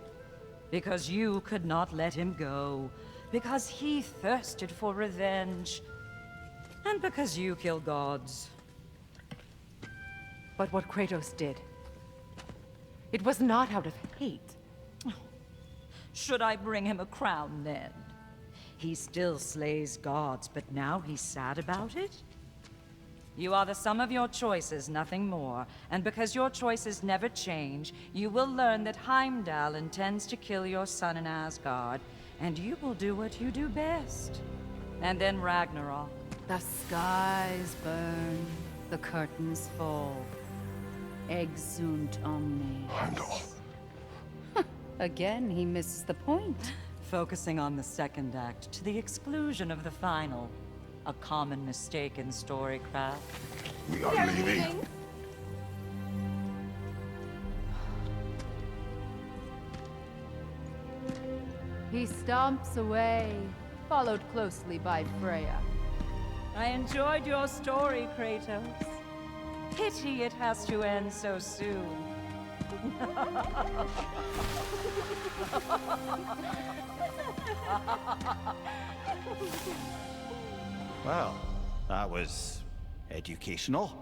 [SPEAKER 6] Because you could not let him go. Because he thirsted for revenge. And because you kill gods.
[SPEAKER 1] But what Kratos did, it was not out of hate.
[SPEAKER 6] Should I bring him a crown then? He still slays gods, but now he's sad about it? You are the sum of your choices, nothing more. And because your choices never change, you will learn that Heimdall intends to kill your son in Asgard, and you will do what you do best. And then Ragnarok.
[SPEAKER 21] The skies burn, the curtains fall. Exunt omnes.
[SPEAKER 2] Heimdall.
[SPEAKER 21] Again, he misses the point.
[SPEAKER 6] Focusing on the second act to the exclusion of the final. A common mistake in storycraft.
[SPEAKER 2] We are leaving.
[SPEAKER 21] He stomps away, followed closely by Freya.
[SPEAKER 6] I enjoyed your story, Kratos. Pity it has to end so soon.
[SPEAKER 5] Well, that was educational.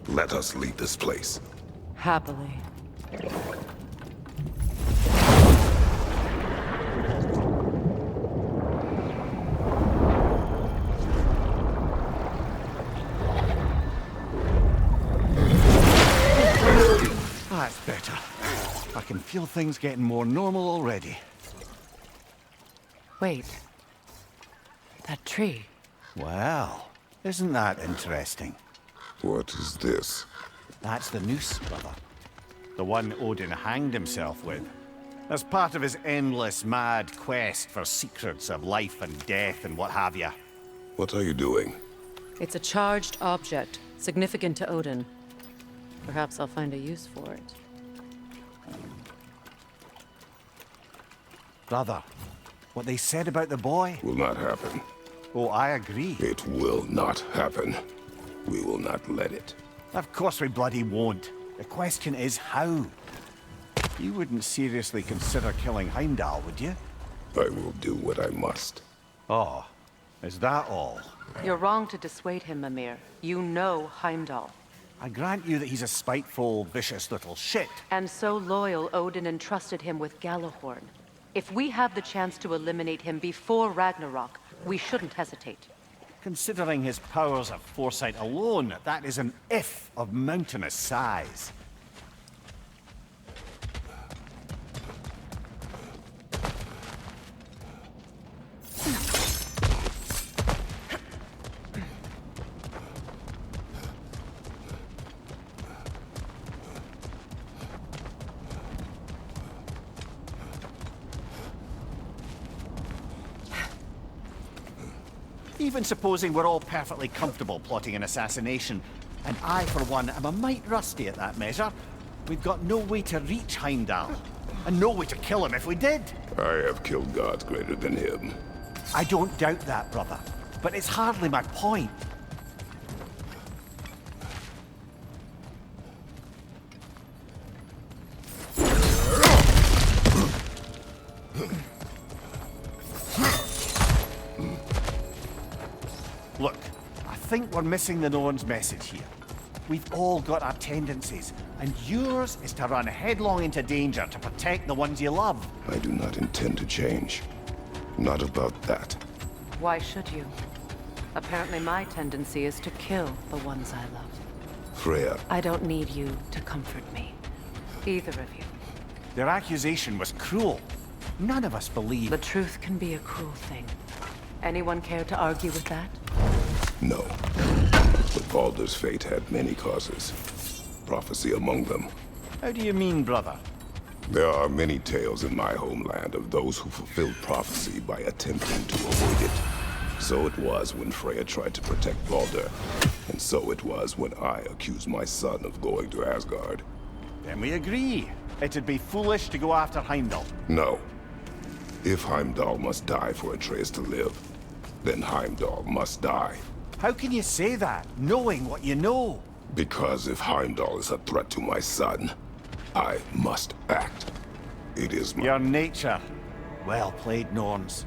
[SPEAKER 2] Let us leave this place.
[SPEAKER 1] Happily.
[SPEAKER 5] That's better. I can feel things getting more normal already.
[SPEAKER 1] Wait. That tree.
[SPEAKER 5] Well, isn't that interesting?
[SPEAKER 2] What is this?
[SPEAKER 5] That's the noose, brother. The one Odin hanged himself with. As part of his endless, mad quest for secrets of life and death and what have you.
[SPEAKER 2] What are you doing?
[SPEAKER 1] It's a charged object, significant to Odin. Perhaps I'll find a use for it.
[SPEAKER 5] Brother, what they said about the boy...
[SPEAKER 2] Will not happen.
[SPEAKER 5] Oh, I agree.
[SPEAKER 2] It will not happen. We will not let it.
[SPEAKER 5] Of course we bloody won't. The question is how. You wouldn't seriously consider killing Heimdall, would you?
[SPEAKER 2] I will do what I must.
[SPEAKER 5] Oh, is that all?
[SPEAKER 1] You're wrong to dissuade him, Mimir. You know Heimdall.
[SPEAKER 5] I grant you that he's a spiteful, vicious little shit.
[SPEAKER 1] And so loyal, Odin entrusted him with Galahorn. If we have the chance to eliminate him before Ragnarok, we shouldn't hesitate.
[SPEAKER 5] Considering his powers of foresight alone, that is an if of mountainous size.
[SPEAKER 15] Even supposing we're all perfectly comfortable plotting an assassination, and I, for one, am a mite rusty at that measure, we've got no way to reach Heimdall, and no way to kill him if we did.
[SPEAKER 2] I have killed gods greater than him.
[SPEAKER 15] I don't doubt that, brother, but it's hardly my point. Look, I think we're missing the Norn's message here. We've all got our tendencies, and yours is to run headlong into danger to protect the ones you love.
[SPEAKER 2] I do not intend to change. Not about that.
[SPEAKER 1] Why should you? Apparently my tendency is to kill the ones I love.
[SPEAKER 2] Freya.
[SPEAKER 1] I don't need you to comfort me. Either of you.
[SPEAKER 15] Their accusation was cruel. None of us believe...
[SPEAKER 1] The truth can be a cruel thing. Anyone care to argue with that?
[SPEAKER 2] No. But Baldur's fate had many causes. Prophecy among them.
[SPEAKER 15] How do you mean, brother?
[SPEAKER 2] There are many tales in my homeland of those who fulfilled prophecy by attempting to avoid it. So it was when Freya tried to protect Baldur. And so it was when I accused my son of going to Asgard.
[SPEAKER 15] Then we agree. It'd be foolish to go after Heimdall.
[SPEAKER 2] No. If Heimdall must die for Atreus to live, then Heimdall must die.
[SPEAKER 15] How can you say that, knowing what you know?
[SPEAKER 2] Because if Heimdall is a threat to my son, I must act. It is my...
[SPEAKER 15] Your nature. Well played, Norns.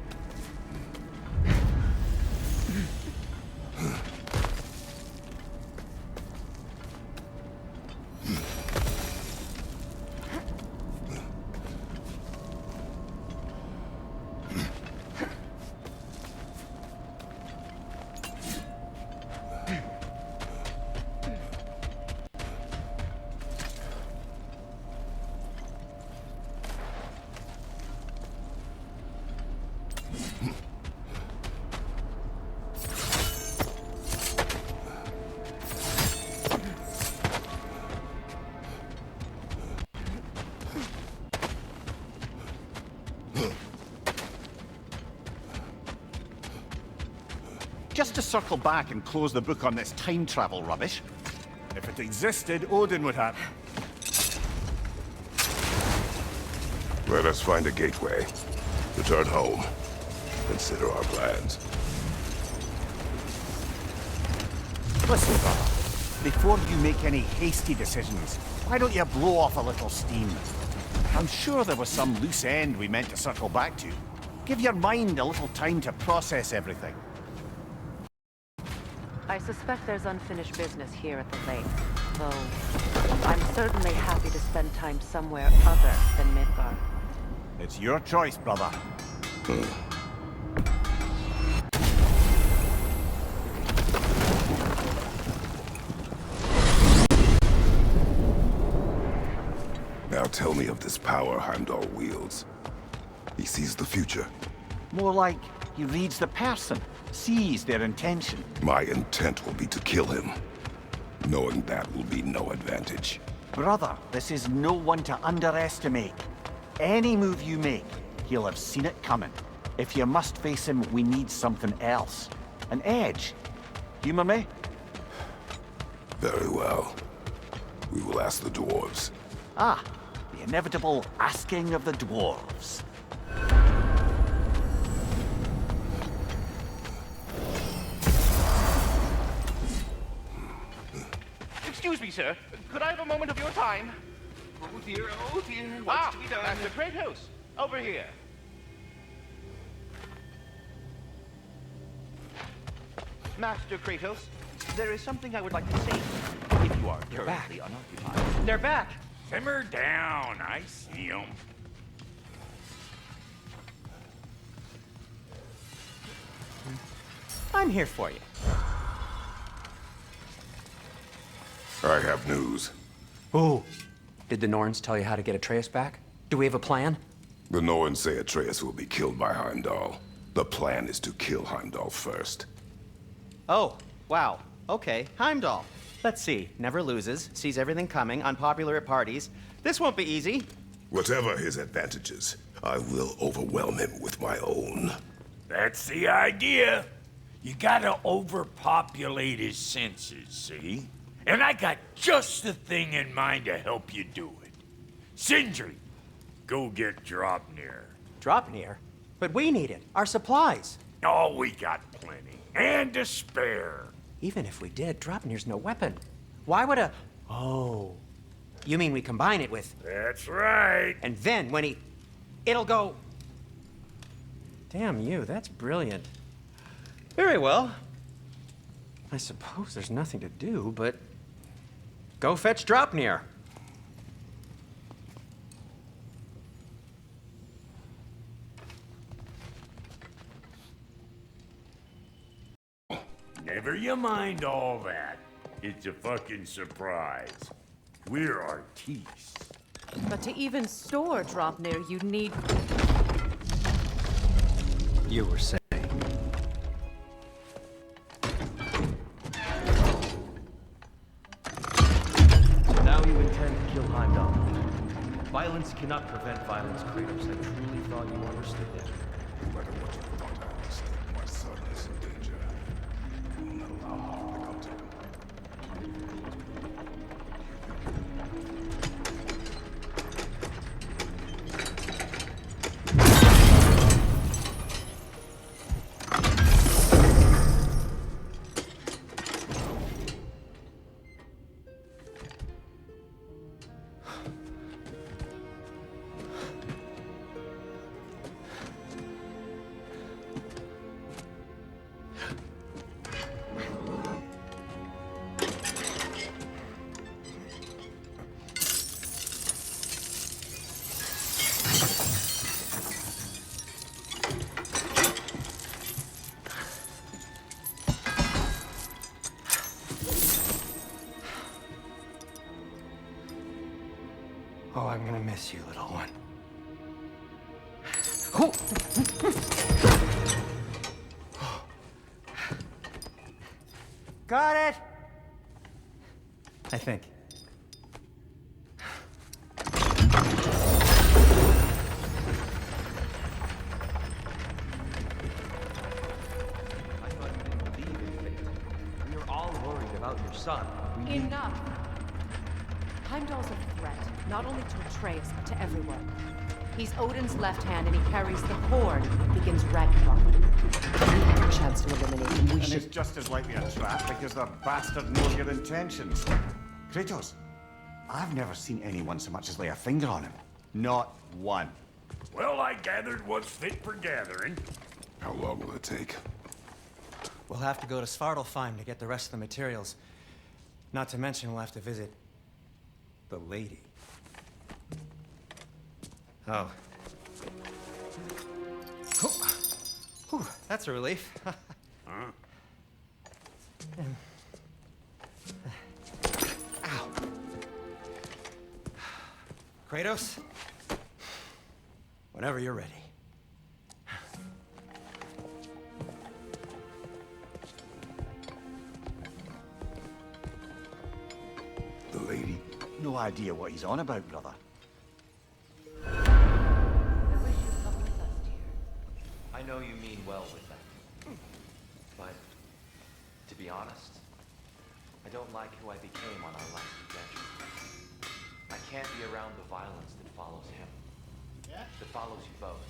[SPEAKER 15] Just to circle back and close the book on this time travel rubbish.
[SPEAKER 4] If it existed, Odin would have...
[SPEAKER 2] Let us find a gateway. Return home. Consider our plans.
[SPEAKER 15] Listen, brother. Before you make any hasty decisions, why don't you blow off a little steam? I'm sure there was some loose end we meant to circle back to. Give your mind a little time to process everything.
[SPEAKER 1] I suspect there's unfinished business here at the lake, though I'm certainly happy to spend time somewhere other than Midgard.
[SPEAKER 15] It's your choice, brother.
[SPEAKER 2] Now tell me of this power Heimdall wields. He sees the future.
[SPEAKER 15] More like he reads the person, sees their intention.
[SPEAKER 2] My intent will be to kill him. Knowing that will be no advantage.
[SPEAKER 15] Brother, this is no one to underestimate. Any move you make, he'll have seen it coming. If you must face him, we need something else. An edge. Humor me?
[SPEAKER 2] Very well. We will ask the dwarves.
[SPEAKER 15] Ah, the inevitable asking of the dwarves.
[SPEAKER 7] Excuse me, sir. Could I have a moment of your time? Oh dear, what's to be done? Master Kratos, over here. Master Kratos, there is something I would like to say, if you are currently unoccupied. They're back!
[SPEAKER 4] Simmer down, I see 'em.
[SPEAKER 12] I'm here for you.
[SPEAKER 2] I have news.
[SPEAKER 12] Oh. Did the Norns tell you how to get Atreus back? Do we have a plan?
[SPEAKER 2] The Norns say Atreus will be killed by Heimdall. The plan is to kill Heimdall first.
[SPEAKER 11] Oh, wow. Okay, Heimdall. Let's see. Never loses, sees everything coming, unpopular at parties. This won't be easy.
[SPEAKER 2] Whatever his advantages, I will overwhelm him with my own.
[SPEAKER 4] That's the idea. You gotta overpopulate his senses, see? And I got just the thing in mind to help you do it. Sindri, go get Draupiner.
[SPEAKER 12] Draupiner? But we need it. Our supplies.
[SPEAKER 4] Oh, we got plenty. And to spare.
[SPEAKER 12] Even if we did, Draupnir's no weapon. Why would a... Oh. You mean we combine it with...
[SPEAKER 4] That's right.
[SPEAKER 12] And then when he... It'll go... Damn you, that's brilliant. Very well. I suppose there's nothing to do, but... Go fetch Draupnir.
[SPEAKER 4] Never you mind all that. It's a fucking surprise. We're artistes.
[SPEAKER 1] But to even store Draupnir, you'd need...
[SPEAKER 12] You were saying.
[SPEAKER 8] So now you intend to kill Heimdall. Violence cannot prevent violence, Kratos. I truly thought you understood that.
[SPEAKER 2] No matter what you thought I understood, my son is in danger. I will not allow harm to come to him.
[SPEAKER 12] Oh, I'm gonna miss you, little one. Got it! I think.
[SPEAKER 8] We are all worried about your son.
[SPEAKER 1] Enough! Heimdall's a threat, not only to Atreus, but to everyone. He's Odin's left hand, and he carries the Horde that begins Ragnarok. We have a chance to eliminate him. We
[SPEAKER 5] And
[SPEAKER 1] should...
[SPEAKER 5] it's just as likely a trap because the bastard knows your intentions. Kratos, I've never seen anyone so much as lay a finger on him. Not one.
[SPEAKER 4] Well, I gathered what's fit for gathering.
[SPEAKER 2] How long will it take?
[SPEAKER 12] We'll have to go to Svartalfheim to get the rest of the materials. Not to mention we'll have to visit the lady. Oh. Whew, that's a relief.
[SPEAKER 4] Huh?
[SPEAKER 12] Ow. Kratos? Whenever you're ready.
[SPEAKER 2] The lady?
[SPEAKER 5] No idea what he's on about, brother.
[SPEAKER 8] I know you mean well with them. But, to be honest, I don't like who I became on our last adventure. I can't be around the violence that follows him. That follows you both.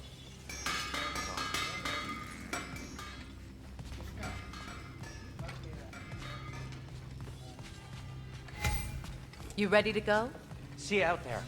[SPEAKER 1] You ready to go?
[SPEAKER 12] See you out there.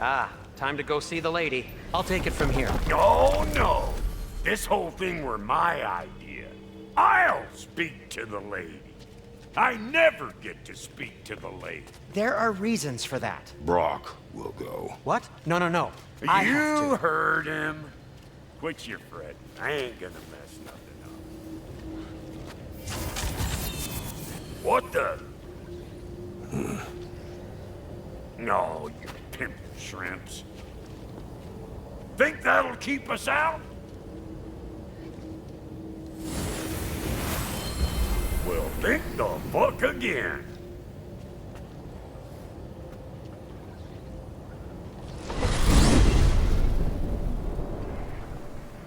[SPEAKER 12] Ah, time to go see the lady. I'll take it from here.
[SPEAKER 4] Oh, no. This whole thing were my idea. I'll speak to the lady. I never get to speak to the lady.
[SPEAKER 12] There are reasons for that.
[SPEAKER 2] Brock will go.
[SPEAKER 12] What? No, no, no. I have
[SPEAKER 4] You
[SPEAKER 12] to.
[SPEAKER 4] heard him. Quit your fretting. I ain't gonna mess nothing up. What the? No, you pimp shrimps. Think that'll keep us out? Well, think the fuck again.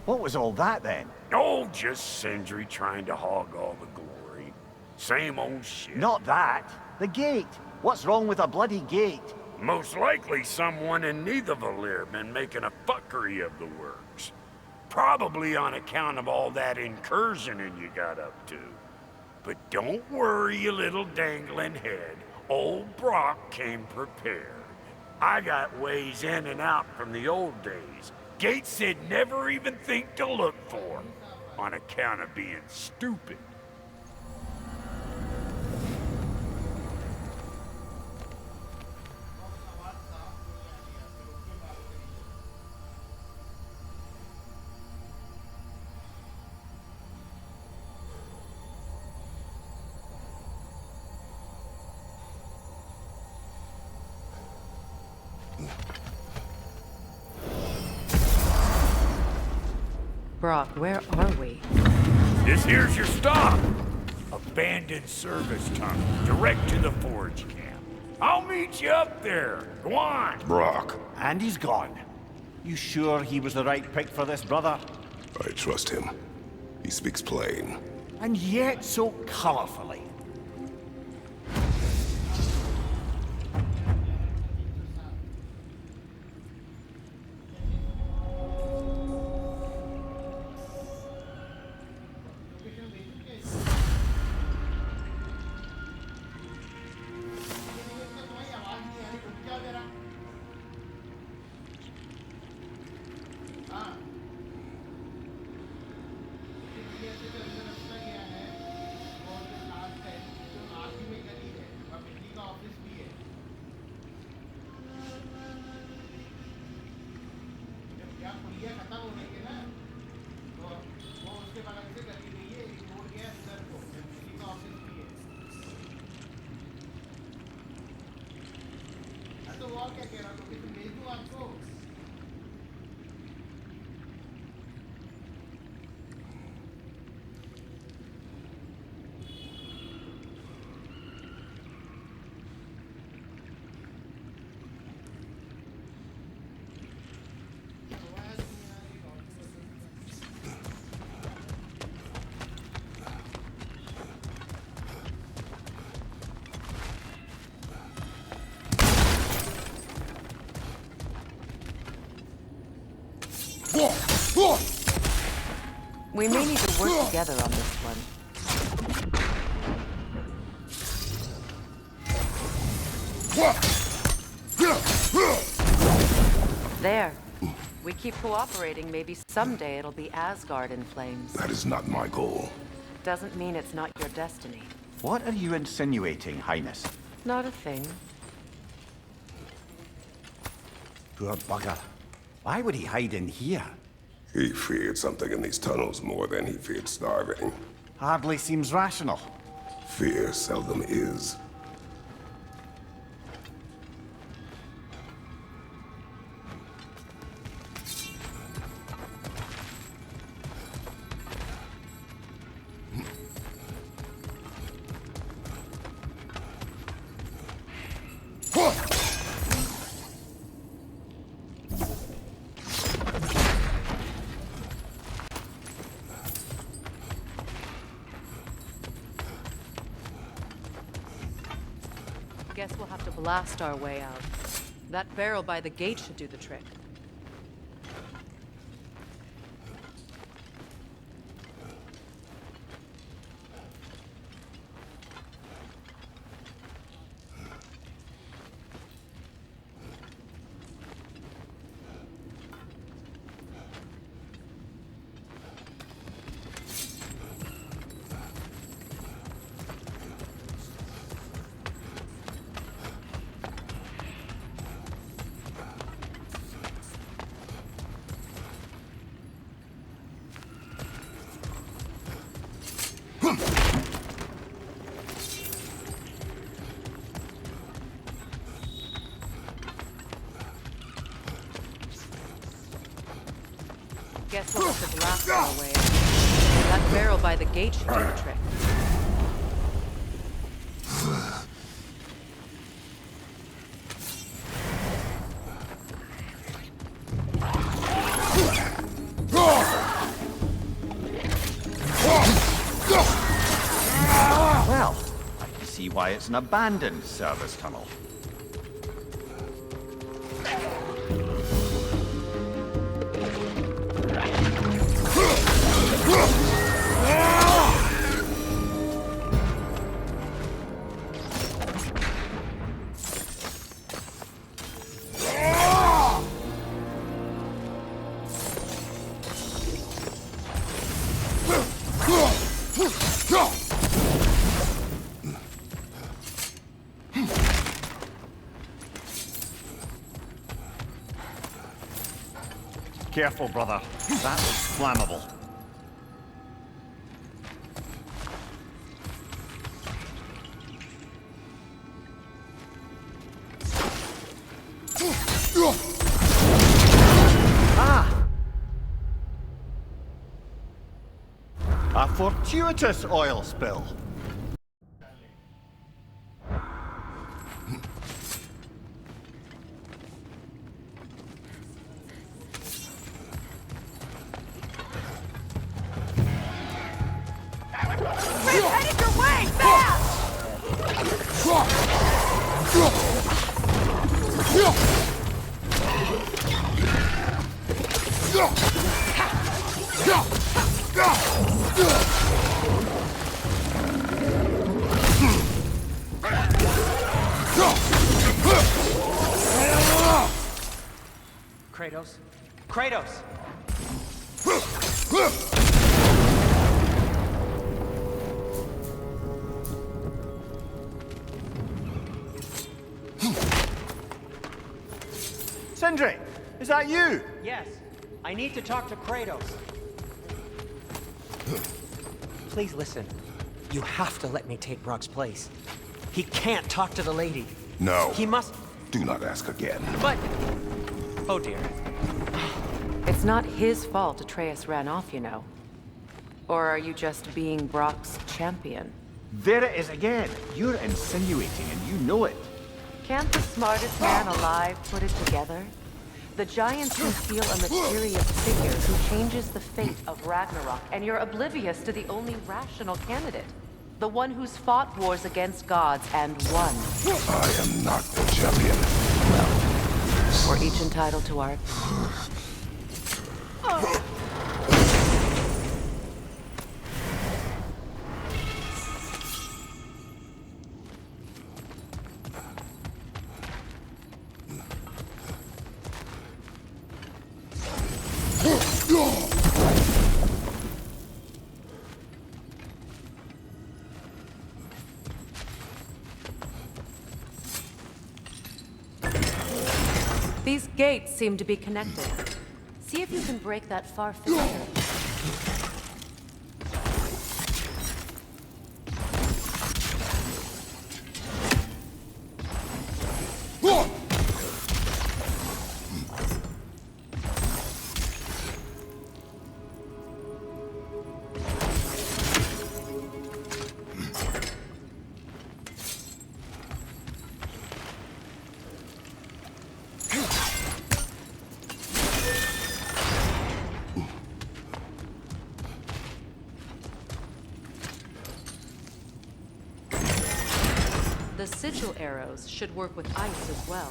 [SPEAKER 15] What was all that then?
[SPEAKER 4] Oh, just Sindri trying to hog all the glory. Same old shit.
[SPEAKER 15] Not that. The gate. What's wrong with a bloody gate?
[SPEAKER 4] Most likely someone in Nidavellir been making a fuckery of the works. Probably on account of all that incursioning you got up to. But don't worry, you little dangling head. Old Brock came prepared. I got ways in and out from the old days. Gates he'd never even think to look for, on account of being stupid.
[SPEAKER 1] Brock, where are we?
[SPEAKER 4] This here's your stop. Abandoned service tunnel, direct to the forge camp. I'll meet you up there. Go on.
[SPEAKER 2] Brock.
[SPEAKER 15] And he's gone. You sure he was the right pick for this, brother?
[SPEAKER 2] I trust him. He speaks plain.
[SPEAKER 15] And yet so colorfully.
[SPEAKER 1] We may need to work together on this one. There. We keep cooperating, maybe someday it'll be Asgard in flames.
[SPEAKER 2] That is not my goal.
[SPEAKER 1] Doesn't mean it's not your destiny.
[SPEAKER 15] What are you insinuating, Highness?
[SPEAKER 1] Not a thing.
[SPEAKER 15] Poor bugger. Why would he hide in here?
[SPEAKER 2] He feared something in these tunnels more than he feared starving.
[SPEAKER 15] Hardly seems rational.
[SPEAKER 2] Fear seldom is.
[SPEAKER 1] Guess we'll have to blast our way out. That barrel by the gate should do the trick. Guess we'll have to blast our way. That barrel by the gate should do the trick.
[SPEAKER 5] Well, I can see why it's an abandoned service tunnel. Careful, brother. That was flammable. Ah! A fortuitous oil spill.
[SPEAKER 20] Headed your way, fast!
[SPEAKER 12] Kratos? Kratos!
[SPEAKER 5] Sindri, is that you?
[SPEAKER 12] Yes. I need to talk to Kratos. Please listen. You have to let me take Brock's place. He can't talk to the lady.
[SPEAKER 2] No.
[SPEAKER 12] He must...
[SPEAKER 2] Do not ask again.
[SPEAKER 12] But... Oh dear.
[SPEAKER 1] It's not his fault Atreus ran off, you know. Or are you just being Brock's champion?
[SPEAKER 5] There it is again. You're insinuating and you know it.
[SPEAKER 1] Can't the smartest man alive put it together? The giants conceal a mysterious figure who changes the fate of Ragnarok, and you're oblivious to the only rational candidate. The one who's fought wars against gods and won.
[SPEAKER 2] I am not the champion.
[SPEAKER 1] Well, we're each entitled to our... These gates seem to be connected. See if you can break that far fissure. The sigil arrows should work with ice as well.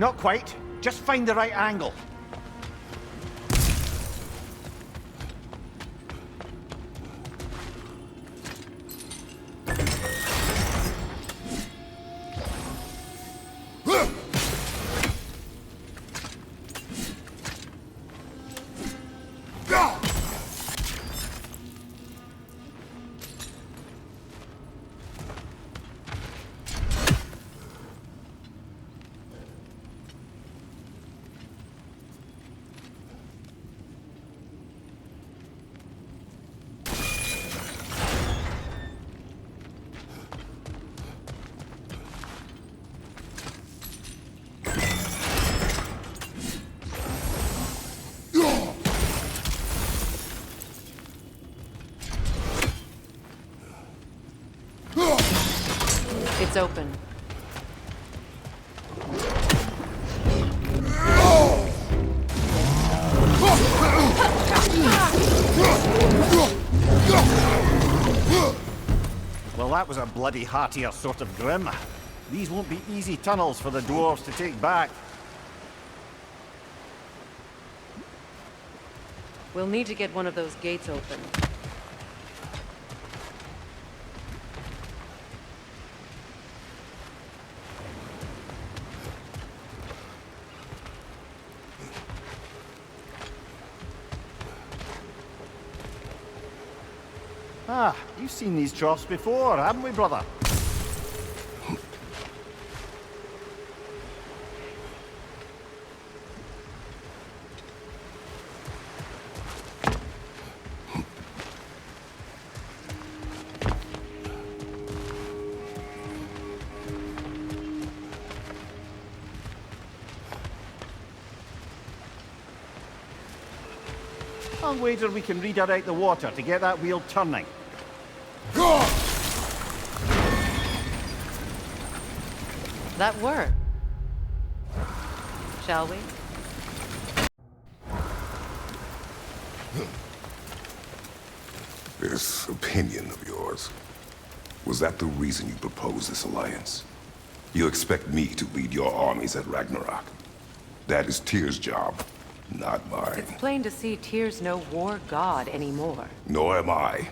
[SPEAKER 5] Not quite. Just find the right angle.
[SPEAKER 1] It's open.
[SPEAKER 5] Well, that was a bloody heartier sort of grim. These won't be easy tunnels for the dwarves to take back.
[SPEAKER 1] We'll need to get one of those gates open.
[SPEAKER 5] Ah, you've seen these troughs before, haven't we, brother? I'll wager we can redirect the water to get that wheel turning.
[SPEAKER 1] That worked. Shall we?
[SPEAKER 2] This opinion of yours, was that the reason you proposed this alliance? You expect me to lead your armies at Ragnarok? That is Tyr's job, not mine.
[SPEAKER 1] It's plain to see Tyr's no war god anymore.
[SPEAKER 2] Nor am I.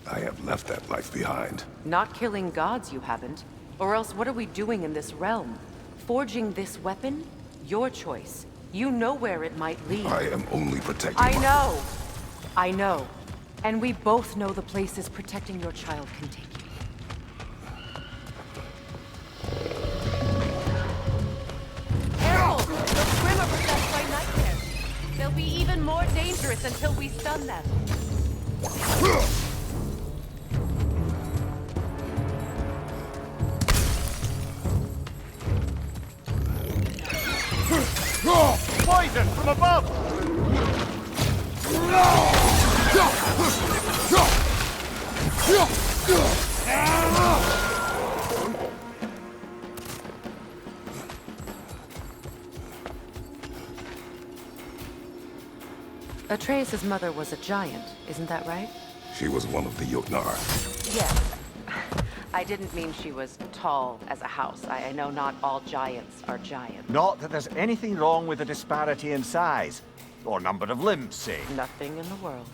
[SPEAKER 2] I have left that life behind.
[SPEAKER 1] Not killing gods, you haven't. Or else what are we doing in this realm? Forging this weapon? Your choice. You know where it might lead.
[SPEAKER 2] I am only protecting
[SPEAKER 1] I know! I know. And we both know the places protecting your child can take you. Careful! Those Grim are possessed by nightmares. They'll be even more dangerous until we stun them.
[SPEAKER 5] Poison from above!
[SPEAKER 1] Atreus' mother was a giant, isn't that right?
[SPEAKER 2] She was one of the Jotnar.
[SPEAKER 1] Yes. I didn't mean she was tall as a house. I know not all giants are giants.
[SPEAKER 5] Not that there's anything wrong with the disparity in size, or number of limbs, say.
[SPEAKER 1] Nothing in the world.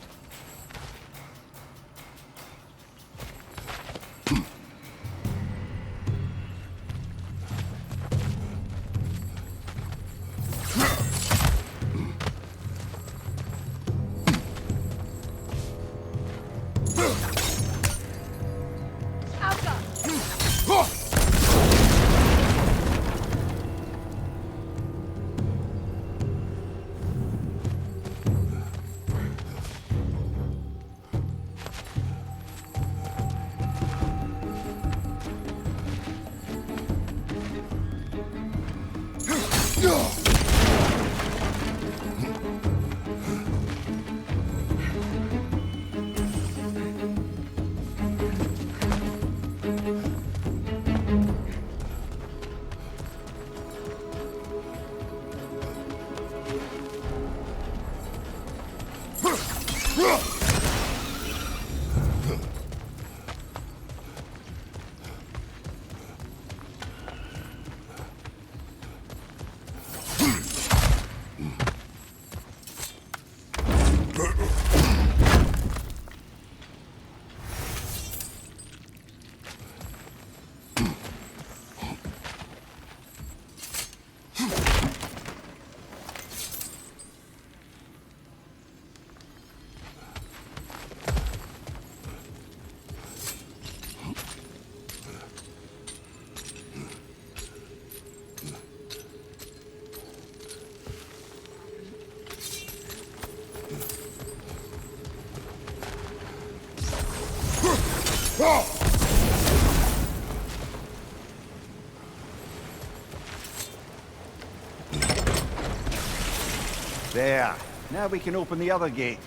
[SPEAKER 15] There. Now we can open the other gate.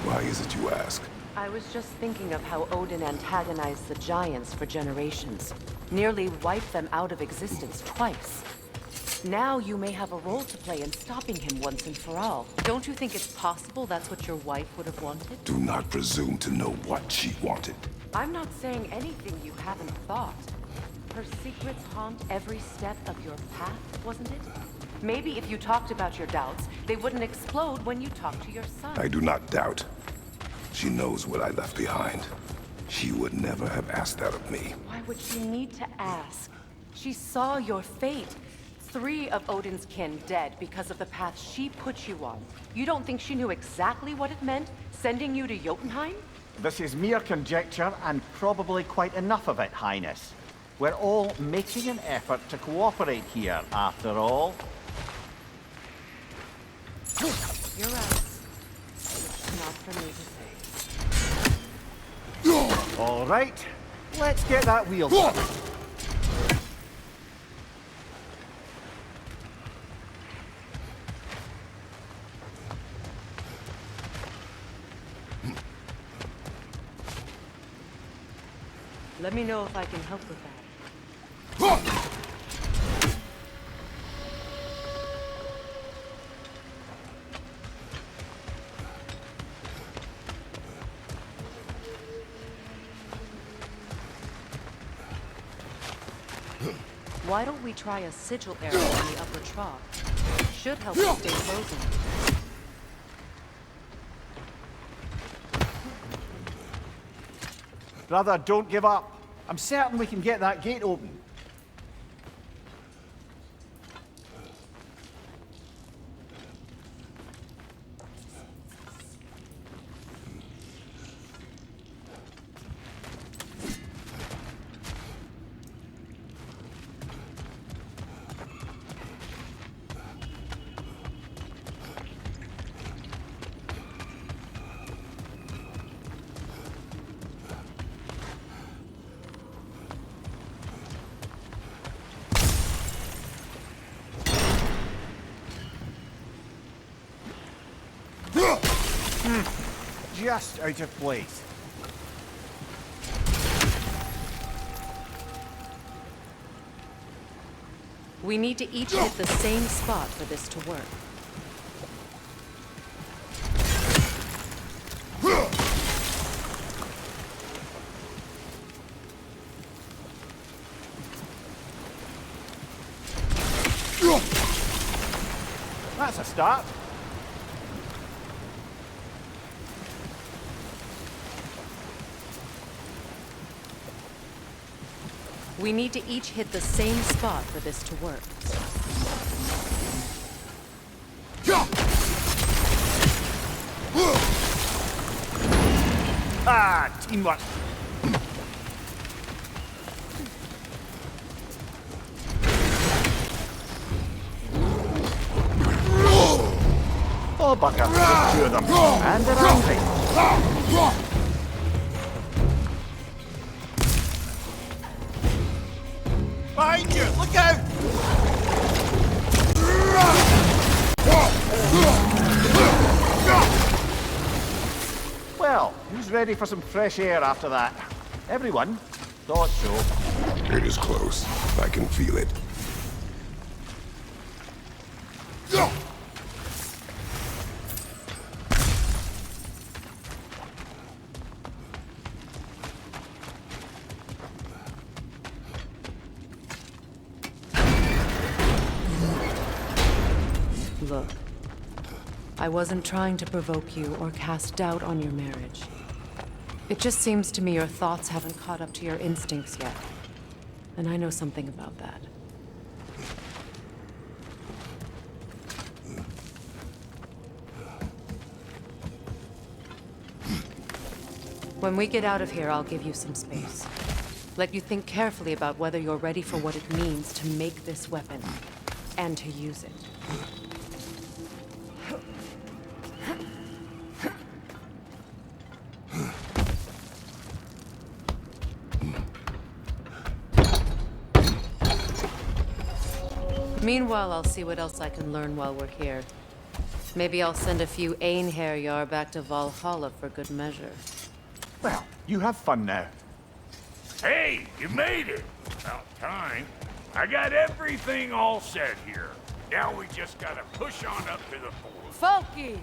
[SPEAKER 2] Why is it you ask?
[SPEAKER 1] I was just thinking of how Odin antagonized the Giants for generations. Nearly wiped them out of existence twice. Now you may have a role to play in stopping him once and for all. Don't you think it's possible that's what your wife would have wanted?
[SPEAKER 2] Do not presume to know what she wanted.
[SPEAKER 1] I'm not saying anything you haven't thought. Her secrets haunt every step of your path, wasn't it? Maybe if you talked about your doubts, they wouldn't explode when you talked to your son.
[SPEAKER 2] I do not doubt. She knows what I left behind. She would never have asked that of me.
[SPEAKER 1] Why would she need to ask? She saw your fate. 3 of Odin's kin dead because of the path she put you on. You don't think she knew exactly what it meant, sending you to Jotunheim?
[SPEAKER 15] This is mere conjecture, and probably quite enough of it, Highness. We're all making an effort to cooperate here, after all.
[SPEAKER 1] You're right. It's not for me to say.
[SPEAKER 15] All right, let's get that wheel done.
[SPEAKER 1] Let me know if I can help with that. Why don't we try a sigil arrow on the upper trough? Should help you stay frozen.
[SPEAKER 15] Brother, don't give up. I'm certain we can get that gate open. Just out of place.
[SPEAKER 1] We need to each hit the same spot for this to work.
[SPEAKER 15] That's a start.
[SPEAKER 1] We need to each hit the same spot for this to work.
[SPEAKER 15] Ah, teamwork. Oh, bucker. There's 2 of them. And they're angry. Behind you! Look out! Well, who's ready for some fresh air after that? Everyone? Thought so.
[SPEAKER 2] It is close. I can feel it.
[SPEAKER 1] Look, I wasn't trying to provoke you or cast doubt on your marriage. It just seems to me your thoughts haven't caught up to your instincts yet. And I know something about that. When we get out of here, I'll give you some space. Let you think carefully about whether you're ready for what it means to make this weapon, and to use it. Meanwhile, I'll see what else I can learn while we're here. Maybe I'll send a few Einherjar back to Valhalla for good measure.
[SPEAKER 15] Well, you have fun now.
[SPEAKER 4] Hey, you made it! About time. I got everything all set here. Now we just gotta push on up to the fort.
[SPEAKER 20] Funky!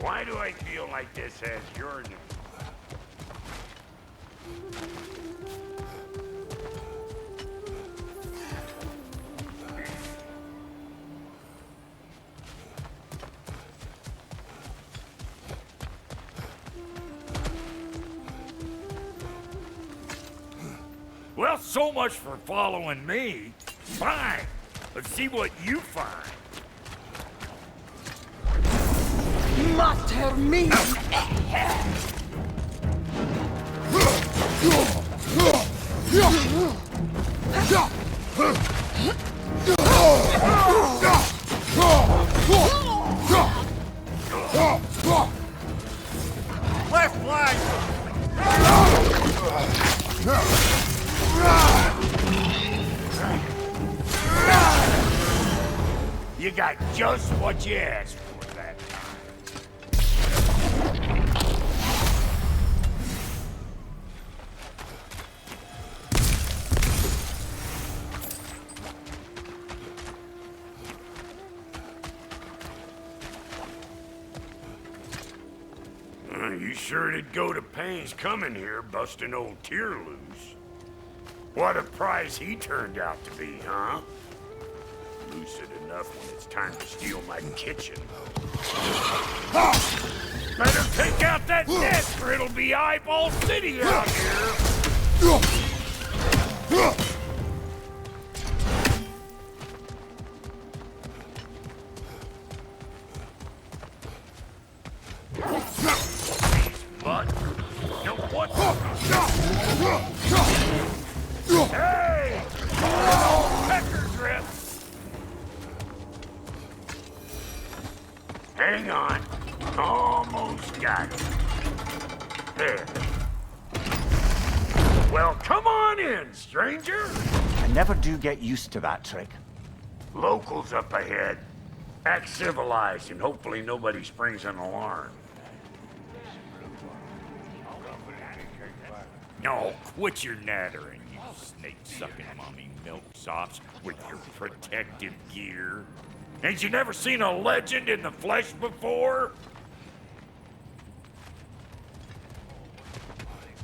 [SPEAKER 4] Why do I feel like this has your name? Well, so much for following me. Fine. Let's see what you find.
[SPEAKER 22] Mater me!
[SPEAKER 4] Left flank! You got just what you asked for that time. You sure did go to pains coming here, busting old Tyr loose. What a prize he turned out to be, huh? Lucid enough when it's time to steal my kitchen. Better take out that net or it'll be Eyeball City out here! But, no, what? Hey! Pecker grip! Hang on. Almost got it. There. Well, come on in, stranger.
[SPEAKER 15] I never do get used to that trick.
[SPEAKER 4] Locals up ahead. Act civilized and hopefully nobody springs an alarm. No, quit your nattering, you snake-sucking mommy milksops with your protective gear. Ain't you never seen a legend in the flesh before?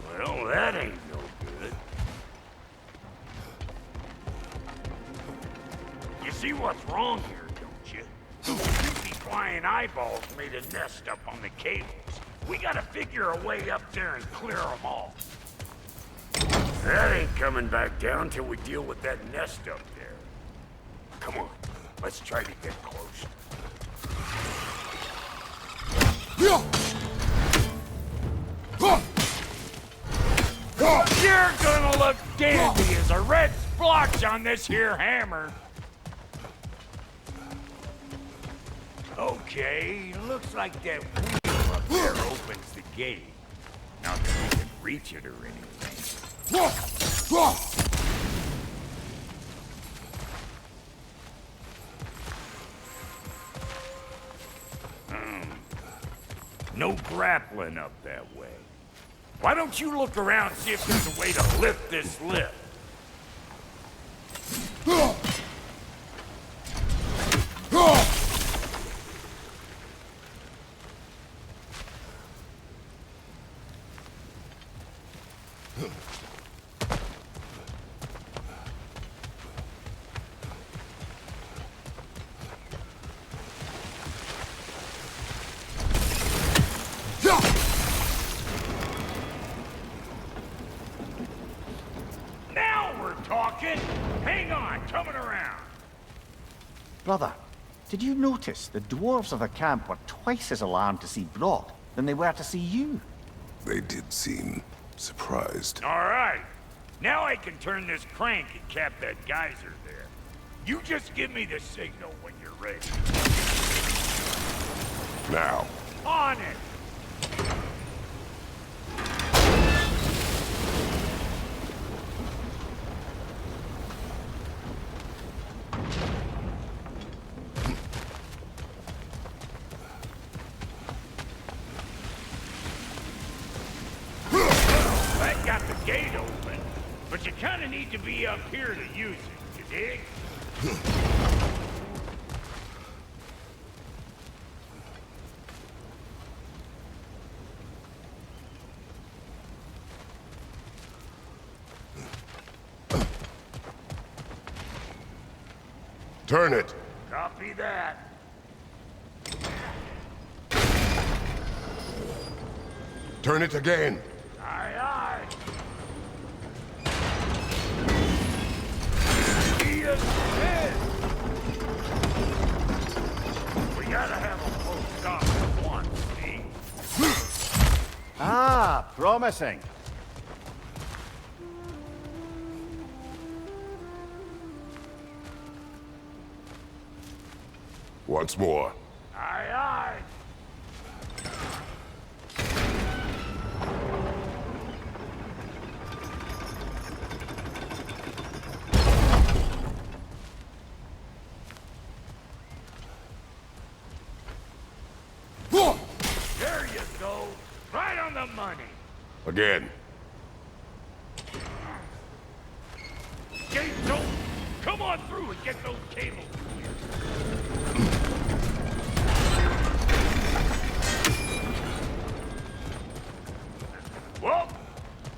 [SPEAKER 4] Well, that ain't no good. You see what's wrong here, don't you? Those creepy flying eyeballs made a nest up on the cables. We gotta figure a way up there and clear them all. That ain't coming back down till we deal with that nest up there. Come on, let's try to get closer. You're gonna look dandy as a red splotch on this here hammer. Okay, looks like that wheel up there opens the gate. Not that we can reach it or anything. No grappling up that way. Why don't you look around and see if there's a way to lift this lift?
[SPEAKER 15] Brother, did you notice the dwarves of the camp were twice as alarmed to see Brock than they were to see you?
[SPEAKER 2] They did seem surprised.
[SPEAKER 4] All right. Now I can turn this crank and cap that geyser there. You just give me the signal when you're ready.
[SPEAKER 2] Now.
[SPEAKER 4] On it! That got the gate open, but you kind of need to be up here to use it, you dig?
[SPEAKER 2] Turn it.
[SPEAKER 4] Copy that.
[SPEAKER 2] Turn it again.
[SPEAKER 4] Aye, aye. He is dead. We gotta have a full stop at once, see?
[SPEAKER 15] Ah, promising.
[SPEAKER 2] Once more.
[SPEAKER 4] Aye, aye. There you go. Right on the money.
[SPEAKER 2] Again.
[SPEAKER 4] Gates open. Come on through and get those cables. Well,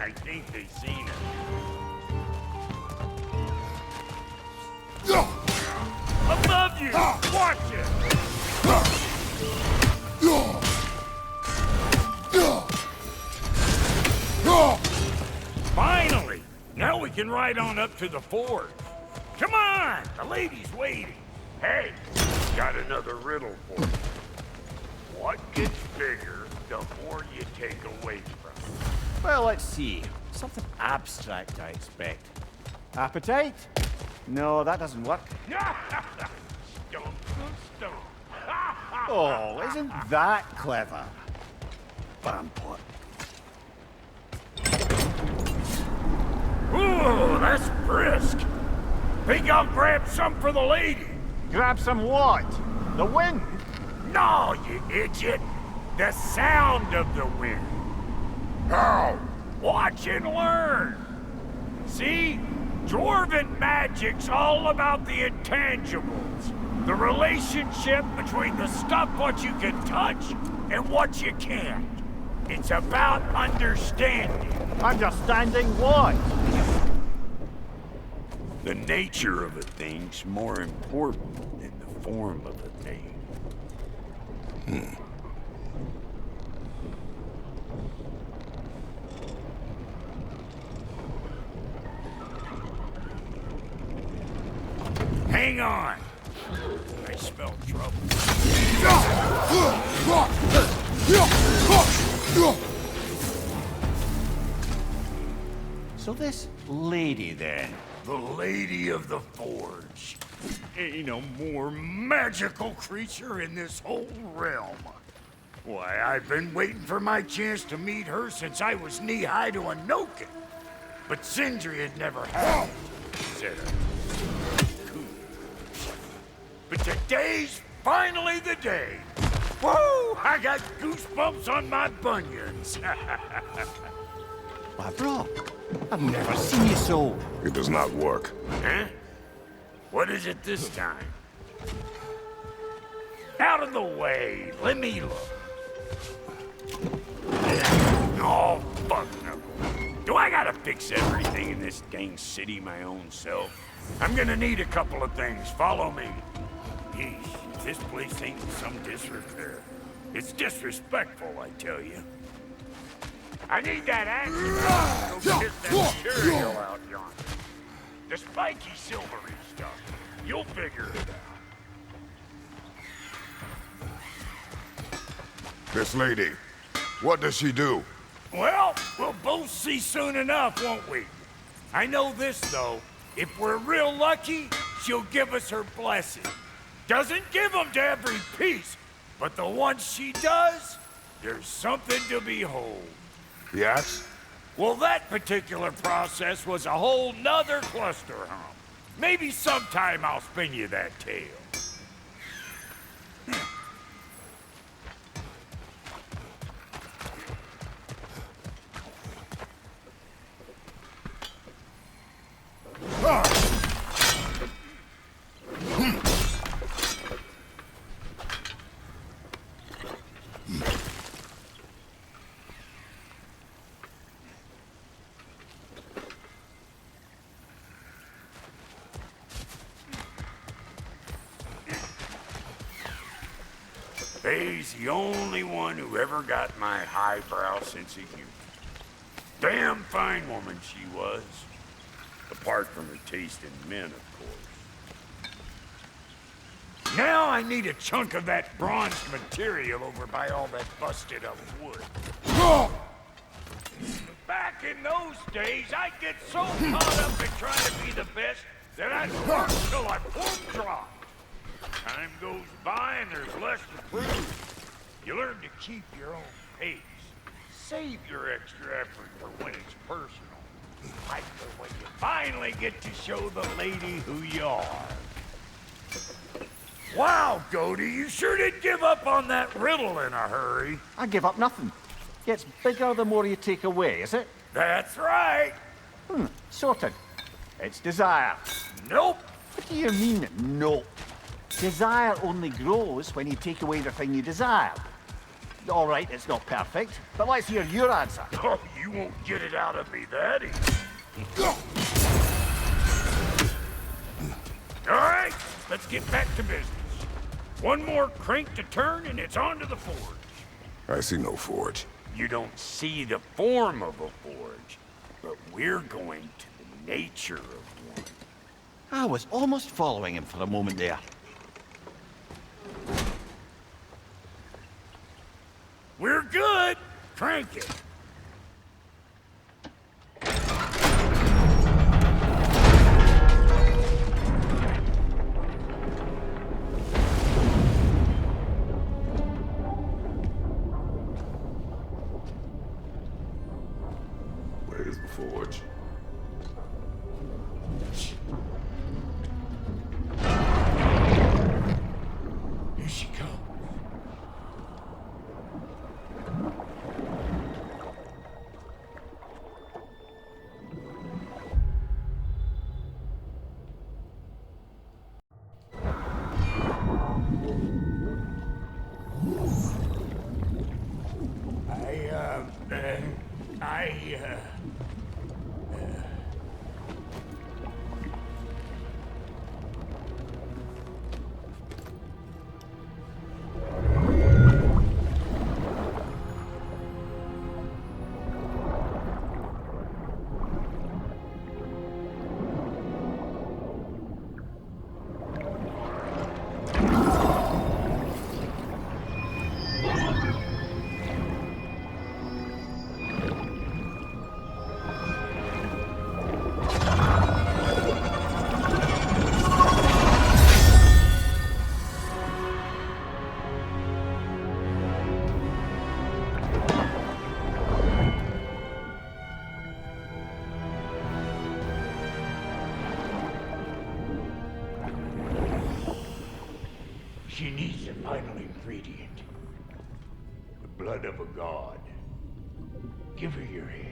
[SPEAKER 4] I think they've seen it. Above you! Watch it! Finally! Now we can ride on up to the forge. Come on! The lady's waiting. Hey, got another riddle for you. What gets bigger the more you take away from it?
[SPEAKER 15] Well, let's see. Something abstract, I expect. Appetite? No, that doesn't work.
[SPEAKER 4] Stone to stone.
[SPEAKER 15] Oh, isn't that clever? Bampot.
[SPEAKER 4] Ooh, that's brisk. Think I'll grab some for the lady?
[SPEAKER 15] Grab some what? The wind?
[SPEAKER 4] No, you idiot. The sound of the wind.
[SPEAKER 2] How?
[SPEAKER 4] Watch and learn. See? Dwarven magic's all about the intangibles. The relationship between the stuff what you can touch and what you can't. It's about understanding.
[SPEAKER 15] Understanding what?
[SPEAKER 4] The nature of a thing's more important than the form of a thing. Hang on. I smell trouble.
[SPEAKER 15] So this lady, then?
[SPEAKER 4] The Lady of the Forge. Ain't no more magical creature in this whole realm. Why, I've been waiting for my chance to meet her since I was knee-high to a Noken. But Sindri had never had it, said her. But today's finally the day. Woo! I got goosebumps on my bunions.
[SPEAKER 15] Why, bro, I've never seen you so.
[SPEAKER 2] It does not work.
[SPEAKER 4] Huh? What is it this time? Out of the way. Let me look. Oh, fuck no. Do I gotta fix everything in this dang city my own self? I'm gonna need a couple of things. Follow me. Yeesh, this place ain't in some disrepair. It's disrespectful, I tell you. I need that axe to go get that material out yonder. The spiky silvery stuff. You'll figure it out.
[SPEAKER 2] This lady, what does she do?
[SPEAKER 4] Well, we'll both see soon enough, won't we? I know this, though. If we're real lucky, she'll give us her blessing. Doesn't give them to every piece, but the ones she does, there's something to behold.
[SPEAKER 2] The axe?
[SPEAKER 4] Well, that particular process was a whole nother cluster hump. Maybe sometime I'll spin you that tale. Faye's the only one who ever got my highbrow sense of humor. Damn fine woman she was. Apart from her taste in men, of course. Now I need a chunk of that bronzed material over by all that busted up wood. Back in those days, I'd get so caught up in trying to be the best that I'd work till I plumb dropped. Time goes by and there's less to prove. You learn to keep your own pace. Save your extra effort for when it's personal. Like for when you finally get to show the lady who you are. Wow, Goaty, you sure did give up on that riddle in a hurry.
[SPEAKER 15] I give up nothing. Gets bigger the more you take away, is it?
[SPEAKER 4] That's right.
[SPEAKER 15] Sorted. It's desire.
[SPEAKER 4] Nope.
[SPEAKER 15] What do you mean, nope? Desire only grows when you take away the thing you desire. All right, it's not perfect, but let's hear your answer.
[SPEAKER 4] Oh, you won't get it out of me that easy. All right, let's get back to business. One more crank to turn and it's on to the forge.
[SPEAKER 2] I see no forge.
[SPEAKER 4] You don't see the form of a forge, but we're going to the nature of one.
[SPEAKER 15] I was almost following him for a moment there.
[SPEAKER 4] We're good. Crank it.
[SPEAKER 2] Where's the forge?
[SPEAKER 4] Here she comes. She needs the final ingredient. The blood of a god. Give her your hand.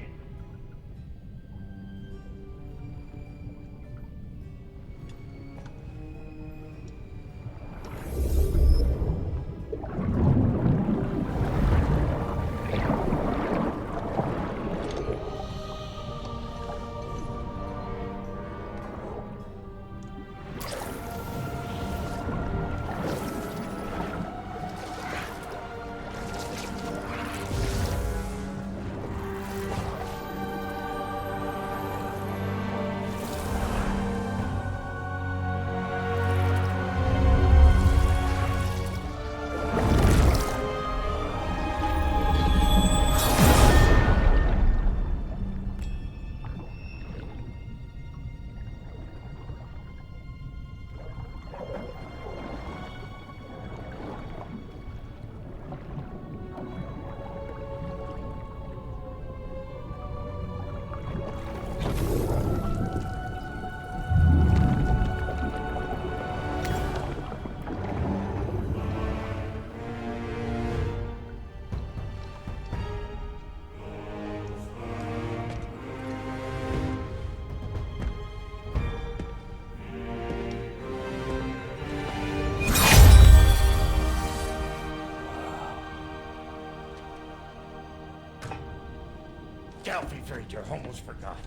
[SPEAKER 4] I almost forgot.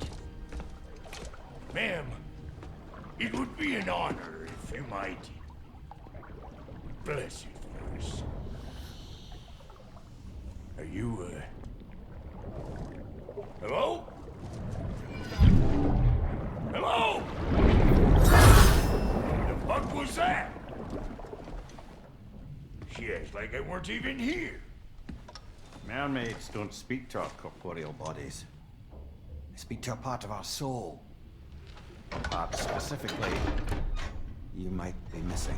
[SPEAKER 4] Ma'am, it would be an honor if you might bless you for us. Are you, hello? Hello? The fuck was that? She acts like I weren't even here.
[SPEAKER 5] Mermaids don't speak to our corporeal bodies. They speak to a part of our soul. A part specifically you might be missing.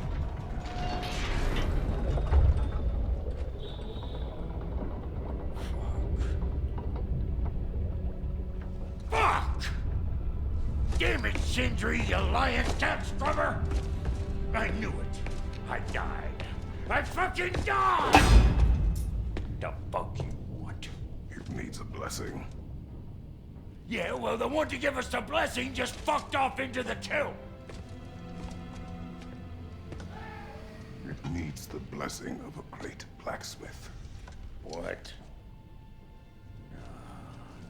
[SPEAKER 4] Fuck! Damn it, Sindri, you lying cat scrubber! I knew it. I died. I fucking died! The fuck you want?
[SPEAKER 2] It needs a blessing.
[SPEAKER 4] Yeah, well, the one to give us the blessing just fucked off into the kiln.
[SPEAKER 2] It needs the blessing of a great blacksmith.
[SPEAKER 4] What?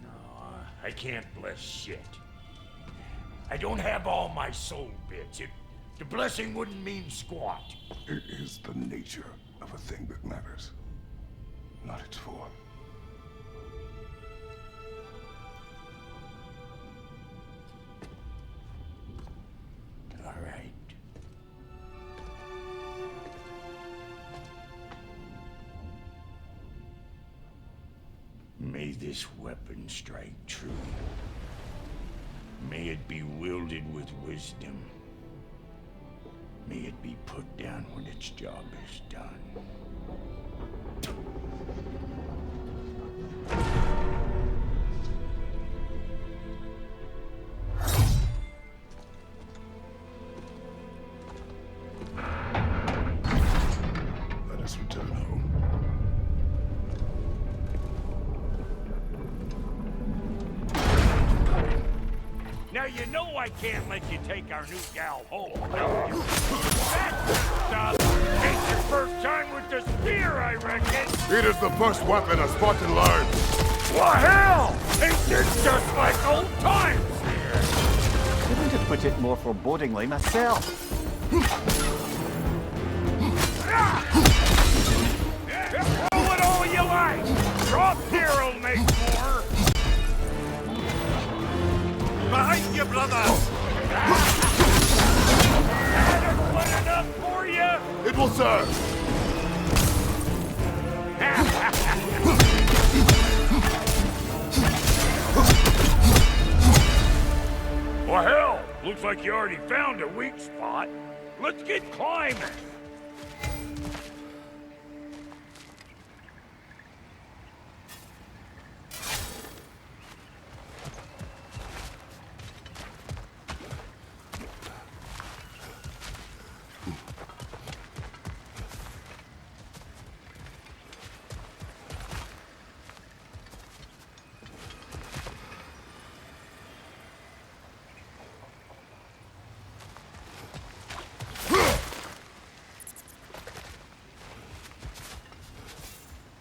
[SPEAKER 4] No, I can't bless shit. I don't have all my soul bits. The blessing wouldn't mean squat.
[SPEAKER 2] It is the nature of a thing that matters, not its form.
[SPEAKER 4] All right. May this weapon strike true. May it be wielded with wisdom. May it be put down when its job is done.
[SPEAKER 2] Let us return home.
[SPEAKER 4] Now you know I can't let you take our new gal home without you. That stuff ain't your first time with the spear, I reckon.
[SPEAKER 2] It is the first weapon a Spartan learned.
[SPEAKER 4] What hell? Ain't this just like old times?
[SPEAKER 15] Couldn't have put it more forebodingly myself.
[SPEAKER 4] Throw it all you like. Drop here'll make more. Behind you, brother! That put enough for you?
[SPEAKER 2] It will serve.
[SPEAKER 4] Well, hell, looks like you already found a weak spot. Let's get climbing.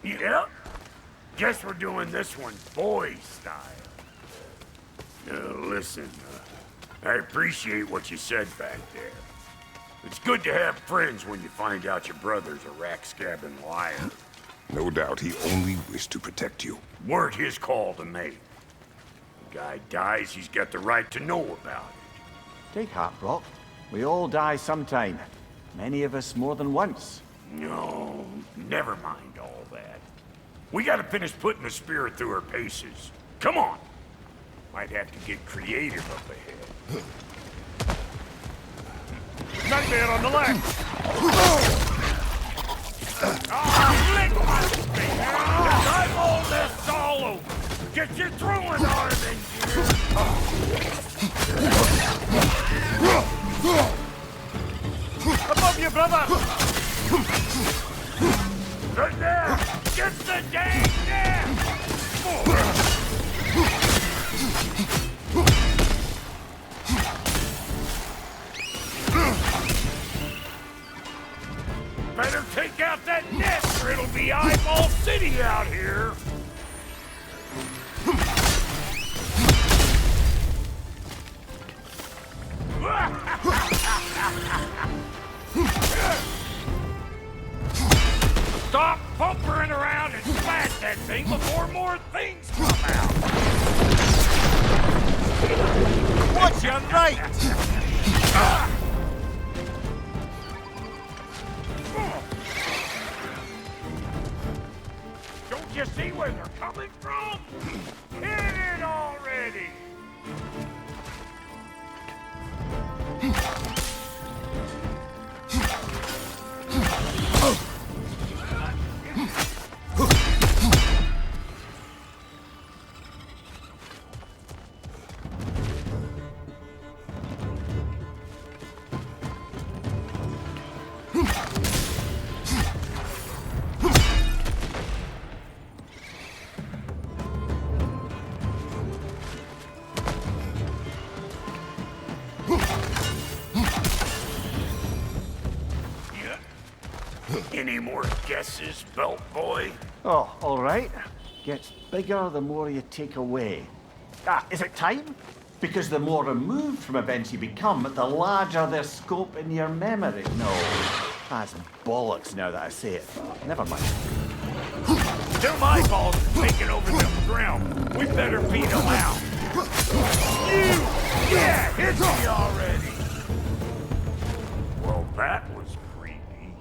[SPEAKER 4] Yep. Guess we're doing this one boy style. Listen, I appreciate what you said back there. It's good to have friends when you find out your brother's a rack-scabbing liar.
[SPEAKER 2] No doubt he only wished to protect you.
[SPEAKER 4] Weren't his call to make. The guy dies, he's got the right to know about it.
[SPEAKER 15] Take heart, Brock. We all die sometime. Many of us more than once.
[SPEAKER 4] No, never mind all that. We gotta finish putting the spirit through her paces. Come on! Might have to get creative up ahead. Nightmare on the left! Lick my face! I'm all this all over! Get your throwing arm in here! Above you, brother! Right there! Get the dang net! Better take out that net or it'll be eyeball city out here! Stop pumpering around and smash that thing before more things come out!
[SPEAKER 15] What's your right?
[SPEAKER 4] Don't you see where they're coming from? Hit it already! Any more guesses, belt boy?
[SPEAKER 15] Oh, all right. Gets bigger the more you take away. Ah, is it time? Because the more removed from events you become, the larger their scope in your memory. No, that's bollocks now that I say it. Never mind.
[SPEAKER 4] Till my balls are taking over the ground, we better beat them out. Yeah, hit me already! Well, that was creepy.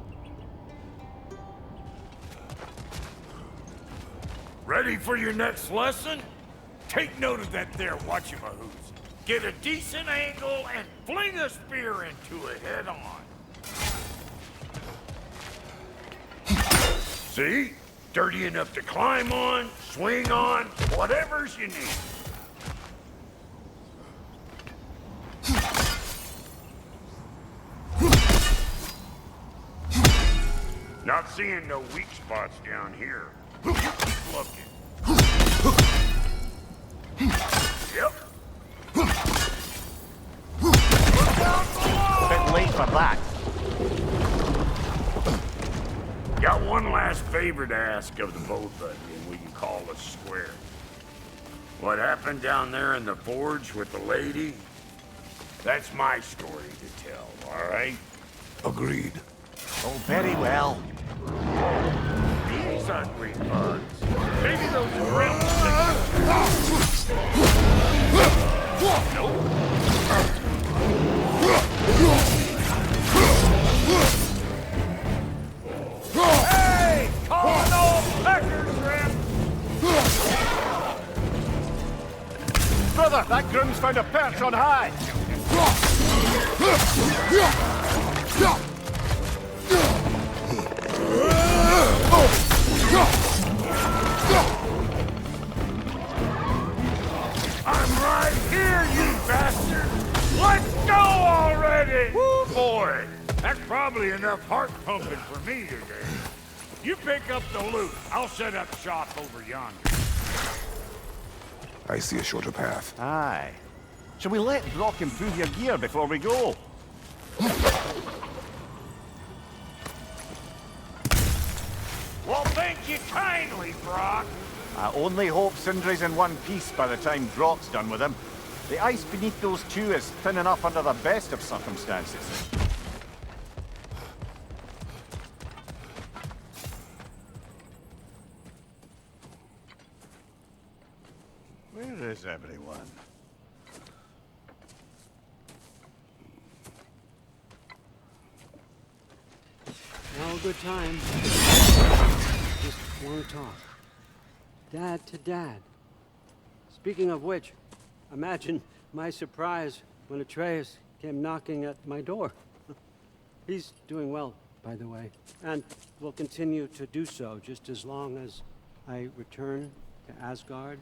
[SPEAKER 4] Ready for your next lesson? Take note of that there whatchamahoots. Get a decent angle and fling a spear into it head-on. See? Dirty enough to climb on, swing on, whatever's you need. Not seeing no weak spots down here. You keep looking. Yep.
[SPEAKER 15] Bit late for that.
[SPEAKER 4] Got one last favor to ask of the both of you, and we can call us square. What happened down there in the forge with the lady? That's my story to tell, all right?
[SPEAKER 2] Agreed.
[SPEAKER 15] Oh, very well.
[SPEAKER 4] These hungry bugs. Maybe those gremlins. Hey! Calling all peckers, Rip!
[SPEAKER 15] Brother, that groom's found a perch on high.
[SPEAKER 4] I'm right here, you bastard! Let's go already! Woo, boy! That's probably enough heart pumping for me today. You pick up the loot. I'll set up shop over yonder.
[SPEAKER 2] I see a shorter path.
[SPEAKER 15] Aye. Shall we let Brock improve your gear before we go?
[SPEAKER 4] Well, thank you kindly, Brock.
[SPEAKER 15] I only hope Sindri's in one piece by the time Brock's done with him. The ice beneath those two is thin enough under the best of circumstances. Where is everyone?
[SPEAKER 13] Now a good time. Just want to talk. Dad to Dad. Speaking of which, imagine my surprise when Atreus came knocking at my door. He's doing well, by the way, and will continue to do so just as long as I return to Asgard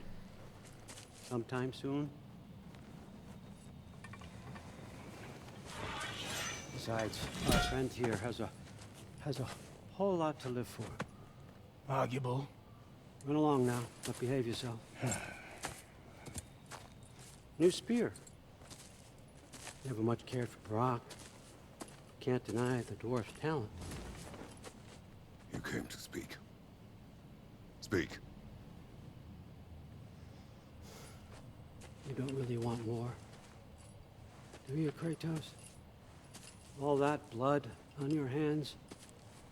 [SPEAKER 13] sometime soon. Besides, our friend here has a whole lot to live for.
[SPEAKER 12] Arguable.
[SPEAKER 13] Run along now, but behave yourself. New spear. Never much cared for Brock. Can't deny the dwarf's talent.
[SPEAKER 2] You came to speak. Speak.
[SPEAKER 13] You don't really want war, Do you, Kratos? All that blood on your hands?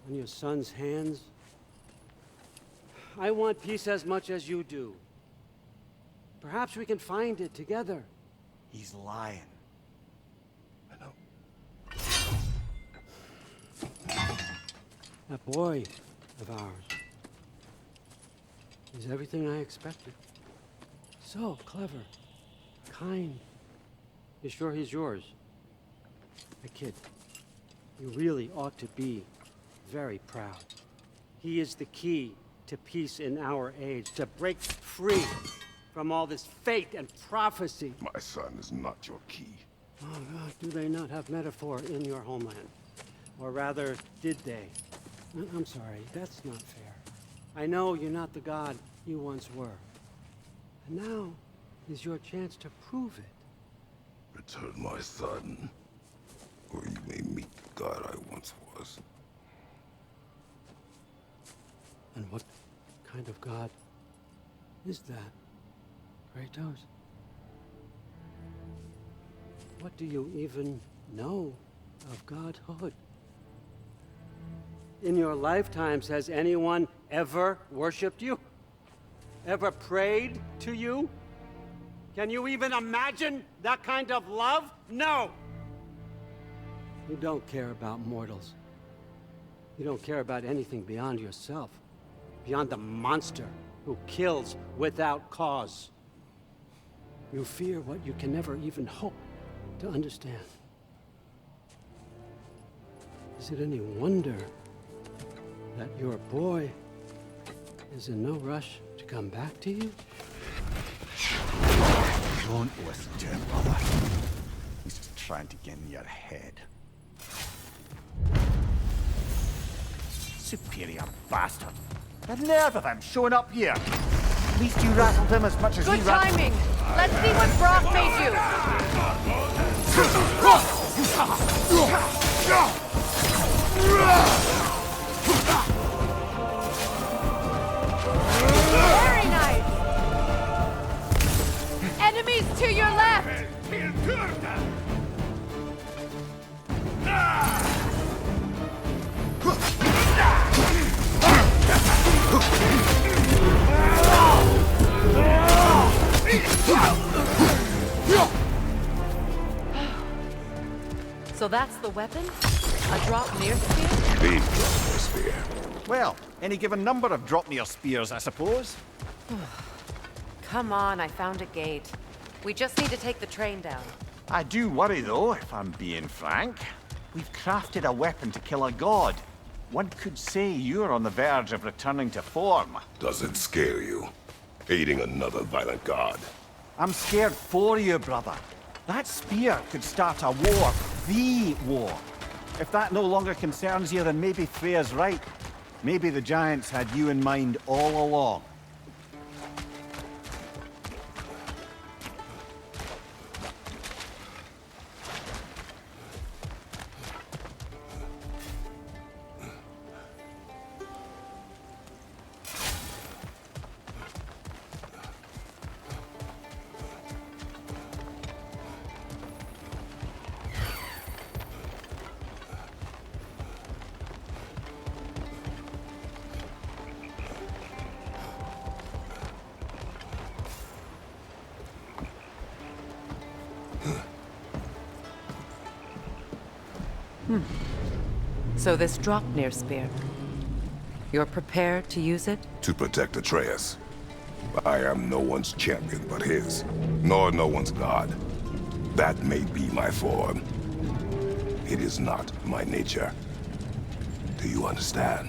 [SPEAKER 13] On your son's hands? I want peace as much as you do. Perhaps we can find it together.
[SPEAKER 15] He's lying.
[SPEAKER 2] I know.
[SPEAKER 13] That boy of ours is everything I expected. So clever, kind. You sure he's yours? A kid, you really ought to be very proud. He is the key to peace in our age, to break free from all this fate and prophecy.
[SPEAKER 2] My son is not your key.
[SPEAKER 13] Oh, God, do they not have metaphor in your homeland? Or rather, did they? I'm sorry, that's not fair. I know you're not the god you once were. And now is your chance to prove it.
[SPEAKER 2] Return my son, or you may meet the god I once was.
[SPEAKER 13] And what kind of god is that, Kratos? What do you even know of godhood? In your lifetimes, has anyone ever worshipped you? Ever prayed to you? Can you even imagine that kind of love? No! You don't care about mortals. You don't care about anything beyond yourself. Beyond the monster who kills without cause. You fear what you can never even hope to understand. Is it any wonder that your boy is in no rush to come back to you?
[SPEAKER 15] Don't listen to him, brother. He's just trying to get in your head. Superior bastard. The nerve of him showing up here. At least you rattled him as much as
[SPEAKER 20] Good
[SPEAKER 15] he rattled...
[SPEAKER 20] timing. Let's see what Brock made you. Very nice. Enemies to your left.
[SPEAKER 1] So that's the weapon? A Draupiner spear?
[SPEAKER 2] The Draupiner spear.
[SPEAKER 15] Well, any given number of Draupiner spears, I suppose.
[SPEAKER 1] Come on, I found a gate. We just need to take the train down.
[SPEAKER 15] I do worry, though, if I'm being frank. We've crafted a weapon to kill a god. One could say you're on the verge of returning to form.
[SPEAKER 2] Does it scare you? Aiding another violent god?
[SPEAKER 15] I'm scared for you, brother. That spear could start a war. The war. If that no longer concerns you, then maybe Freya's right. Maybe the Giants had you in mind all along.
[SPEAKER 1] So this Draupnir spear, you're prepared to use it?
[SPEAKER 2] To protect Atreus. I am no one's champion but his, nor no one's god. That may be my form. It is not my nature. Do you understand?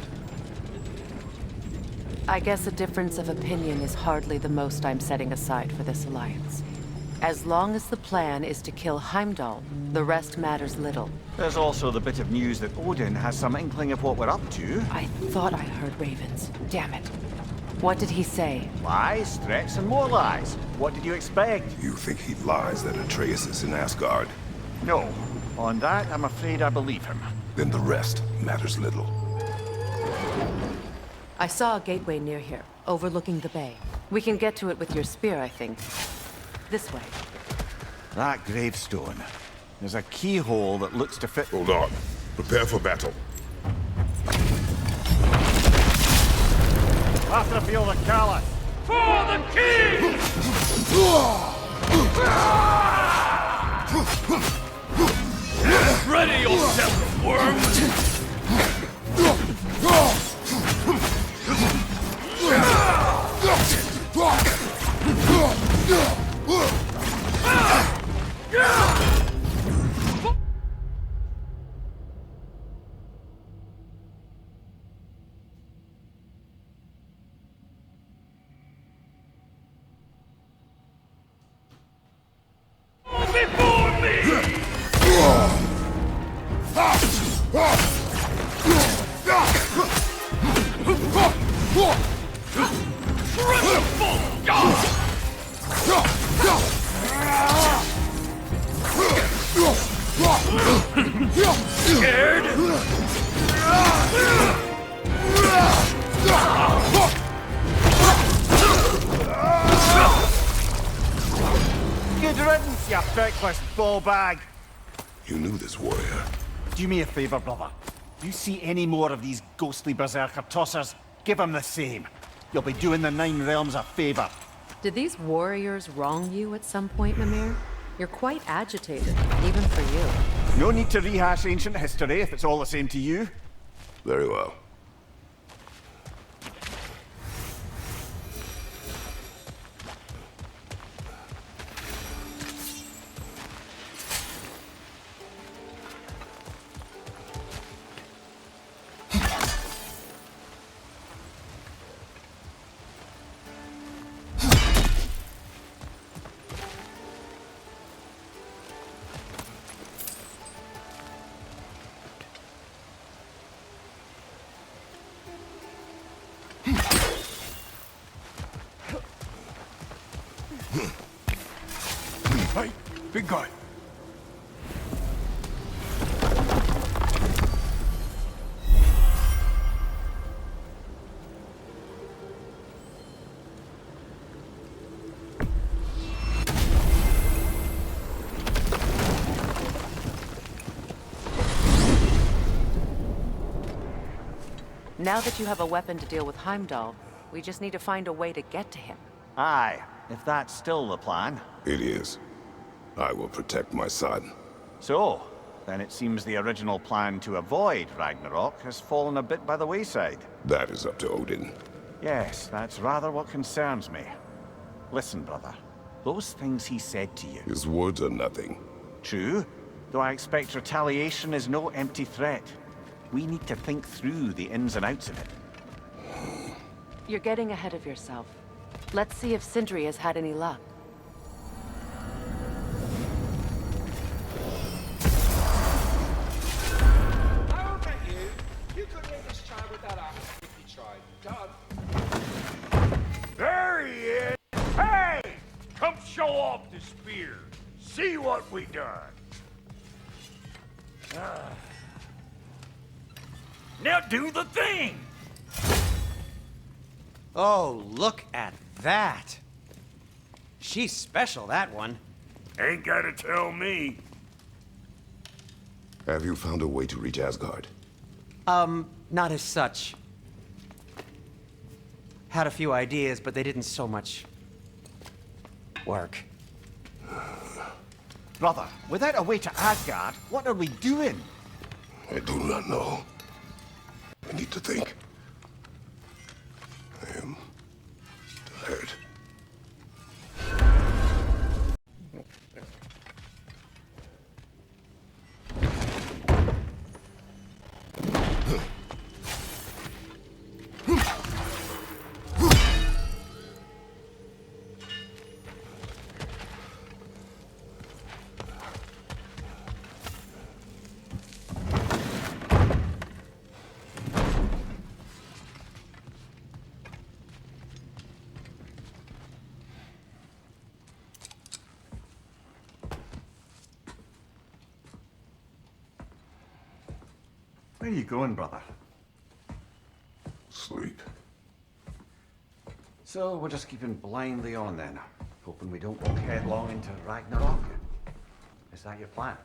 [SPEAKER 1] I guess a difference of opinion is hardly the most I'm setting aside for this alliance. As long as the plan is to kill Heimdall, the rest matters little.
[SPEAKER 15] There's also the bit of news that Odin has some inkling of what we're up to.
[SPEAKER 1] I thought I heard ravens. Damn it. What did he say?
[SPEAKER 15] Lies, threats, and more lies. What did you expect?
[SPEAKER 2] You think he lies that Atreus is in Asgard?
[SPEAKER 15] No. On that, I'm afraid I believe him.
[SPEAKER 2] Then the rest matters little.
[SPEAKER 1] I saw a gateway near here, overlooking the bay. We can get to it with your spear, I think. This way.
[SPEAKER 15] That gravestone. There's a keyhole that looks to fit...
[SPEAKER 2] Hold on. Prepare for battle.
[SPEAKER 15] After the field of Callus.
[SPEAKER 22] For the king! Ready yourself, worm! Before me! Triple God! Scared?
[SPEAKER 15] Good riddance, you feckless ball bag.
[SPEAKER 2] You knew this warrior.
[SPEAKER 15] Do me a favor, brother. Do you see any more of these ghostly berserker tossers? Give them the same. You'll be doing the Nine Realms a favor.
[SPEAKER 1] Did these warriors wrong you at some point, Mimir? You're quite agitated, even for you.
[SPEAKER 15] No need to rehash ancient history if it's all the same to you.
[SPEAKER 2] Very well.
[SPEAKER 12] Hey, big guy.
[SPEAKER 1] Now that you have a weapon to deal with Heimdall, we just need to find a way to get to him.
[SPEAKER 15] Aye, if that's still the plan.
[SPEAKER 2] It is. I will protect my son.
[SPEAKER 15] So, then it seems the original plan to avoid Ragnarok has fallen a bit by the wayside.
[SPEAKER 2] That is up to Odin.
[SPEAKER 15] Yes, that's rather what concerns me. Listen, brother. Those things he said to you...
[SPEAKER 2] His words are nothing.
[SPEAKER 15] True, though I expect retaliation is no empty threat. We need to think through the ins and outs of it.
[SPEAKER 1] You're getting ahead of yourself. Let's see if Sindri has had any luck.
[SPEAKER 7] I'll bet you couldn't hit this child with that axe if you tried. Done.
[SPEAKER 4] There he is! Hey! Come show off the spear. See what we done. Now do the thing!
[SPEAKER 13] Oh, look at that. She's special, that one.
[SPEAKER 4] Ain't gotta tell me.
[SPEAKER 2] Have you found a way to reach Asgard?
[SPEAKER 13] Not as such. Had a few ideas, but they didn't so much work.
[SPEAKER 15] Brother, without a way to Asgard, what are we doing?
[SPEAKER 2] I do not know. I need to think. I am tired.
[SPEAKER 15] Where are you going, brother?
[SPEAKER 2] Sleep.
[SPEAKER 15] So we're just keeping blindly on then, hoping we don't walk headlong into Ragnarok. Is that your plan?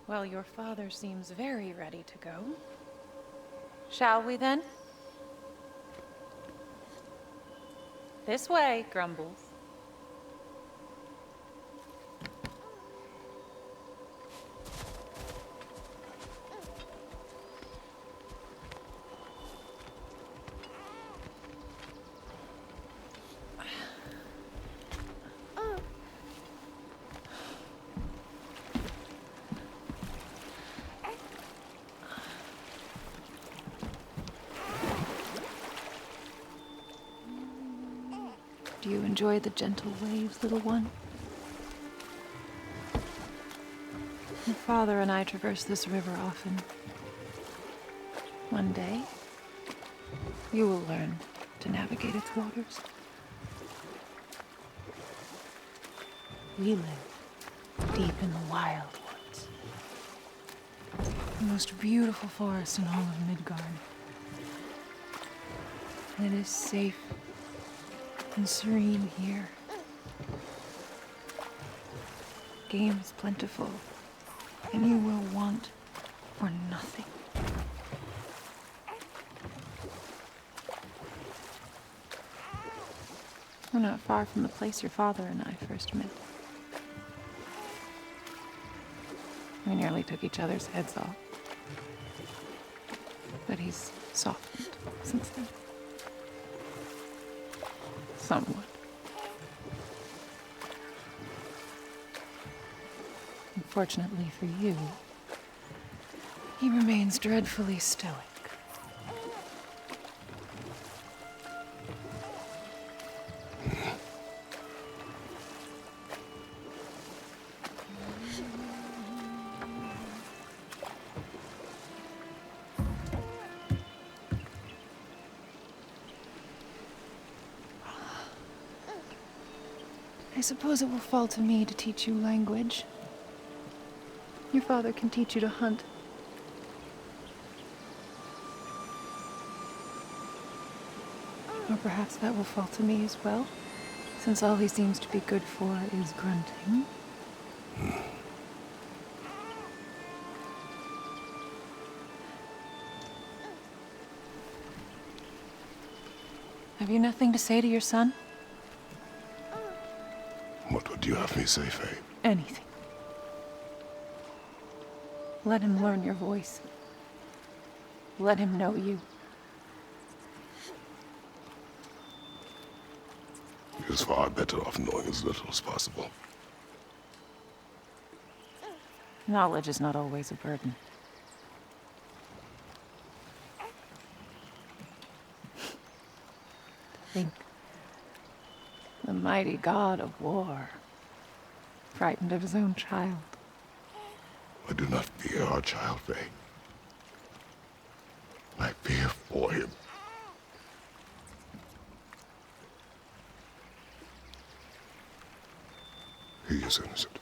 [SPEAKER 9] Well, your father seems very ready to go. Shall we then? This way, Grumbles. Do you enjoy the gentle waves, little one? Your father and I traverse this river often. One day, you will learn to navigate its waters. We live deep in the wild woods. The most beautiful forest in all of Midgard. And it is safe and serene here. Game is plentiful, and you will want for nothing. We're not far from the place your father and I first met. We nearly took each other's heads off. But he's softened since then. Somewhat. Unfortunately for you, he remains dreadfully stoic. I suppose it will fall to me to teach you language. Your father can teach you to hunt. Or perhaps that will fall to me as well, since all he seems to be good for is grunting. Have you nothing to say to your son?
[SPEAKER 2] What would you have me say, Faye?
[SPEAKER 9] Anything. Let him learn your voice. Let him know you.
[SPEAKER 2] He is far better off knowing as little as possible.
[SPEAKER 9] Knowledge is not always a burden. Think. The mighty god of war, frightened of his own child.
[SPEAKER 2] I do not fear our child, Faye. I fear for him. He is innocent.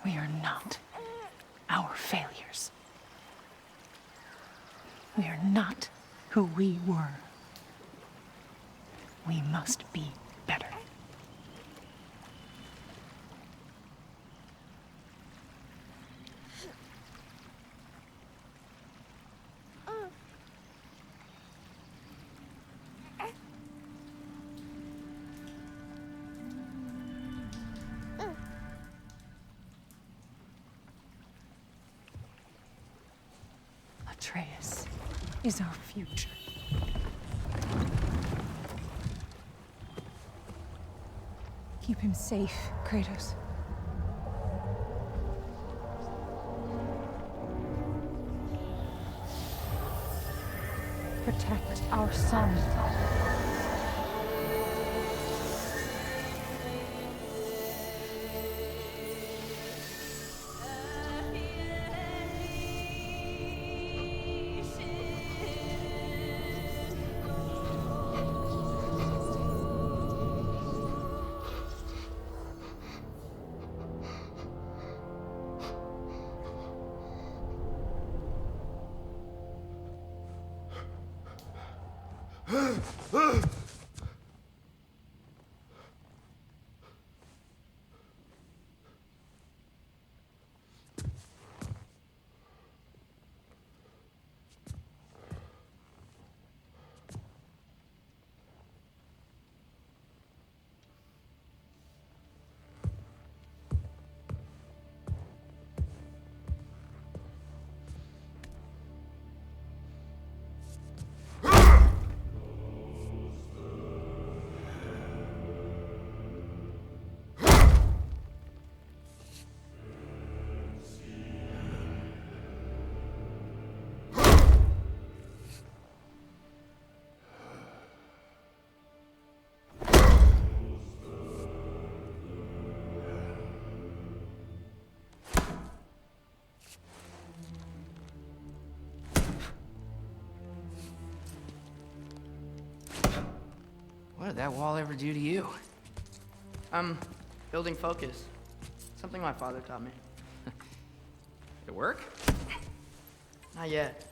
[SPEAKER 9] We are not our failures. We are not who we were. We must be better. Atreus is our future. Keep him safe, Kratos. Protect our son.
[SPEAKER 10] What did that wall ever do to you? I'm building focus. Something my father taught me.
[SPEAKER 11] It work?
[SPEAKER 10] Not yet.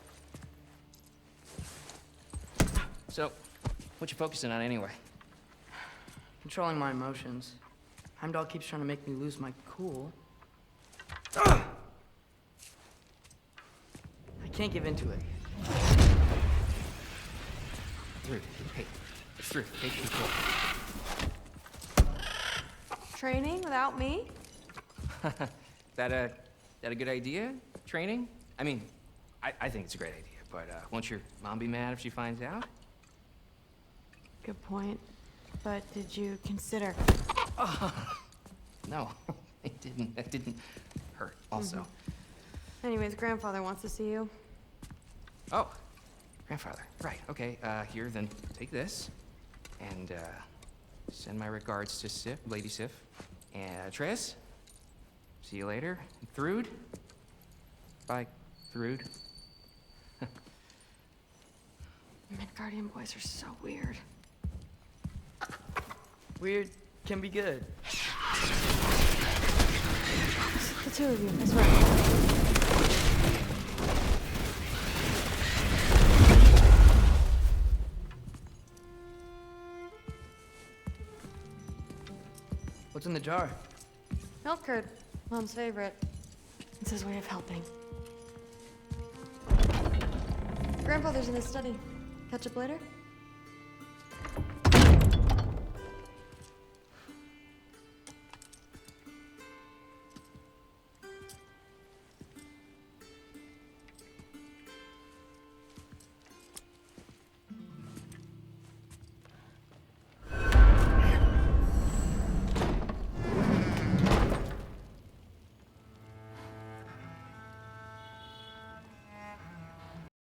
[SPEAKER 11] So, what you focusing on anyway?
[SPEAKER 10] Controlling my emotions. Heimdall keeps trying to make me lose my cool. I can't give in to it.
[SPEAKER 11] Through. Hey, it's through. Hey, hey,
[SPEAKER 17] Training without me?
[SPEAKER 11] that a good idea? Training? I mean, I think it's a great idea, but won't your mom be mad if she finds out?
[SPEAKER 17] Good point. But did you consider?
[SPEAKER 11] No, it didn't. That didn't hurt. Also.
[SPEAKER 17] Anyways, grandfather wants to see you.
[SPEAKER 11] Oh, grandfather. Right. Okay. Here, then take this, and send my regards to Sif, Lady Sif, and Tris. See you later. Thrud. Bye, Thrud.
[SPEAKER 17] Midgardian boys are so weird.
[SPEAKER 10] Weird can be good.
[SPEAKER 17] The two of you, I swear.
[SPEAKER 10] What's in the jar?
[SPEAKER 17] Milk curd, Mom's favorite. It's his way of helping. Grandfather's in his study. Catch up later?